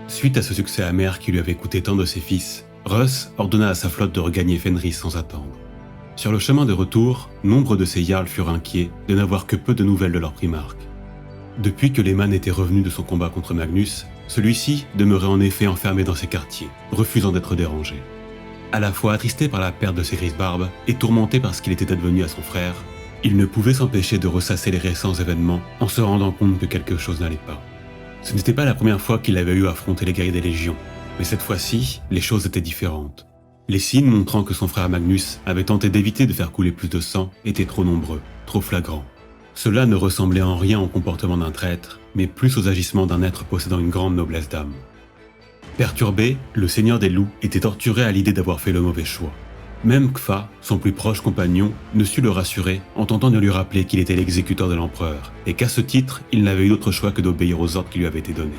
Suite à ce succès amer qui lui avait coûté tant de ses fils, Russ ordonna à sa flotte de regagner Fenris sans attendre. Sur le chemin de retour, nombre de ses jarls furent inquiets de n'avoir que peu de nouvelles de leur primarque. Depuis que Lehman était revenu de son combat contre Magnus, celui-ci demeurait en effet enfermé dans ses quartiers, refusant d'être dérangé. À la fois attristé par la perte de ses grises barbes et tourmenté par ce qu'il était advenu à son frère, il ne pouvait s'empêcher de ressasser les récents événements en se rendant compte que quelque chose n'allait pas. Ce n'était pas la première fois qu'il avait eu à affronter les guerriers des Légions, mais cette fois-ci, les choses étaient différentes. Les signes montrant que son frère Magnus avait tenté d'éviter de faire couler plus de sang étaient trop nombreux, trop flagrants. Cela ne ressemblait en rien au comportement d'un traître, mais plus aux agissements d'un être possédant une grande noblesse d'âme. Perturbé, le Seigneur des Loups était torturé à l'idée d'avoir fait le mauvais choix. Même Kfa, son plus proche compagnon, ne sut le rassurer en tentant de lui rappeler qu'il était l'exécuteur de l'empereur, et qu'à ce titre, il n'avait eu d'autre choix que d'obéir aux ordres qui lui avaient été donnés.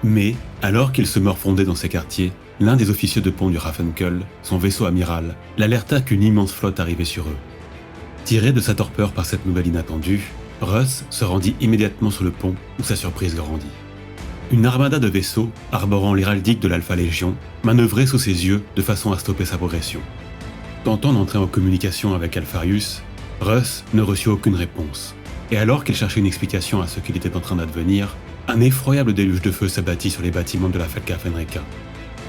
Mais, alors qu'il se morfondait dans ses quartiers, l'un des officiers de pont du Raffenkel, son vaisseau amiral, l'alerta qu'une immense flotte arrivait sur eux. Tiré de sa torpeur par cette nouvelle inattendue, Russ se rendit immédiatement sur le pont où sa surprise grandit. Une armada de vaisseaux, arborant l'héraldique de l'Alpha Légion, manœuvrait sous ses yeux de façon à stopper sa progression. Tentant d'entrer en communication avec Alpharius, Russ ne reçut aucune réponse, et alors qu'il cherchait une explication à ce qu'il était en train d'advenir, un effroyable déluge de feu s'abattit sur les bâtiments de la Felka Fenrika.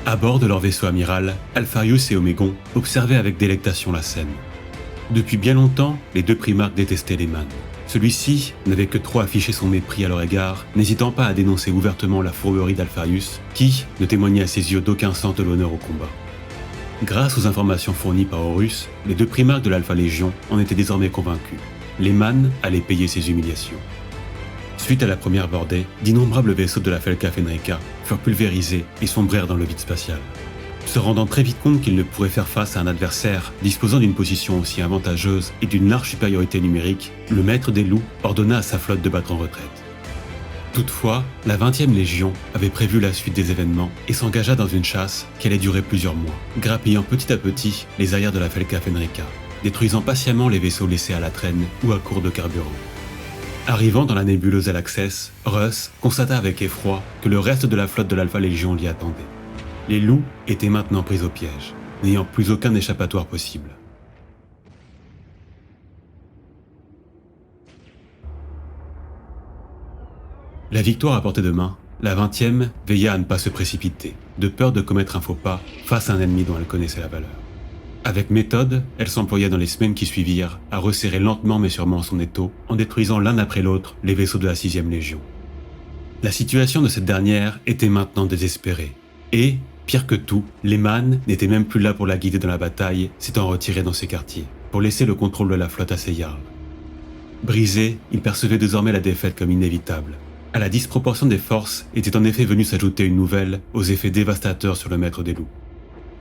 À bord de leur vaisseau amiral, Alpharius et Omégon observaient avec délectation la scène. Depuis bien longtemps, les deux primarques détestaient Lehman. Celui-ci n'avait que trop affiché son mépris à leur égard, n'hésitant pas à dénoncer ouvertement la fourberie d'Alpharius, qui ne témoignait à ses yeux d'aucun sens de l'honneur au combat. Grâce aux informations fournies par Horus, les deux primarques de l'Alpha Légion en étaient désormais convaincus. Lehman allait payer ses humiliations. Suite à la première bordée, d'innombrables vaisseaux de la Felka Fenrika furent pulvérisés et sombrèrent dans le vide spatial. Se rendant très vite compte qu'il ne pourrait faire face à un adversaire disposant d'une position aussi avantageuse et d'une large supériorité numérique, le maître des loups ordonna à sa flotte de battre en retraite. Toutefois, la 20e Légion avait prévu la suite des événements et s'engagea dans une chasse qui allait durer plusieurs mois, grappillant petit à petit les arrières de la Felka Fenrika, détruisant patiemment les vaisseaux laissés à la traîne ou à court de carburant. Arrivant dans la nébuleuse Alaxès, Russ constata avec effroi que le reste de la flotte de l'Alpha Légion l'y attendait. Les loups étaient maintenant pris au piège, n'ayant plus aucun échappatoire possible. La victoire à portée de main, la 20e veilla à ne pas se précipiter, de peur de commettre un faux pas face à un ennemi dont elle connaissait la valeur. Avec méthode, elle s'employa dans les semaines qui suivirent à resserrer lentement mais sûrement son étau en détruisant l'un après l'autre les vaisseaux de la 6e Légion. La situation de cette dernière était maintenant désespérée, et, pire que tout, Lehman n'était même plus là pour la guider dans la bataille, s'étant retiré dans ses quartiers, pour laisser le contrôle de la flotte à ses jarls. Brisé, il percevait désormais la défaite comme inévitable. À la disproportion des forces était en effet venue s'ajouter une nouvelle aux effets dévastateurs sur le maître des loups.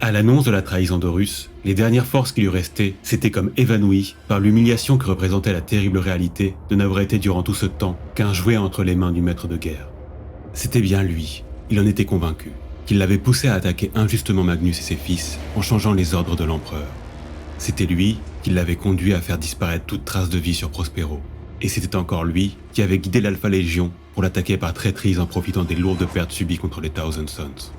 À l'annonce de la trahison d'Horus, les dernières forces qui lui restaient s'étaient comme évanouies par l'humiliation que représentait la terrible réalité de n'avoir été durant tout ce temps qu'un jouet entre les mains du maître de guerre. C'était bien lui, il en était convaincu, qui l'avait poussé à attaquer injustement Magnus et ses fils en changeant les ordres de l'empereur. C'était lui qui l'avait conduit à faire disparaître toute trace de vie sur Prospero. Et c'était encore lui qui avait guidé l'Alpha Légion pour l'attaquer par traîtrise en profitant des lourdes pertes subies contre les Thousand Sons.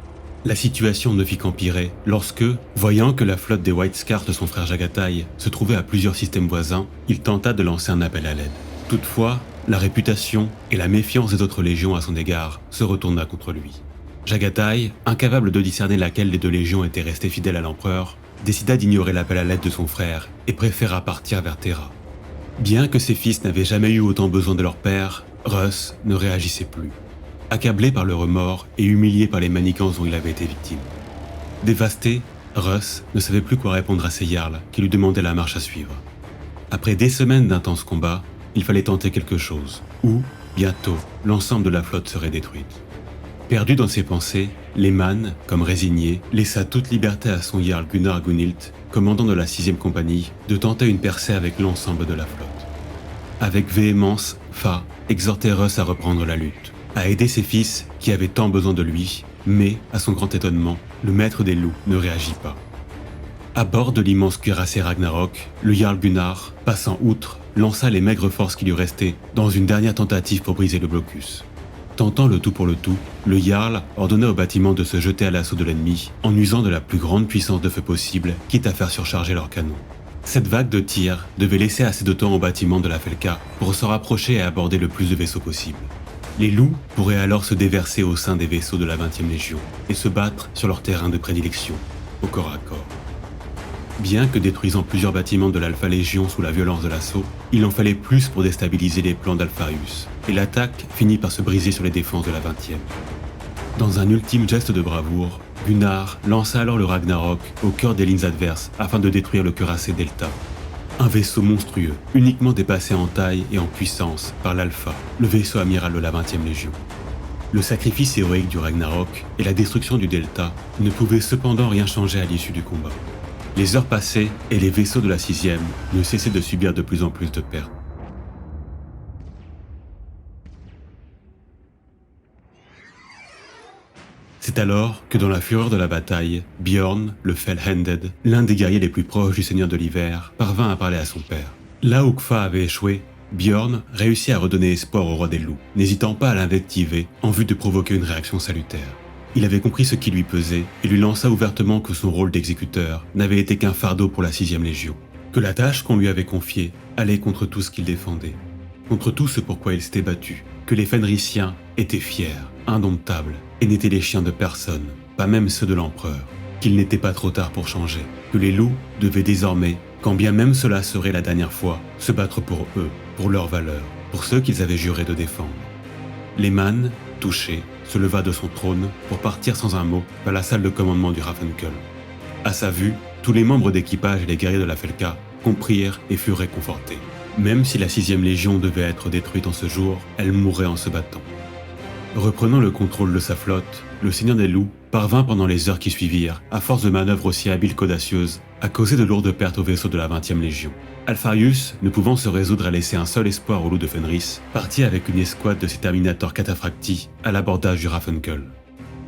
La situation ne fit qu'empirer lorsque, voyant que la flotte des White Scars de son frère Jagatai se trouvait à plusieurs systèmes voisins, il tenta de lancer un appel à l'aide. Toutefois, la réputation et la méfiance des autres légions à son égard se retourna contre lui. Jagatai, incapable de discerner laquelle des deux légions était restée fidèle à l'empereur, décida d'ignorer l'appel à l'aide de son frère et préféra partir vers Terra. Bien que ses fils n'avaient jamais eu autant besoin de leur père, Russ ne réagissait plus, accablé par le remords et humilié par les manigances dont il avait été victime. Dévasté, Russ ne savait plus quoi répondre à ces Jarls qui lui demandaient la marche à suivre. Après des semaines d'intenses combats, il fallait tenter quelque chose, ou, bientôt, l'ensemble de la flotte serait détruite. Perdu dans ses pensées, Lehmann, comme résigné, laissa toute liberté à son Jarl Gunnar Gunhild, commandant de la 6e compagnie, de tenter une percée avec l'ensemble de la flotte. Avec véhémence, Fa exhortait Russ à reprendre la lutte, à aider ses fils qui avaient tant besoin de lui, mais, à son grand étonnement, le maître des loups ne réagit pas. À bord de l'immense cuirassé Ragnarok, le Jarl Gunnar, passant outre, lança les maigres forces qui lui restaient dans une dernière tentative pour briser le blocus. Tentant le tout pour le tout, le Jarl ordonna au bâtiment de se jeter à l'assaut de l'ennemi en usant de la plus grande puissance de feu possible, quitte à faire surcharger leurs canons. Cette vague de tirs devait laisser assez de temps au bâtiment de la Felka pour se rapprocher et aborder le plus de vaisseaux possible. Les loups pourraient alors se déverser au sein des vaisseaux de la 20e Légion et se battre sur leur terrain de prédilection, au corps à corps. Bien que détruisant plusieurs bâtiments de l'Alpha Légion sous la violence de l'assaut, il en fallait plus pour déstabiliser les plans d'Alpharius, et l'attaque finit par se briser sur les défenses de la 20e. Dans un ultime geste de bravoure, Gunnar lança alors le Ragnarok au cœur des lignes adverses afin de détruire le cuirassé Delta. Un vaisseau monstrueux, uniquement dépassé en taille et en puissance par l'Alpha, le vaisseau amiral de la 20e Légion. Le sacrifice héroïque du Ragnarok et la destruction du Delta ne pouvaient cependant rien changer à l'issue du combat. Les heures passaient et les vaisseaux de la 6e ne cessaient de subir de plus en plus de pertes. C'est alors que dans la fureur de la bataille, Bjorn, le Fell-Handed, l'un des guerriers les plus proches du Seigneur de l'Hiver, parvint à parler à son père. Là où Kfa avait échoué, Bjorn réussit à redonner espoir au roi des loups, n'hésitant pas à l'invectiver en vue de provoquer une réaction salutaire. Il avait compris ce qui lui pesait et lui lança ouvertement que son rôle d'exécuteur n'avait été qu'un fardeau pour la 6e Légion, que la tâche qu'on lui avait confiée allait contre tout ce qu'il défendait, contre tout ce pourquoi il s'était battu, que les Fenrisiens étaient fiers, indomptables, et n'étaient les chiens de personne, pas même ceux de l'empereur, qu'il n'était pas trop tard pour changer, que les loups devaient désormais, quand bien même cela serait la dernière fois, se battre pour eux, pour leurs valeurs, pour ceux qu'ils avaient juré de défendre. Lehmann, touché, se leva de son trône pour partir sans un mot vers la salle de commandement du Hrafnkel. À sa vue, tous les membres d'équipage et les guerriers de la Felka comprirent et furent réconfortés. Même si la 6e Légion devait être détruite en ce jour, elle mourrait en se battant. Reprenant le contrôle de sa flotte, le Seigneur des Loups parvint pendant les heures qui suivirent, à force de manœuvres aussi habiles qu'audacieuses, à causer de lourdes pertes aux vaisseaux de la 20e Légion. Alpharius, ne pouvant se résoudre à laisser un seul espoir aux loups de Fenris, partit avec une escouade de ses Terminators cataphracti à l'abordage du Hrafnkel.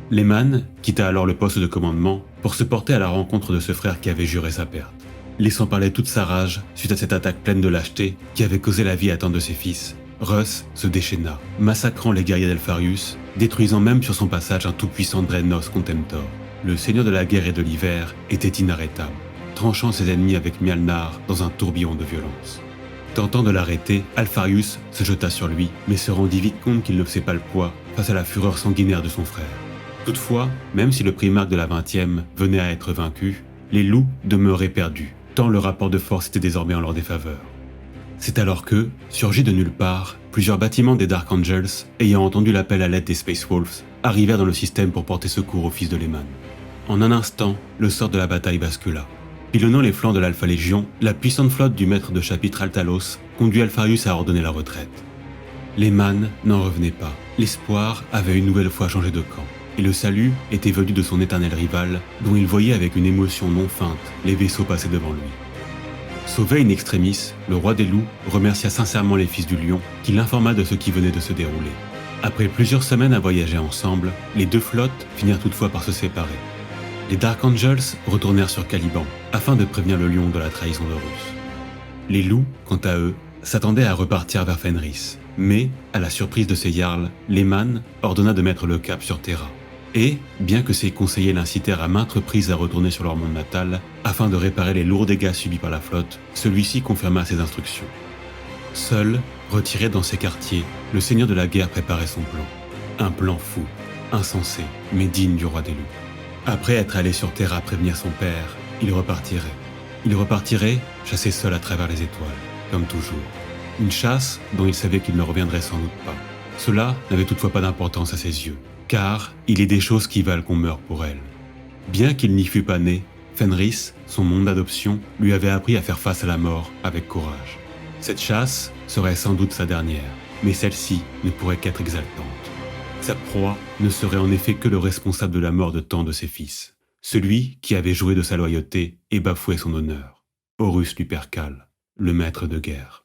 Lehmann quitta alors le poste de commandement pour se porter à la rencontre de ce frère qui avait juré sa perte, laissant parler toute sa rage suite à cette attaque pleine de lâcheté qui avait causé la vie à tant de ses fils. Russ se déchaîna, massacrant les guerriers d'Alpharius, détruisant même sur son passage un tout-puissant Dreadnought Contemptor. Le seigneur de la guerre et de l'hiver était inarrêtable, tranchant ses ennemis avec Mjolnir dans un tourbillon de violence. Tentant de l'arrêter, Alpharius se jeta sur lui, mais se rendit vite compte qu'il ne faisait pas le poids face à la fureur sanguinaire de son frère. Toutefois, même si le primarque de la 20e venait à être vaincu, les loups demeuraient perdus, tant le rapport de force était désormais en leur défaveur. C'est alors que, surgis de nulle part, plusieurs bâtiments des Dark Angels, ayant entendu l'appel à l'aide des Space Wolves, arrivèrent dans le système pour porter secours au fils de Lehmann. En un instant, le sort de la bataille bascula. Pilonnant les flancs de l'Alpha Légion, la puissante flotte du maître de chapitre Altalos conduit Alpharius à ordonner la retraite. Lehmann n'en revenait pas. L'espoir avait une nouvelle fois changé de camp, et le salut était venu de son éternel rival, dont il voyait avec une émotion non feinte les vaisseaux passer devant lui. Sauvé in extremis, le roi des loups remercia sincèrement les fils du lion, qui l'informa de ce qui venait de se dérouler. Après plusieurs semaines à voyager ensemble, les deux flottes finirent toutefois par se séparer. Les Dark Angels retournèrent sur Caliban, afin de prévenir le lion de la trahison d'Horus. Les loups, quant à eux, s'attendaient à repartir vers Fenris, mais, à la surprise de ses jarls, Lehmann ordonna de mettre le cap sur Terra. Et, bien que ses conseillers l'incitèrent à maintes reprises à retourner sur leur monde natal, afin de réparer les lourds dégâts subis par la flotte, celui-ci confirma ses instructions. Seul, retiré dans ses quartiers, le seigneur de la guerre préparait son plan. Un plan fou, insensé, mais digne du roi des loups. Après être allé sur Terra prévenir son père, il repartirait. Il repartirait, chassé seul à travers les étoiles, comme toujours. Une chasse dont il savait qu'il ne reviendrait sans doute pas. Cela n'avait toutefois pas d'importance à ses yeux, car il est des choses qui valent qu'on meure pour elles. Bien qu'il n'y fût pas né, Fenris, son monde d'adoption, lui avait appris à faire face à la mort avec courage. Cette chasse serait sans doute sa dernière, mais celle-ci ne pourrait qu'être exaltante. Sa proie ne serait en effet que le responsable de la mort de tant de ses fils, celui qui avait joué de sa loyauté et bafoué son honneur, Horus Lupercal, le maître de guerre.